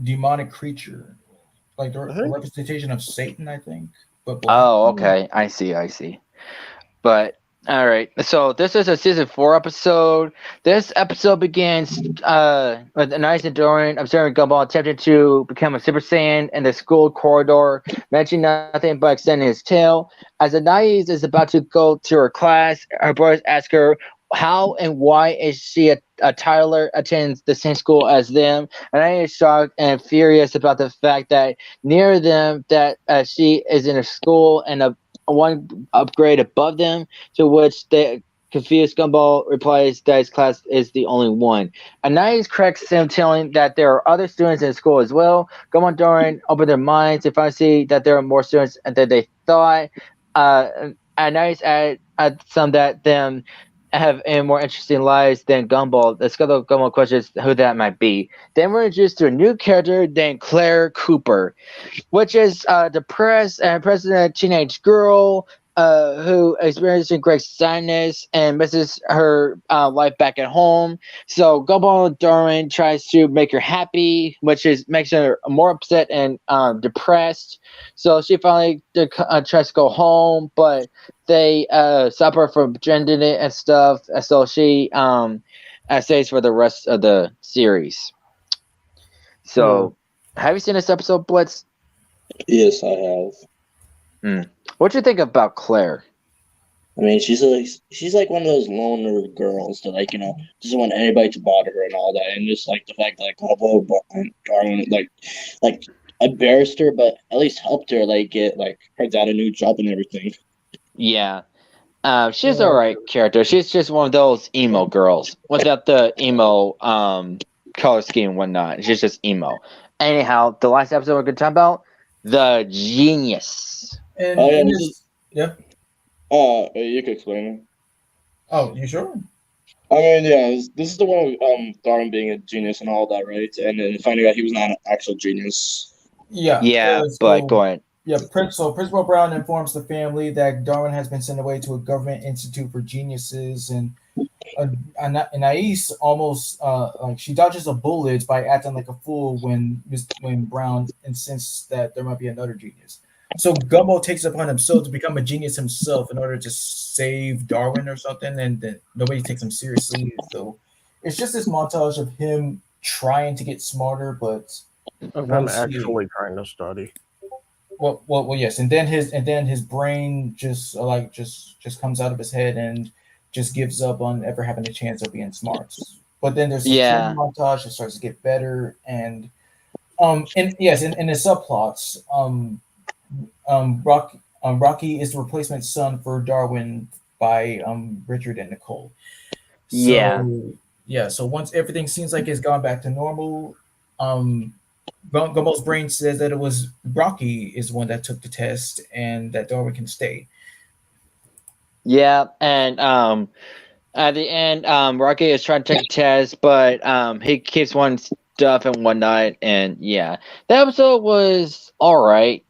Speaker 2: demonic creature, like a representation of Satan, I think. But black.
Speaker 1: Oh, okay. I see. But all right. So this is a season 4 episode. This episode begins with Anais and Dorian observing Gumball attempting to become a Super Saiyan in the school corridor, mentioning nothing but extending his tail. As Anais is about to go to her class, her brothers ask her how and why is she a Tyler attends the same school as them. And I is shocked and furious about the fact that near them that she is in a school and a one upgrade above them, to which the confused Gumball replies that his class is the only one. Anais corrects him, telling that there are other students in school as well. Gumball and Dorian open their minds and finally see that there are more students than they thought. Anais add some that them have a more interesting lives than Gumball. The Scuttle Gumball questions who that might be. Then we're introduced to a new character named Claire Cooper, which is depressed and president teenage girl who experiencing great sadness and misses her life back at home. So Gumball Darwin tries to make her happy, which makes her more upset and depressed. So she finally tries to go home, but they stop her from gendering it and stuff. So she stays for the rest of the series. So, have you seen this episode, Blitz?
Speaker 5: Yes, I have.
Speaker 1: What do you think about Claire?
Speaker 5: I mean, she's like one of those loner girls that doesn't want anybody to bother her and all that, and just like the fact that Gumball and Darwin like embarrassed her, but at least helped her get her dad a new job and everything.
Speaker 1: Yeah. She's alright character. She's just one of those emo girls without the emo color scheme and whatnot. She's just emo. Anyhow, the last episode we're going to talk about, the genius.
Speaker 2: And yeah.
Speaker 5: You can explain it.
Speaker 2: Oh, you sure?
Speaker 5: I mean, yeah, this is the one of Darwin being a genius and all that, right? And then finding out he was not an actual genius.
Speaker 2: Yeah.
Speaker 1: But go ahead.
Speaker 2: Yeah, Principal Brown informs the family that Darwin has been sent away to a government institute for geniuses, and Anais almost she dodges a bullet by acting like a fool when Brown insists that there might be another genius. So Gumball takes it upon himself to become a genius himself in order to save Darwin or something, and then nobody takes him seriously. So it's just this montage of him trying to get smarter, but
Speaker 4: I'm actually trying to study.
Speaker 2: Well, yes, and then his brain just comes out of his head and just gives up on ever having a chance of being smart. But then there's a montage that starts to get better, and in the subplots, Rocky is the replacement son for Darwin by Richard and Nicole. So once everything seems like it's gone back to normal, Gumball's brain says that it was Rocky is one that took the test and that Darwin can stay.
Speaker 1: Yeah, and at the end, Rocky is trying to take a test, but he keeps one stuff and whatnot, and yeah, the episode was all right.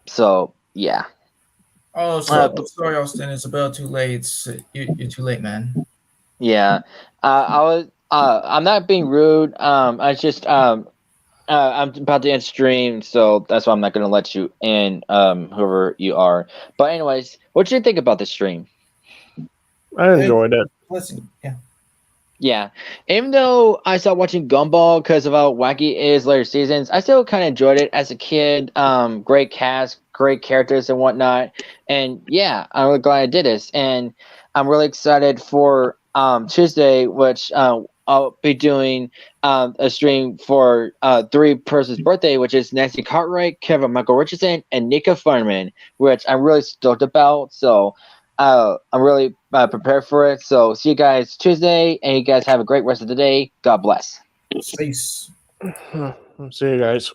Speaker 1: So yeah.
Speaker 2: Oh, sorry, Austin. It's about too late. You're too late, man.
Speaker 1: Yeah, I'm not being rude. I just I'm about to end stream, so that's why I'm not gonna let you in. Whoever you are. But anyways, what did you think about the stream?
Speaker 4: I enjoyed it.
Speaker 2: Listen, yeah.
Speaker 1: Yeah, even though I stopped watching Gumball because of how wacky it is later seasons, I still kind of enjoyed it as a kid. Great cast, great characters and whatnot, and yeah, I'm really glad I did this, and I'm really excited for Tuesday, which I'll be doing a stream for 3 persons' birthday, which is Nancy Cartwright, Kevin Michael Richardson, and Nika Furman, which I'm really stoked about. So I'm really prepared for it. So see you guys Tuesday, and you guys have a great rest of the day. God bless.
Speaker 2: Peace.
Speaker 4: See you guys.